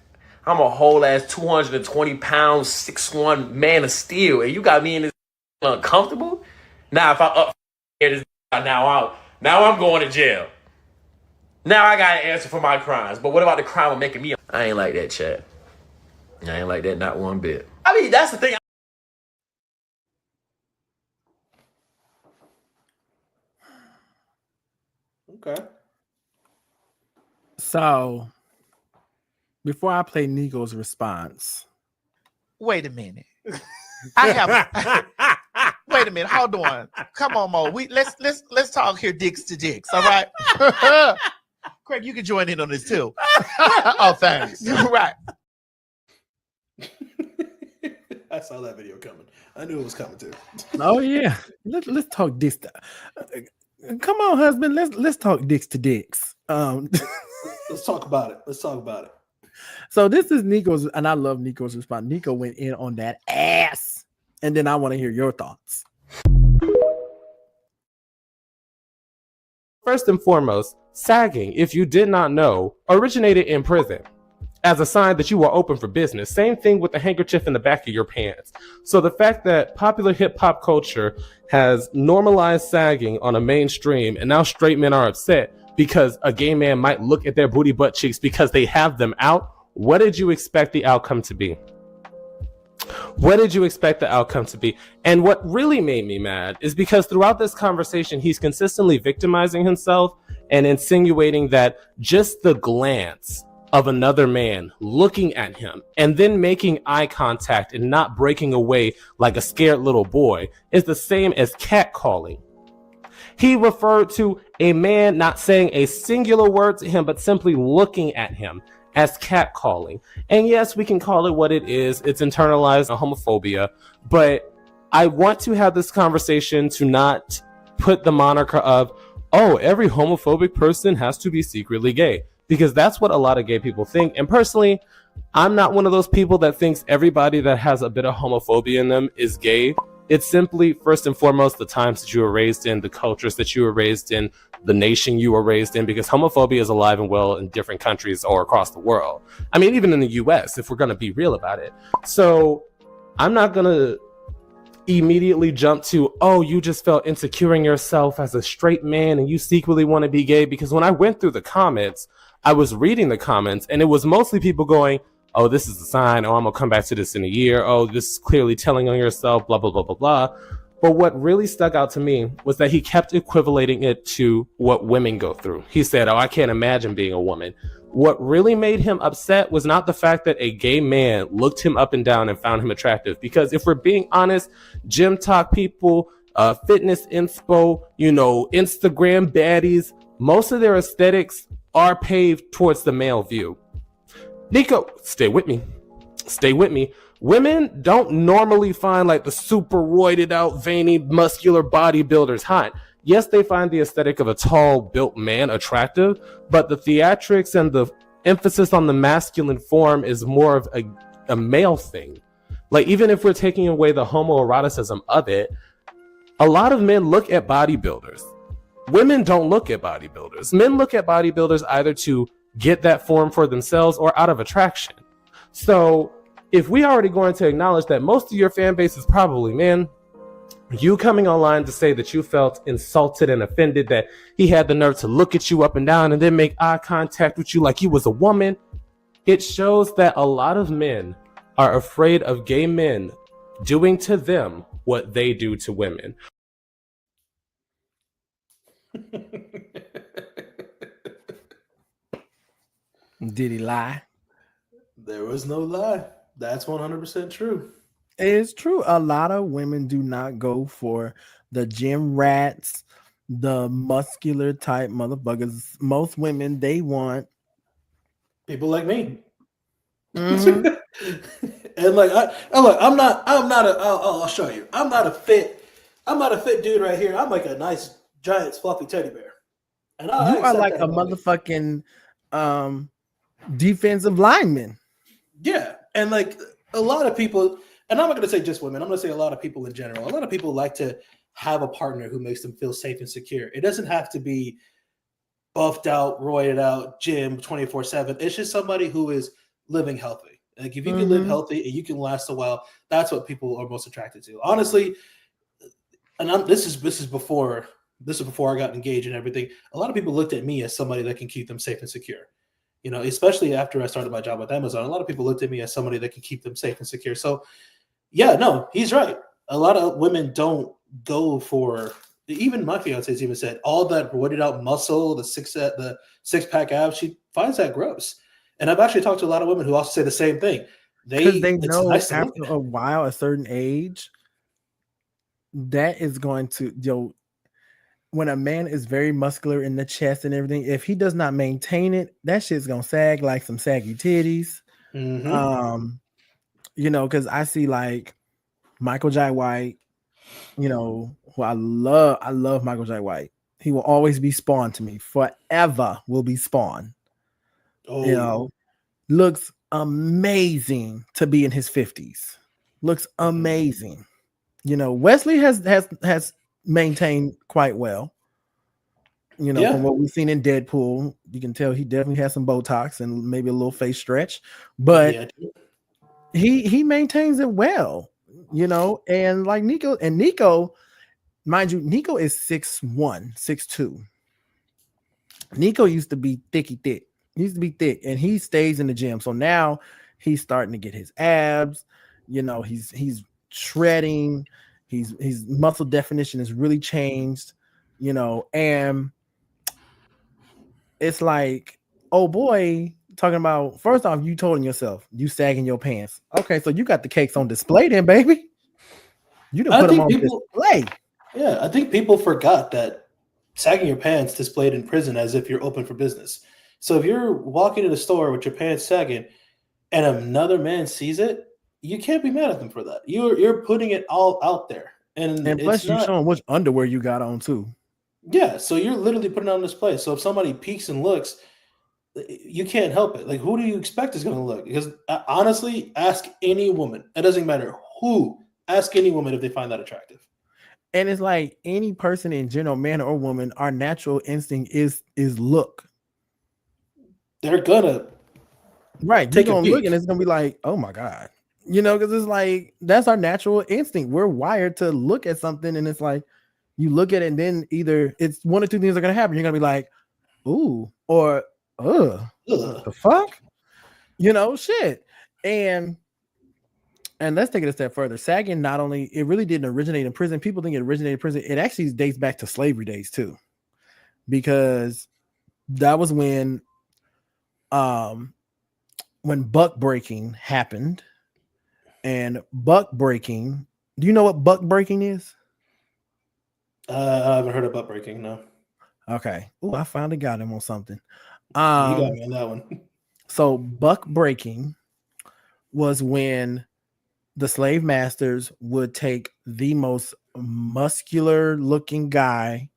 I'm a whole ass 220 pounds, 6'1" man of steel, and you got me in this uncomfortable. Now if I up this now I'm going to jail. Now I gotta answer for my crimes. But what about the crime of making me? I ain't like that, chat. I ain't like that not one bit. I mean, that's the thing. Okay. So, before I play Nico's response, Wait a minute. I have. Wait a minute. Hold on. Come on, Mo. Let's talk here, dicks to dicks. All right. Craig, you can join in on this too. Oh, thanks. Right. I saw that video coming. I knew it was coming too. oh yeah, let's talk dicks. Come on, husband. Let's talk dicks to dicks. Let's talk about it. So this is Nico's, and I love Nico's response. Nico went in on that ass, and then I want to hear your thoughts. First and foremost, sagging, if you did not know, originated in prison as a sign that you were open for business. Same thing with the handkerchief in the back of your pants. So the fact that popular hip hop culture has normalized sagging on a mainstream, and now straight men are upset because a gay man might look at their booty butt cheeks because they have them out. What did you expect the outcome to be? What did you expect the outcome to be? And what really made me mad is because throughout this conversation, he's consistently victimizing himself and insinuating that just the glance of another man looking at him and then making eye contact and not breaking away like a scared little boy is the same as catcalling. He referred to a man not saying a singular word to him, but simply looking at him as catcalling. And yes, we can call it what it is. It's internalized homophobia, but I want to have this conversation to not put the moniker of, oh, every homophobic person has to be secretly gay, because that's what a lot of gay people think. And personally, I'm not one of those people that thinks everybody that has a bit of homophobia in them is gay. It's simply, first and foremost, the times that you were raised in, the cultures that you were raised in, the nation you were raised in, because homophobia is alive and well in different countries or across the world. I mean, even in the US, if we're going to be real about it. So I'm not going to immediately jump to, oh, you just felt insecure in yourself as a straight man and you secretly want to be gay. Because when I went through the comments, I was reading the comments and it was mostly people going, oh, this is a sign. Oh, I'm going to come back to this in a year. Oh, this is clearly telling on yourself, blah, blah, blah, blah, blah. But what really stuck out to me was that he kept equivalating it to what women go through. He said, oh, I can't imagine being a woman. What really made him upset was not the fact that a gay man looked him up and down and found him attractive. Because if we're being honest, gym talk people, fitness inspo, Instagram baddies, most of their aesthetics are paved towards the male view. Nico, stay with me. Women don't normally find like the super roided out, veiny, muscular bodybuilders hot. Yes, they find the aesthetic of a tall, built man attractive, but the theatrics and the emphasis on the masculine form is more of a male thing. Like, even if we're taking away the homoeroticism of it, a lot of men look at bodybuilders. Women don't look at bodybuilders. Men look at bodybuilders either to get that form for themselves or out of attraction. So if we already going to acknowledge that most of your fan base is probably men, you coming online to say that you felt insulted and offended that he had the nerve to look at you up and down and then make eye contact with you like you was a woman, it shows that a lot of men are afraid of gay men doing to them what they do to women. Did he lie? There was no lie. That's 100% true. It's true. A lot of women do not go for the gym rats, the muscular type motherfuckers. Most women, they want people like me. Mm-hmm. And like, I'll show you. I'm not a fit dude right here. I'm like a nice, giant, fluffy teddy bear. And you are like a motherfucking defensive lineman. Yeah. And like a lot of people, and I'm not going to say just women, I'm going to say a lot of people in general. A lot of people like to have a partner who makes them feel safe and secure. It doesn't have to be buffed out, roided out, gym 24/7. It's just somebody who is living healthy. Like if you can live healthy and you can last a while, that's what people are most attracted to. Honestly, and this is before I got engaged and everything. A lot of people looked at me as somebody that can keep them safe and secure. You know, especially after I started my job with Amazon, a lot of people looked at me as somebody that can keep them safe and secure. So, yeah, no, he's right. A lot of women don't go for, even my fiance's even said, all that roided out muscle, the six pack abs. She finds that gross. And I've actually talked to a lot of women who also say the same thing. Because they it's know nice to after look at. a while, a certain age, that is going to when a man is very muscular in the chest and everything, if he does not maintain it, that shit's gonna sag like some saggy titties. You know, because I see like Michael Jai White, you know, who I love Michael Jai White. He will always be Spawn to me. Forever will be Spawn. You know, looks amazing to be in his 50s. Looks amazing. You know, Wesley has maintained quite well. You know, from what we've seen in Deadpool, you can tell he definitely has some Botox and maybe a little face stretch, but he maintains it well. You know, and like Nico, mind you, Nico is 6'1", 6'2". Nico used to be thicky thick. He used to be thick, and he stays in the gym. So now he's starting to get his abs. You know, he's shredding. His muscle definition has really changed. You know, and it's like, oh boy, talking about, first off, you told yourself you sagging your pants. Okay, so you got the cakes on display then, baby. You didn't put them on display. Yeah, I think people forgot that sagging your pants displayed in prison as if you're open for business. So if you're walking in the store with your pants sagging and another man sees it, you can't be mad at them for that. You're putting it all out there. And plus you showing which underwear you got on too. Yeah, so you're literally putting it on display. So if somebody peeks and looks, you can't help it. Like, who do you expect is going to look? Because honestly, ask any woman. It doesn't matter who. Ask any woman if they find that attractive. And it's like any person in general, man or woman, our natural instinct is look. They're gonna you're gonna look and it's gonna be like, oh my God. You know, because it's like that's our natural instinct. We're wired to look at something, and it's like you look at it, and then either it's one or two things are gonna happen. You're gonna be like, ooh, or the fuck? You know, shit. And let's take it a step further. Sagging, not only, it really didn't originate in prison. People think it originated in prison. It actually dates back to slavery days too, because that was when buck breaking happened. And buck breaking, do you know what buck breaking is? I haven't heard of buck breaking, no. Okay. Oh, I finally got him on something. You got me on that one. So buck breaking was when the slave masters would take the most muscular looking guy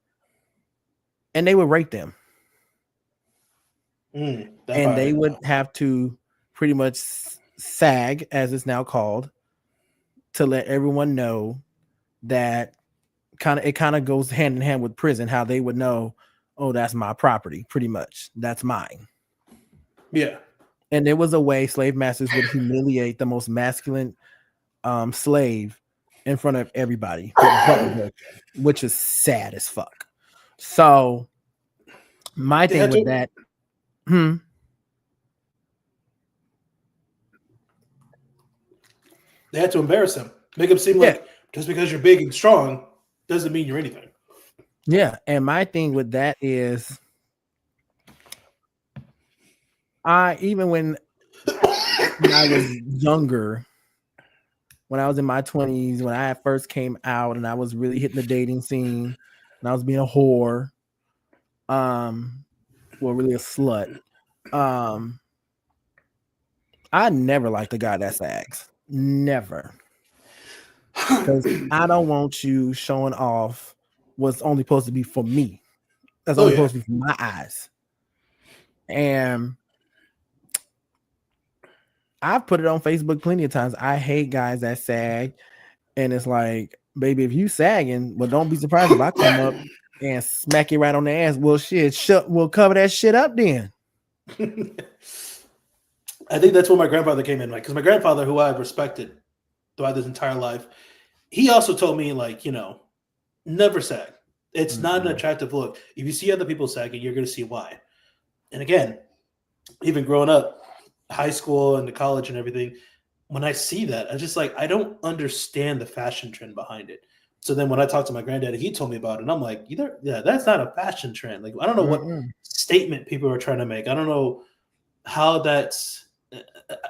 and they would rape them. And they would have to pretty much sag, as it's now called, to let everyone know that it kind of goes hand in hand with prison, how they would know, oh, that's my property, pretty much. That's mine. Yeah. And there was a way slave masters would humiliate the most masculine slave in front of everybody, which is sad as fuck. So my thing with that, they had to embarrass him, make him seem like just because you're big and strong doesn't mean you're anything. Yeah, and my thing with that is, even when I was younger, when I was in my 20s, when I first came out and I was really hitting the dating scene and I was being a whore, really a slut, I never liked a guy that sags. Never. Because I don't want you showing off what's only supposed to be for me. That's only supposed to be for my eyes. And I've put it on Facebook plenty of times. I hate guys that sag. And it's like, baby, if you sagging, well, don't be surprised if I come up and smack you right on the ass. Well, we'll cover that shit up then. I think that's where my grandfather came in, like, because my grandfather, who I've respected throughout his entire life, he also told me, like, never sag. It's not an attractive look. If you see other people sagging, you're going to see why. And again, even growing up, high school and the college and everything, when I see that, I'm just like, I don't understand the fashion trend behind it. So then when I talked to my granddad, he told me about it, and I'm like, that's not a fashion trend. Like, I don't know what statement people are trying to make. I don't know how that's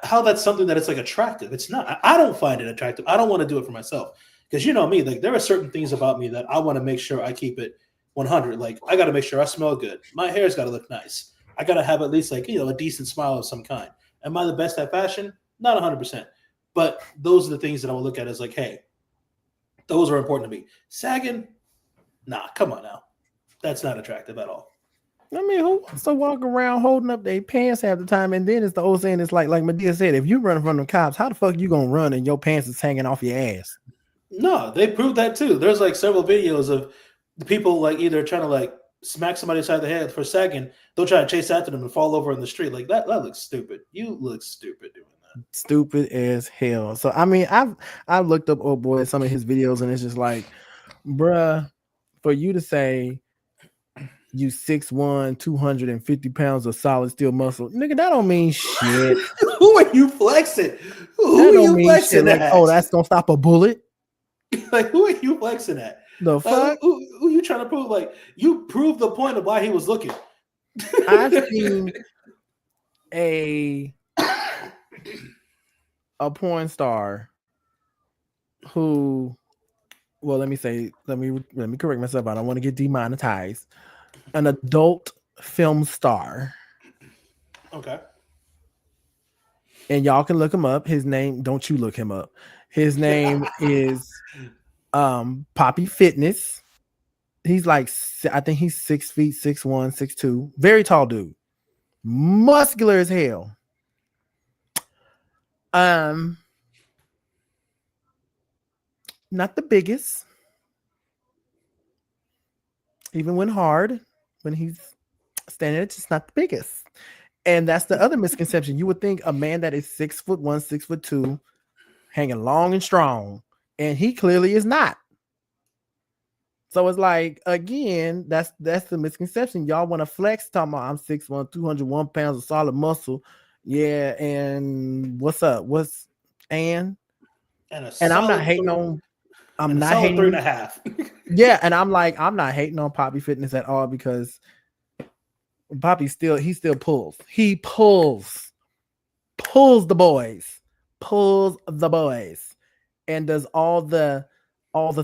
something that it's like attractive. It's not. I don't find it attractive. I don't want to do it for myself, because you know me, like, there are certain things about me that I want to make sure I keep it 100. Like, I got to make sure I smell good. My hair's got to look nice. I got to have at least, like, a decent smile of some kind. Am I the best at fashion? Not 100%. But those are the things that I will look at as like, hey, those are important to me. Sagging, nah, come on now. That's not attractive at all. I mean, who wants to walk around holding up their pants half the time? And then it's the old saying, it's like Medea said, if you run from the cops, how the fuck you gonna run and your pants is hanging off your ass? No, they proved that too. There's like several videos of the people like either trying to like smack somebody inside the head for sagging. They'll try to chase after them and fall over in the street. Like that looks stupid. You look stupid doing that. Stupid as hell. So I mean, I've looked up old boy some of his videos, and it's just like, bruh, for you to say you 6'1", 250 pounds of solid steel muscle, nigga, that don't mean shit. Who are you flexing? Who are you flexing at? Like, oh, that's gonna stop a bullet. Like, who are you flexing at? The fuck? Who you trying to prove? Like, you proved the point of why he was looking. I've seen a porn star who, well, let me correct myself. I don't want to get demonetized. An adult film star. Okay. And y'all can look him up. His name, don't you look him up. His name is Poppy Fitness. He's like, I think he's 6 feet, 6'1", 6'2". Very tall dude. Muscular as hell. Not the biggest. Even when he's standing, it's just not the biggest. And that's the other misconception. You would think a man that is 6'1", 6'2", hanging long and strong, and he clearly is not. So it's like, again, that's the misconception. Y'all want to flex, talking about I'm 6'1", 201 pounds of solid muscle. Yeah, and what's up? And I'm not hating on. I'm not hating 3.5. Yeah, and I'm not hating on Poppy Fitness at all, because Poppy still pulls. He pulls the boys, and does all the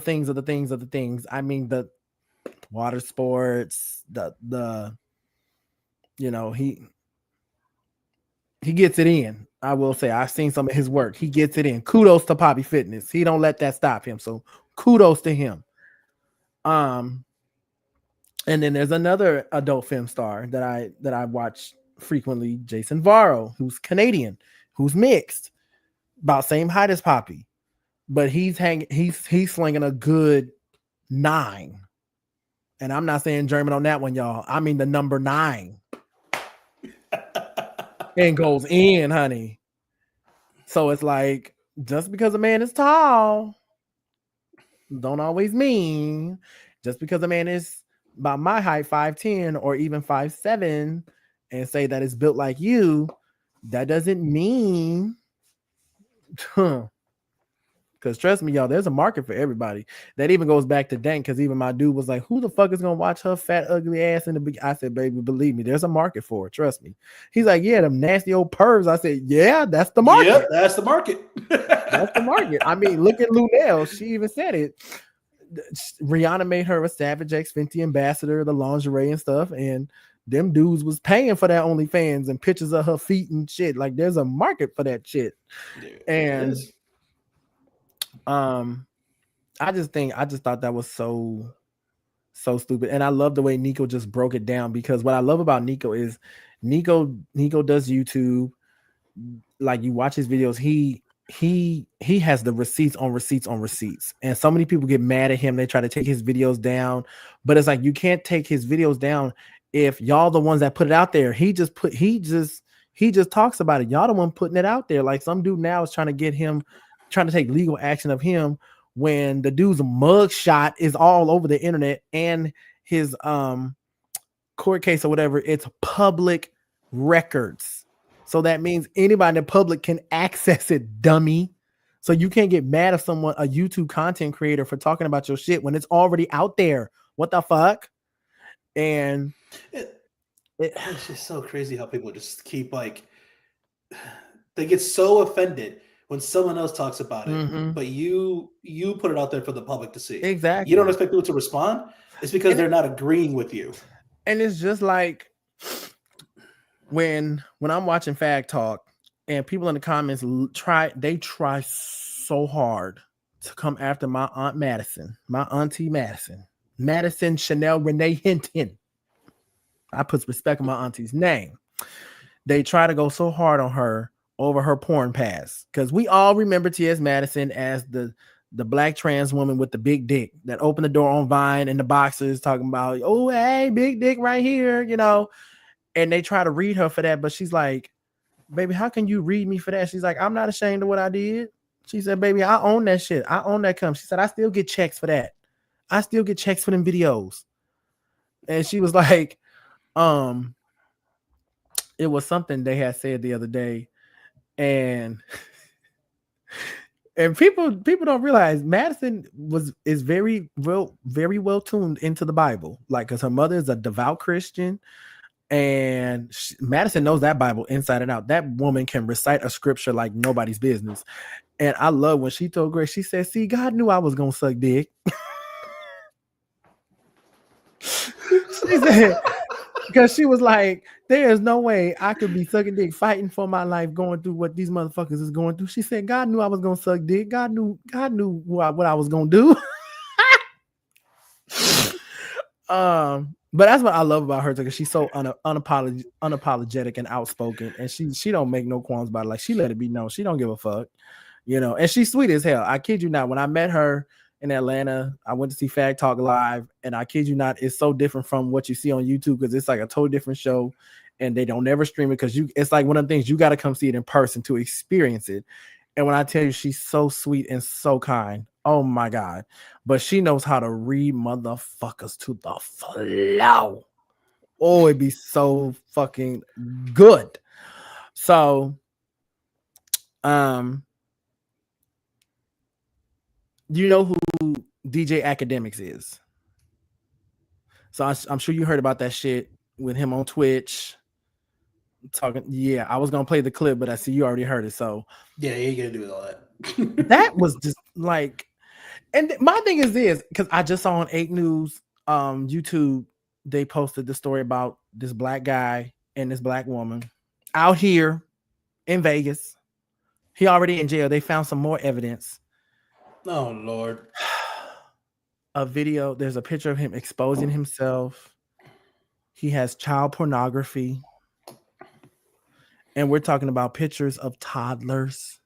things of the things. I mean, the water sports, he gets it in. I will say, I've seen some of his work. He gets it in. Kudos to Poppy Fitness. He don't let that stop him. So kudos to him. And then there's another adult film star that I watch frequently, Jason Varro, who's Canadian, who's mixed, about same height as Poppy, but he's slinging a good 9. And I'm not saying German on that one, y'all. I mean the number 9. And goes in, honey. So it's like, just because a man is tall don't always mean, just because a man is about my height, 5'10", or even 5'7", and say that it's built like you, that doesn't mean, because trust me, y'all, there's a market for everybody. That even goes back to Dank, because even my dude was like, who the fuck is gonna watch her fat, ugly ass in the beginning? I said, baby, believe me, there's a market for it. Trust me. He's like, yeah, them nasty old pervs. I said, yeah, that's the market. Yep, that's the market. That's the market. I mean, look at Lunel. She even said it. Rihanna made her a Savage X Fenty ambassador, the lingerie and stuff, and them dudes was paying for that OnlyFans and pictures of her feet and shit. Like, there's a market for that shit. And I just thought that was so stupid. And I love the way Nico just broke it down, because what I love about Nico is Nico does YouTube. Like, you watch his videos, he he has the receipts on receipts on receipts, and so many people get mad at him. They try to take his videos down, but it's like you can't take his videos down if y'all the ones that put it out there. He just talks about it. Y'all the one putting it out there. Like some dude now is trying to take legal action of him when the dude's mug shot is all over the internet and his court case or whatever. It's public records. So that means anybody in the public can access it, dummy. So you can't get mad at someone, a YouTube content creator, for talking about your shit when it's already out there. What the fuck? And it's just so crazy how people just keep like, they get so offended when someone else talks about it, but you put it out there for the public to see. Exactly. You don't expect people to respond. It's because they're not agreeing with you. And it's just like when I'm watching Fag Talk and people in the comments try so hard to come after my Aunt Madison, my Auntie Madison Chanel Renee Hinton. I put respect on my auntie's name. They try to go so hard on her over her porn past, because we all remember T.S. Madison as the black trans woman with the big dick that opened the door on Vine and the boxers talking about, oh, hey, big dick right here, you know. And they try to read her for that, but she's like, baby, how can you read me for that? She's like, I'm not ashamed of what I did. She said, baby, I own that shit. I own that cum. She said, I still get checks for that. I still get checks for them videos. And she was like, it was something they had said the other day. And people don't realize Madison is very well tuned into the Bible. Like, because her mother is a devout Christian. And Madison knows that Bible inside and out. That woman can recite a scripture like nobody's business. And I love when she told Grace, she said, see, God knew I was going to suck dick. She said, because she was like, there is no way I could be sucking dick, fighting for my life, going through what these motherfuckers is going through. She said, God knew I was going to suck dick. God knew what I was going to do. But that's what I love about her, because she's so unapologetic and outspoken, and she don't make no qualms about it. Like, she let it be known she don't give a fuck, you know. And she's sweet as hell. I kid you not. When I met her in Atlanta, I went to see Fag Talk live, and I kid you not, it's so different from what you see on YouTube, because it's like a totally different show, and they don't never stream it, because it's like one of the things you got to come see it in person to experience it. And when I tell you, she's so sweet and so kind. Oh my God. But she knows how to read motherfuckers to the flow. Oh, it'd be so fucking good. So, do you know who DJ Academics is? So I'm sure you heard about that shit with him on Twitch. Talking, yeah, I was gonna play the clip, but I see you already heard it. So yeah, you ain't gonna do all that. That was just like, and my thing is this, because I just saw on 8 News YouTube, they posted the story about this black guy and this black woman out here in Vegas. He already in jail. They found some more evidence. Oh Lord. A video, there's a picture of him exposing himself. He has child pornography. And we're talking about pictures of toddlers.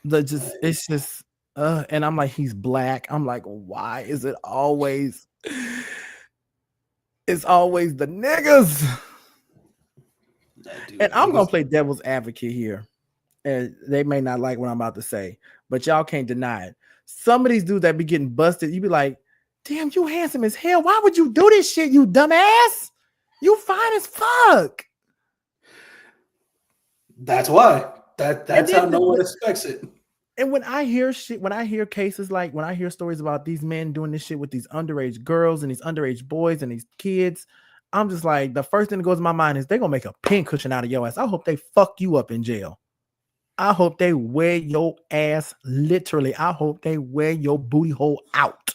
It's just and I'm like, he's black. I'm like, why is it always the niggas? And I'm gonna play devil's advocate here. And they may not like what I'm about to say, but y'all can't deny it. Some of these dudes that be getting busted, you be like, damn, you handsome as hell. Why would you do this shit, you dumbass? You fine as fuck. That's why. That's how no one expects it. And when I hear shit, when I hear cases, like when I hear stories about these men doing this shit with these underage girls and these underage boys and these kids, I'm just like, the first thing that goes in my mind is they're gonna make a pincushion out of your ass. I hope they fuck you up in jail. I hope they wear your ass literally. I hope they wear your booty hole out.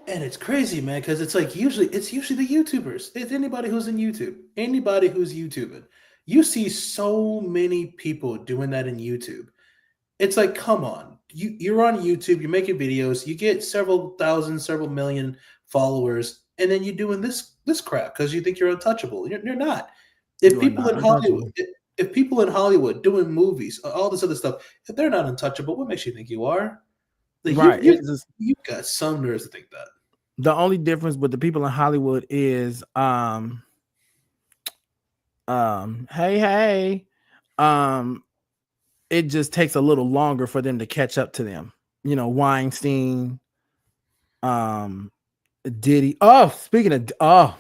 And it's crazy, man, because it's like usually the YouTubers. It's anybody who's in YouTube, anybody who's YouTubing. You see so many people doing that in YouTube. It's like, come on, you're on YouTube, you're making videos, you get several thousand, several million followers, and then you're doing this crap because you think you're untouchable. You're not. If people in Hollywood, if people in Hollywood doing movies, all this other stuff, if they're not untouchable, what makes you think you are? Like Right. you got some nerves to think that. The only difference with the people in Hollywood is hey, it just takes a little longer for them to catch up to them. You know, Weinstein, Diddy. Oh, speaking of oh,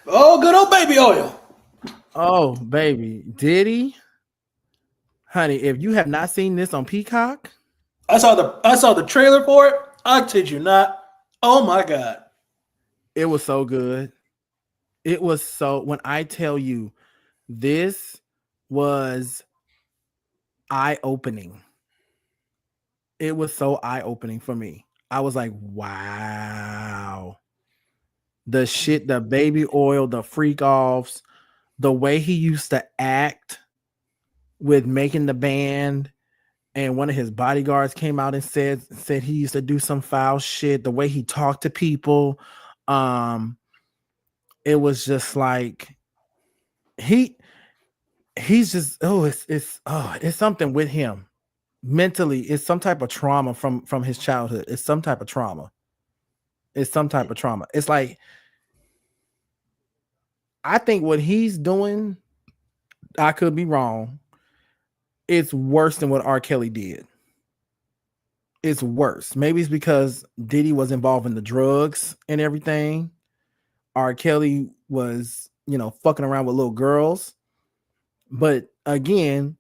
good old baby oil. Oh, baby, Diddy, honey, if you have not seen this on Peacock, I saw the trailer for it. I kid you not. Oh my God. It was so good. It was so, when I tell you, this was eye-opening. It was so eye-opening for me. I was like, wow. The shit, the baby oil, the freak offs, the way he used to act with making the band, and one of his bodyguards came out and said he used to do some foul shit, the way he talked to people. It was just like he's just it's something with him mentally. It's some type of trauma from his childhood. It's some type of trauma. It's like, I think what he's doing, I could be wrong, it's worse than what R. Kelly did. It's worse. Maybe it's because Diddy was involved in the drugs and everything. R. Kelly was, fucking around with little girls. But again,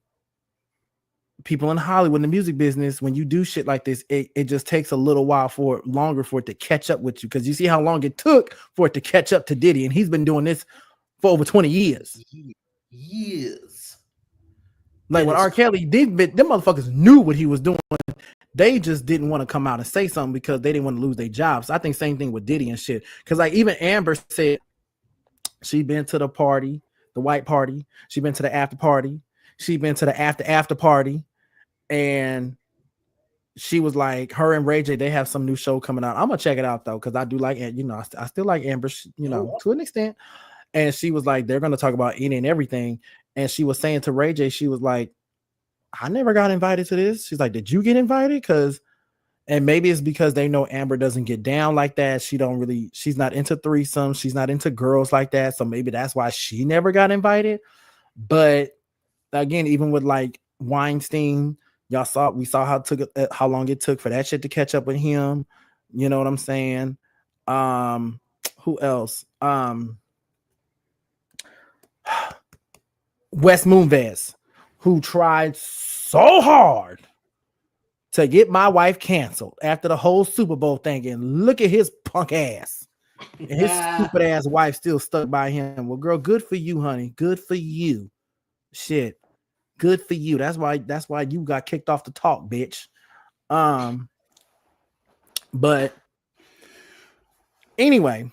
people in Hollywood, in the music business, when you do shit like this, it just takes a little while longer for it to catch up with you. Because you see how long it took for it to catch up to Diddy. And he's been doing this for over 20 years. Years. Like when R. Kelly did, them motherfuckers knew what he was doing. They just didn't want to come out and say something because they didn't want to lose their jobs. So I think same thing with Diddy and shit. Because like even Amber said she been to the party, the white party. She been to the after party. She been to the after party. And she was like, her and Ray J, they have some new show coming out. I'm gonna check it out though, because I do like, I still like Amber, to an extent. And she was like, they're gonna talk about any and everything. And she was saying to Ray J, she was like, I never got invited to this. She's like, did you get invited? And maybe it's because they know Amber doesn't get down like that. She's not into threesomes. She's not into girls like that. So maybe that's why she never got invited. But again, even with like Weinstein, we saw how long it took for that shit to catch up with him. You know what I'm saying? Who else? Wes Moonves, who tried so hard to get my wife canceled after the whole Super Bowl thing, and look at his punk ass. And his stupid ass wife still stuck by him. Well, girl, good for you, honey. Good for you. Shit. Good for you. That's why you got kicked off the talk, bitch. But anyway,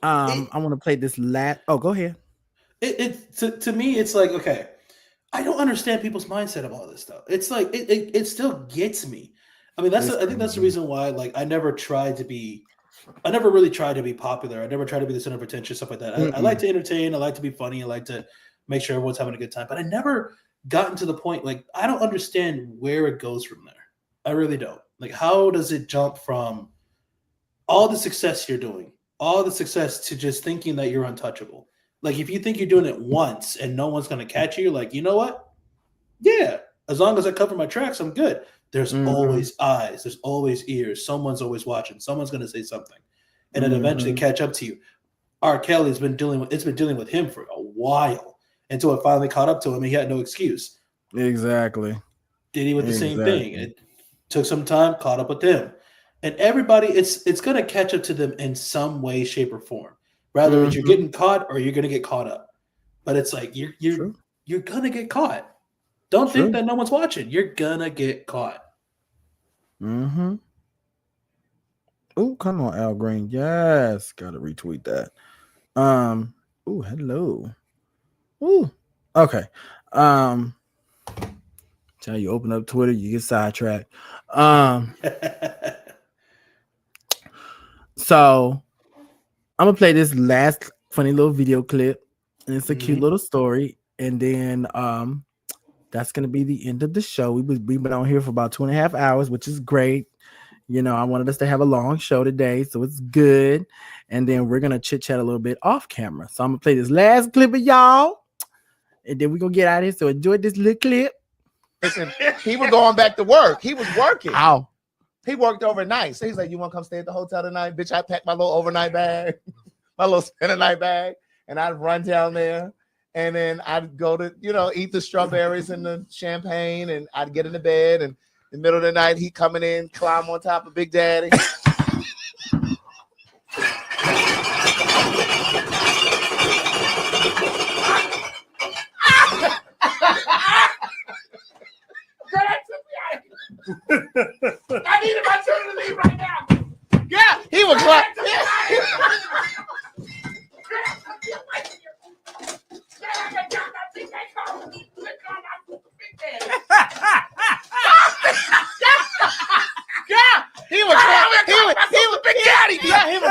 I want to play this last. Oh, go ahead. To me, it's like, okay, I don't understand people's mindset of all this stuff. It's like it still gets me. I mean, I think that's the reason why, like, I never really tried to be popular. I never tried to be the center of attention, stuff like that. I like to entertain. I like to be funny. I like to make sure everyone's having a good time. But I never gotten to the point, like, I don't understand where it goes from there. I really don't. Like, how does it jump from all the success you're doing, all the success, to just thinking that you're untouchable? Like, if you think you're doing it once and no one's going to catch you, like, you know what? Yeah, as long as I cover my tracks, I'm good. There's always eyes. There's always ears. Someone's always watching. Someone's going to say something. And then eventually catch up to you. R. Kelly's been dealing with him for a while until it finally caught up to him. And he had no excuse. Exactly. Diddy with the same thing. It took some time, caught up with him. And everybody, it's going to catch up to them in some way, shape, or form. Rather you're getting caught or you're going to get caught up. But it's like you're going to get caught. Don't think that no one's watching. You're going to get caught. Oh, come on, Al Green. Yes, got to retweet that. Oh, hello. Oh, okay. Tell you open up Twitter, you get sidetracked. So I'm gonna play this last funny little video clip, and it's a cute little story. And then that's gonna be the end of the show. We've been on here for about 2.5 hours, which is great. You know, I wanted us to have a long show today, so it's good. And then we're gonna chit chat a little bit off camera. So I'm gonna play this last clip of y'all, and then we're gonna get out of here. So enjoy this little clip. Listen, he was going back to work. He was working. Ow. He worked overnight. So he's like, "You want to come stay at the hotel tonight, bitch?" I packed my little overnight bag, my little spend a night bag, and I'd run down there. And then I'd go to, eat the strawberries and the champagne, and I'd get into bed. And in the middle of the night, he coming in, climb on top of Big Daddy. I needed my children to leave right now. Yeah, he was climb. He was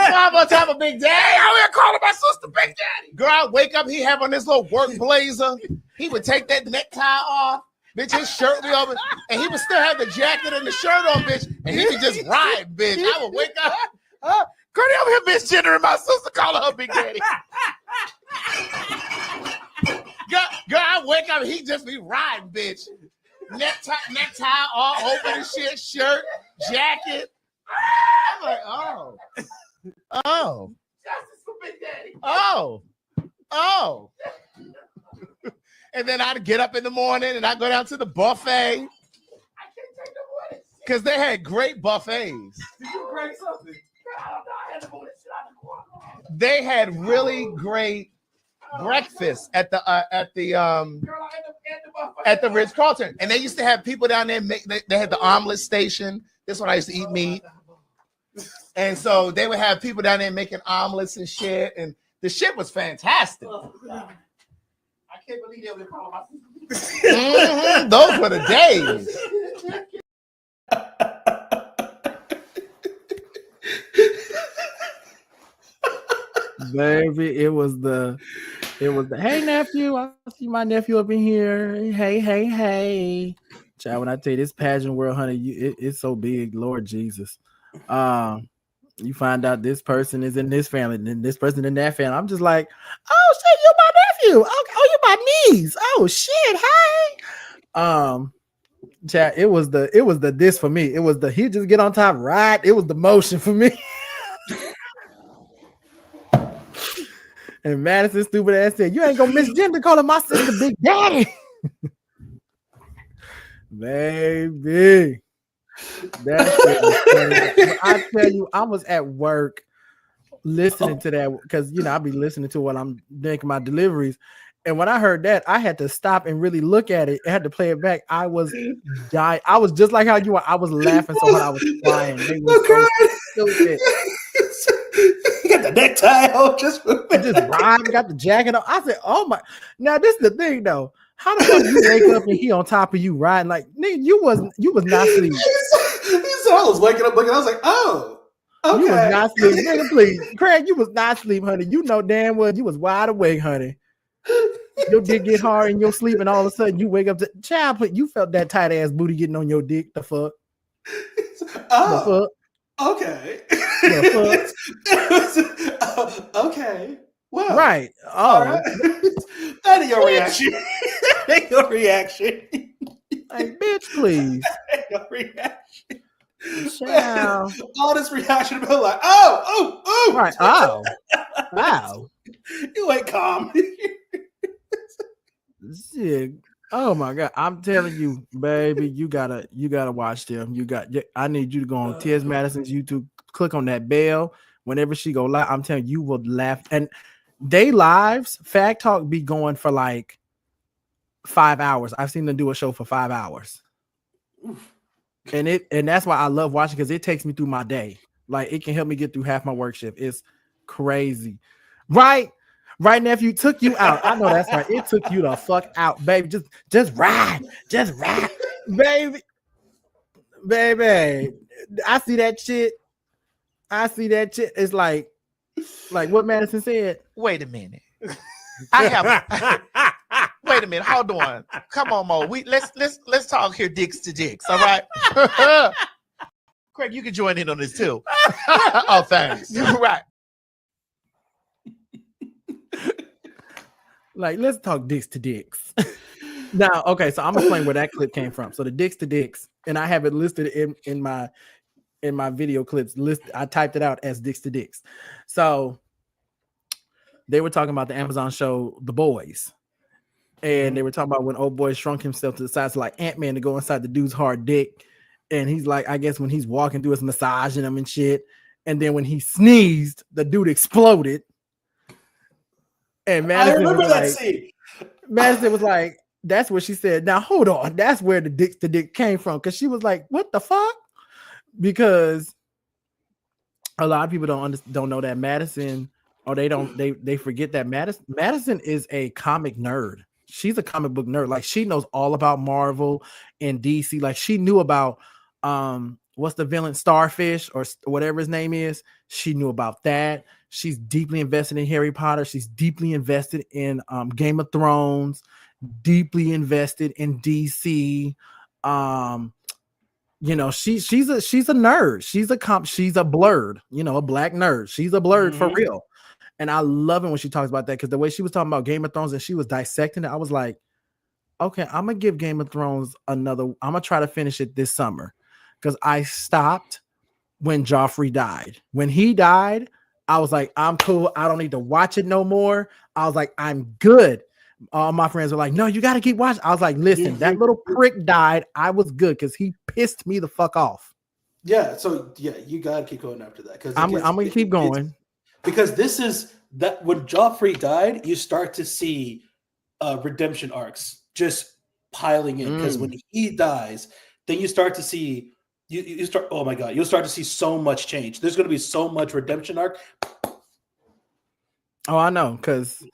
climb on top of Big Daddy. I was calling my sister Big Daddy. Girl, I'd wake up, he have on this little work blazer. He would take that necktie off. Bitch, his shirt would be open, and he would still have the jacket and the shirt on, bitch, and he could just ride, bitch. I would wake up. Girl, over here, bitch, gendering my sister, calling her Big Daddy. Girl, I wake up, he just be riding, bitch. Necktie all open and shit, shirt, jacket. I'm like, oh. Justice for Big Daddy. Oh. And then I'd get up in the morning and I'd go down to the buffet. I can't take no more. Because they had great buffets. Did you break something? They had really great breakfast at the Ritz-Carlton. And they used to have people down there they had the omelet station. This one I used to eat meat. And so they would have people down there making omelets and shit. And the shit was fantastic. I can't believe they were calling my sister. Those were the days. Baby, it was the hey nephew, I see my nephew up in here. Hey. Child, when I tell you this pageant world, honey, it's so big, Lord Jesus. You find out this person is in this family, and then this person in that family. I'm just like, oh shit, you my nephew. Oh, you my niece. Oh shit, hey. Child, it was the this for me. It was the he just get on top, right? It was the motion for me. And Madison stupid ass said, "You ain't gonna misgender calling my sister Big Daddy." Baby, that shit was funny. I tell you, I was at work listening to that because I be listening to what I'm making my deliveries, and when I heard that, I had to stop and really look at it. I had to play it back. I was dying. I was just like how you were. I was laughing so hard I was crying. They were so stupid. You got the necktie on, just ride, got the jacket on. I said, "Oh my!" Now this is the thing, though. How the fuck you wake up and he on top of you riding? Like, nigga, you was not sleeping. I was waking up looking. I was like, "Oh, okay." You was not sleeping, nigga. Please, Craig, you was not sleeping, honey. You know damn well you was wide awake, honey. Your dick get hard in your sleep, and all of a sudden you wake up to child. Please, you felt that tight ass booty getting on your dick. The fuck? Oh, the fuck? Okay. Okay. Well, right. Oh, right. That is your reaction. That your reaction. Like, bitch, please. Your reaction. Child. All this reaction about like, oh. Right. Oh. Wow. You ain't calm. Shit. Oh my God. I'm telling you, baby, you gotta watch them. I need you to go on T.S. Madison's YouTube, click on that bell. Whenever she go live, I'm telling you, you will laugh. And they lives, Fact Talk be going for like 5 hours. I've seen them do a show for 5 hours. And that's why I love watching, because it takes me through my day. Like, it can help me get through half my work shift. It's crazy. Right, nephew, took you out. I know that's right. It took you the fuck out, baby. Just ride. baby. I see that shit. It's like what Madison said. Wait a minute. I Wait a minute, hold on. Come on, Mo. Let's talk here, dicks to dicks. All right. Craig, you can join in on this too. Oh, thanks. Right. Like, let's talk dicks to dicks. Now, okay, so I'm explaining where that clip came from. So the dicks to dicks, and I have it listed in my video clips list. I typed it out as dicks to dicks. So they were talking about the Amazon show The Boys, and they were talking about when old boy shrunk himself to the size like Ant-Man to go inside the dude's hard dick, and he's like, I guess when he's walking through, it's massaging him and shit, and then when he sneezed, the dude exploded. And Madison I remember that like, scene. Madison was like, that's what she said. Now hold on, that's where the dicks to dick came from, because she was like, what the fuck? Because a lot of people don't know that Madison, or they forget that Madison is a comic nerd. She's a comic book nerd. Like, she knows all about Marvel and DC. Like, she knew about what's the villain, Starfish or whatever his name is. She knew about that. She's deeply invested in Harry Potter. She's deeply invested in Game of Thrones, deeply invested in DC. You know, she's a nerd. She's a blurred, a black nerd. She's a blurred for real. And I love it when she talks about that, because the way she was talking about Game of Thrones and she was dissecting it, I was like, okay, I'm gonna give Game of Thrones I'm gonna try to finish it this summer, because I stopped when Joffrey died. When he died, I was like, I'm cool. I don't need to watch it no more. I was like, I'm good. All my friends were like, no, you got to keep watching. I was like, listen, that little prick died. I was good because he pissed me the fuck off. Yeah. So yeah, you got to keep going after that, because I'm going to keep going. Because this is that when Joffrey died, you start to see redemption arcs just piling in, because when he dies, then you start to see you start, oh my god, you'll start to see so much change. There's going to be so much redemption arc. Oh, I know, because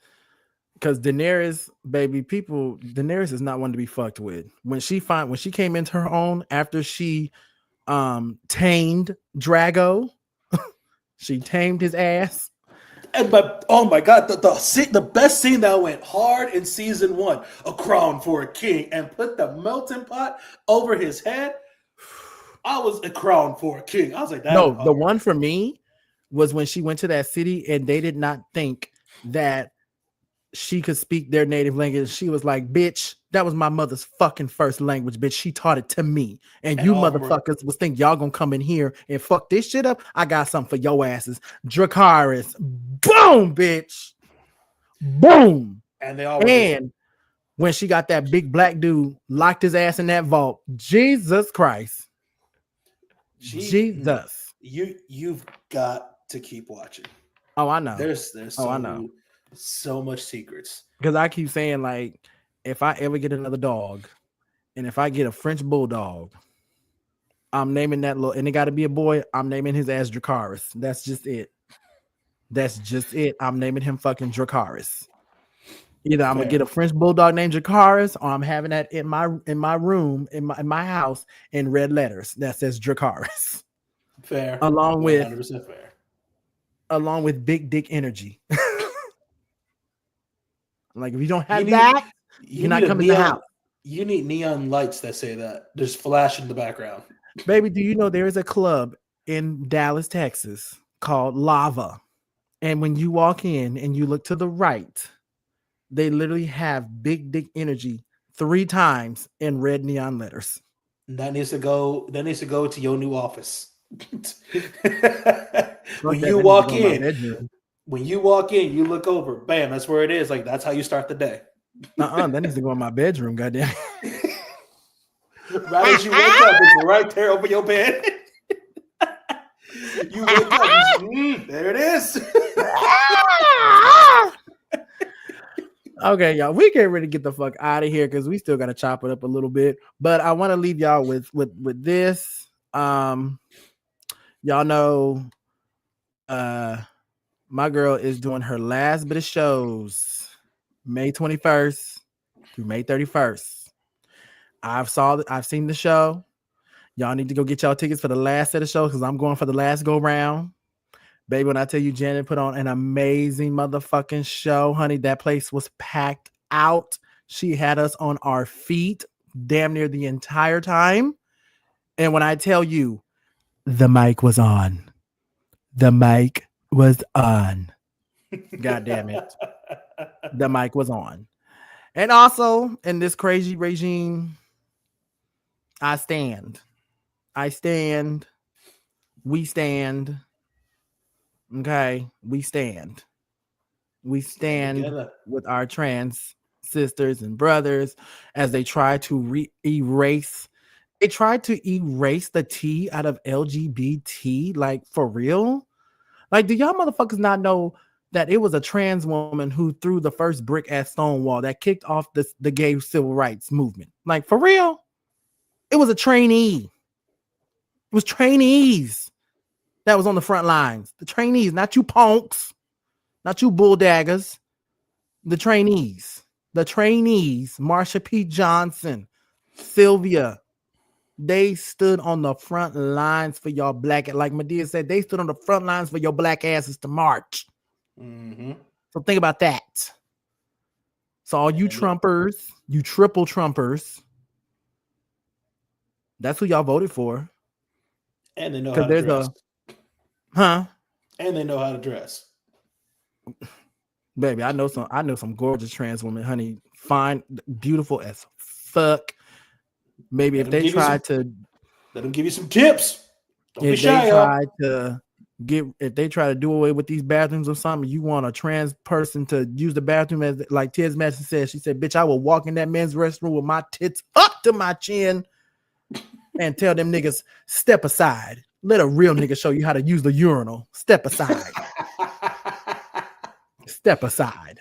Daenerys, baby, Daenerys is not one to be fucked with. When she came into her own after she tamed Drago, she tamed his ass. But oh my god, the best scene that went hard in season 1, a crown for a king, and put the melting pot over his head. I was a crown for a king. I was like, no, the one for me was when she went to that city and they did not think that she could speak their native language. She was like, bitch, that was my mother's fucking first language, bitch. She taught it to me. And you motherfuckers was think y'all gonna come in here and fuck this shit up. I got something for your asses. Dracarys. Boom, bitch. Boom. And when she got that big black dude, locked his ass in that vault. Jesus Christ. Jesus. You've got to keep watching. Oh, I know. There's I know. So much secrets, because I keep saying, like, if I ever get another dog, and if I get a French bulldog, I'm naming that little, and it got to be a boy. I'm naming his ass Dracarys. That's just it. I'm naming him fucking Dracarys. Either I'm gonna get a French bulldog named Dracarys, or I'm having that in my room in my house in red letters that says Dracarys. Fair. Along 100% fair. Along with big dick energy. Like, if you don't have that, you're not coming to the house. You need neon lights that say that. There's flash in the background. Baby, do you know there is a club in Dallas, Texas called Lava? And when you walk in and you look to the right, they literally have big dick energy 3 times in red neon letters. That needs to go to your new office. When you walk in, you look over, bam, that's where it is. Like, that's how you start the day. That needs to go in my bedroom, goddamn. Right as you wake up, it's right there over your bed. You wake up, there it is. Okay, y'all, we can't really get the fuck out of here because we still got to chop it up a little bit. But I want to leave y'all with this. Y'all know my girl is doing her last bit of shows May 21st through May 31st. I've seen the show. Y'all need to go get y'all tickets for the last set of shows because I'm going for the last go round. Baby, when I tell you Janet put on an amazing motherfucking show, honey, that place was packed out. She had us on our feet damn near the entire time. And when I tell you, the mic was on. The mic was on. God damn it. The mic was on. And also, in this crazy regime, I stand. I stand. We stand. Okay? We stand. We stand with our trans sisters and brothers as they try to erase. They tried to erase the T out of LGBT, like for real. Like, do y'all motherfuckers not know that it was a trans woman who threw the first brick at Stonewall that kicked off the gay civil rights movement? Like, for real? It was a trainee. It was trainees that was on the front lines. The trainees, not you punks, not you bulldaggers. The trainees. The trainees, Marsha P. Johnson, Sylvia, they stood on the front lines for y'all black. Like Medea said, they stood on the front lines for your black asses to march. Mm-hmm. So think about that. So all you Trumpers, you triple Trumpers, that's who y'all voted for. And they know how to dress. And they know how to dress. Baby, I know some gorgeous trans women, honey. Fine, beautiful as fuck. Maybe if they tried to let them give you some tips. Don't be if shy, they try to if they try to do away with these bathrooms or something, you want a trans person to use the bathroom as like Tiz Madison said. She said, "Bitch, I will walk in that men's restroom with my tits up to my chin and tell them niggas step aside. Let a real nigga show you how to use the urinal. Step aside. Step aside."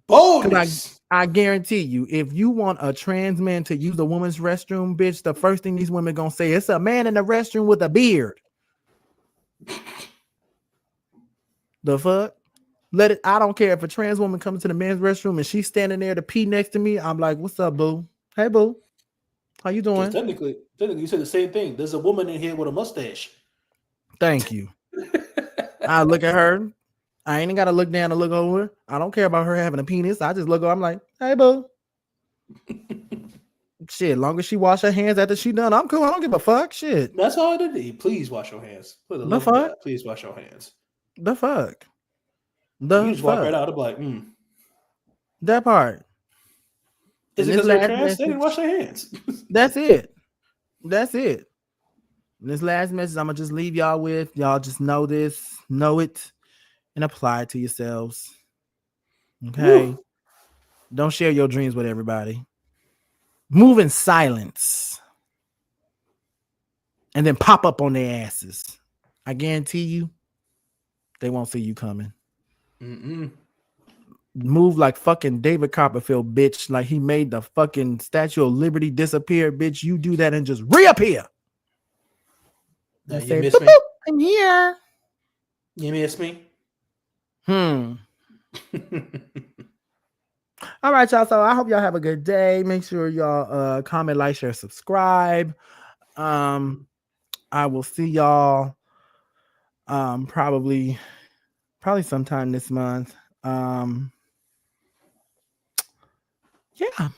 Boldness. I guarantee you, if you want a trans man to use the woman's restroom, bitch, the first thing these women gonna say, it's a man in the restroom with a beard. The fuck? Let it. I don't care if a trans woman comes to the men's restroom and she's standing there to pee next to me. I'm like, what's up, boo? Hey, boo. How you doing? Technically, you said the same thing. There's a woman in here with a mustache. Thank you. I look at her. I ain't got to look down and look over. I don't care about her having a penis. I just look over. I'm like, hey, boo. Shit, long as she wash her hands after she done, I'm cool. I don't give a fuck. Shit. That's all I did. Please wash your hands. For the love of God, please wash your hands. The fuck? You just walk right out of like, That part. Is it because they're trans? They didn't wash their hands. That's it. That's it. And this last message I'm going to just leave y'all with. Y'all just know this, know it, and apply it to yourselves. Okay? Woo. Don't share your dreams with everybody. Move in silence. And then pop up on their asses. I guarantee you, they won't see you coming. Move like fucking David Copperfield, bitch. Like he made the fucking Statue of Liberty disappear, bitch. You do that and just reappear. You say, miss me? I'm here. You miss me? All right, y'all. So I hope y'all have a good day. Make sure y'all comment, like, share, subscribe. I will see y'all probably sometime this month. Yeah.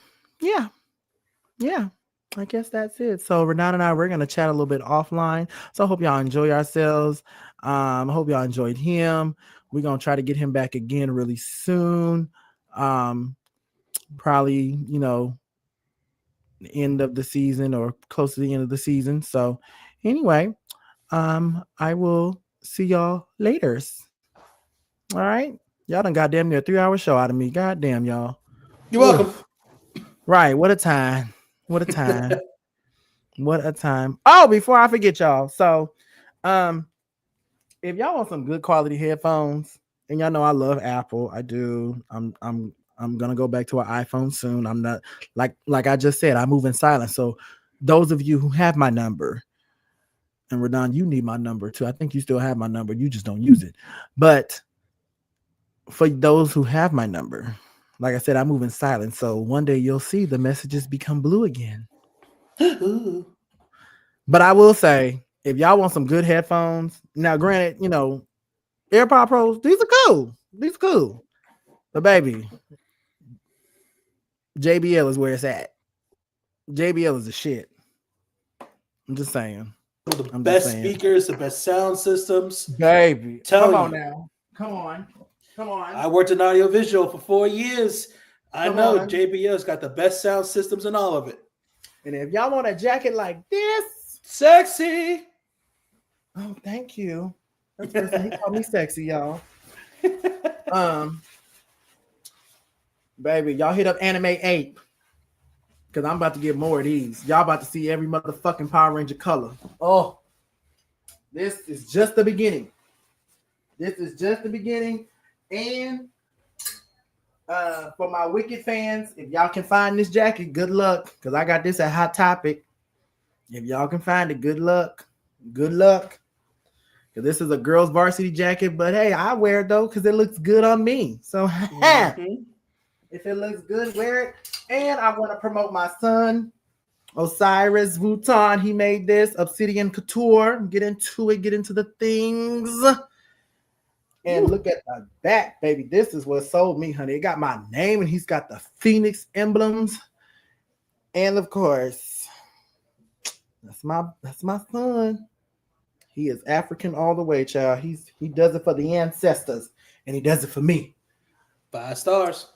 I guess that's it. So Renan and I, we're gonna chat a little bit offline. So I hope y'all enjoy yourselves. I hope y'all enjoyed him. We're gonna try to get him back again really soon. Probably, the end of the season or close to the end of the season. So anyway, I will see y'all later. All right. Y'all done goddamn near a 3-hour show out of me. Goddamn, y'all. You're welcome. Right. What a time. What a time. What a time. Oh, before I forget, y'all. So if y'all want some good quality headphones, and y'all know I love Apple. I do. I'm gonna go back to an iPhone soon. I'm not like I just said, I move in silence. So those of you who have my number, and Renan, you need my number too. I think you still have my number. You just don't use it. But for those who have my number, like I said, I move in silence. So one day you'll see the messages become blue again. But I will say, if y'all want some good headphones, now granted, AirPod Pros, these are cool. But baby, JBL is where it's at. JBL is the shit. I'm just saying. Some of the best speakers, the best sound systems. Baby, Tell come on you. now. Come on. I worked in audiovisual for 4 years. I Come know on. JBL's got the best sound systems and all of it. And if y'all want a jacket like this, sexy. Oh, thank you. That's the first time he called me sexy, y'all. Baby, y'all hit up Anime Ape. Because I'm about to get more of these. Y'all about to see every motherfucking Power Ranger color. Oh, this is just the beginning. This is just the beginning. And for my Wicked fans, if y'all can find this jacket, good luck. Because I got this at Hot Topic. If y'all can find it, good luck. Good luck. Because this is a girl's varsity jacket. But hey, I wear it though because it looks good on me. So if it looks good, wear it. And I want to promote my son, Osiris Vuitton. He made this Obsidian Couture. Get into it. Get into the things. And look at the back, baby. This is what sold me, honey. It got my name, and he's got the Phoenix emblems. And of course, that's my son. He is African all the way, child. He does it for the ancestors, and he does it for me. 5 stars.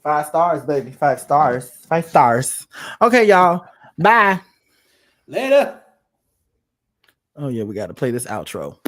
5 stars, baby. 5 stars. 5 stars. Okay, y'all. Bye. Later. Oh yeah, we got to play this outro.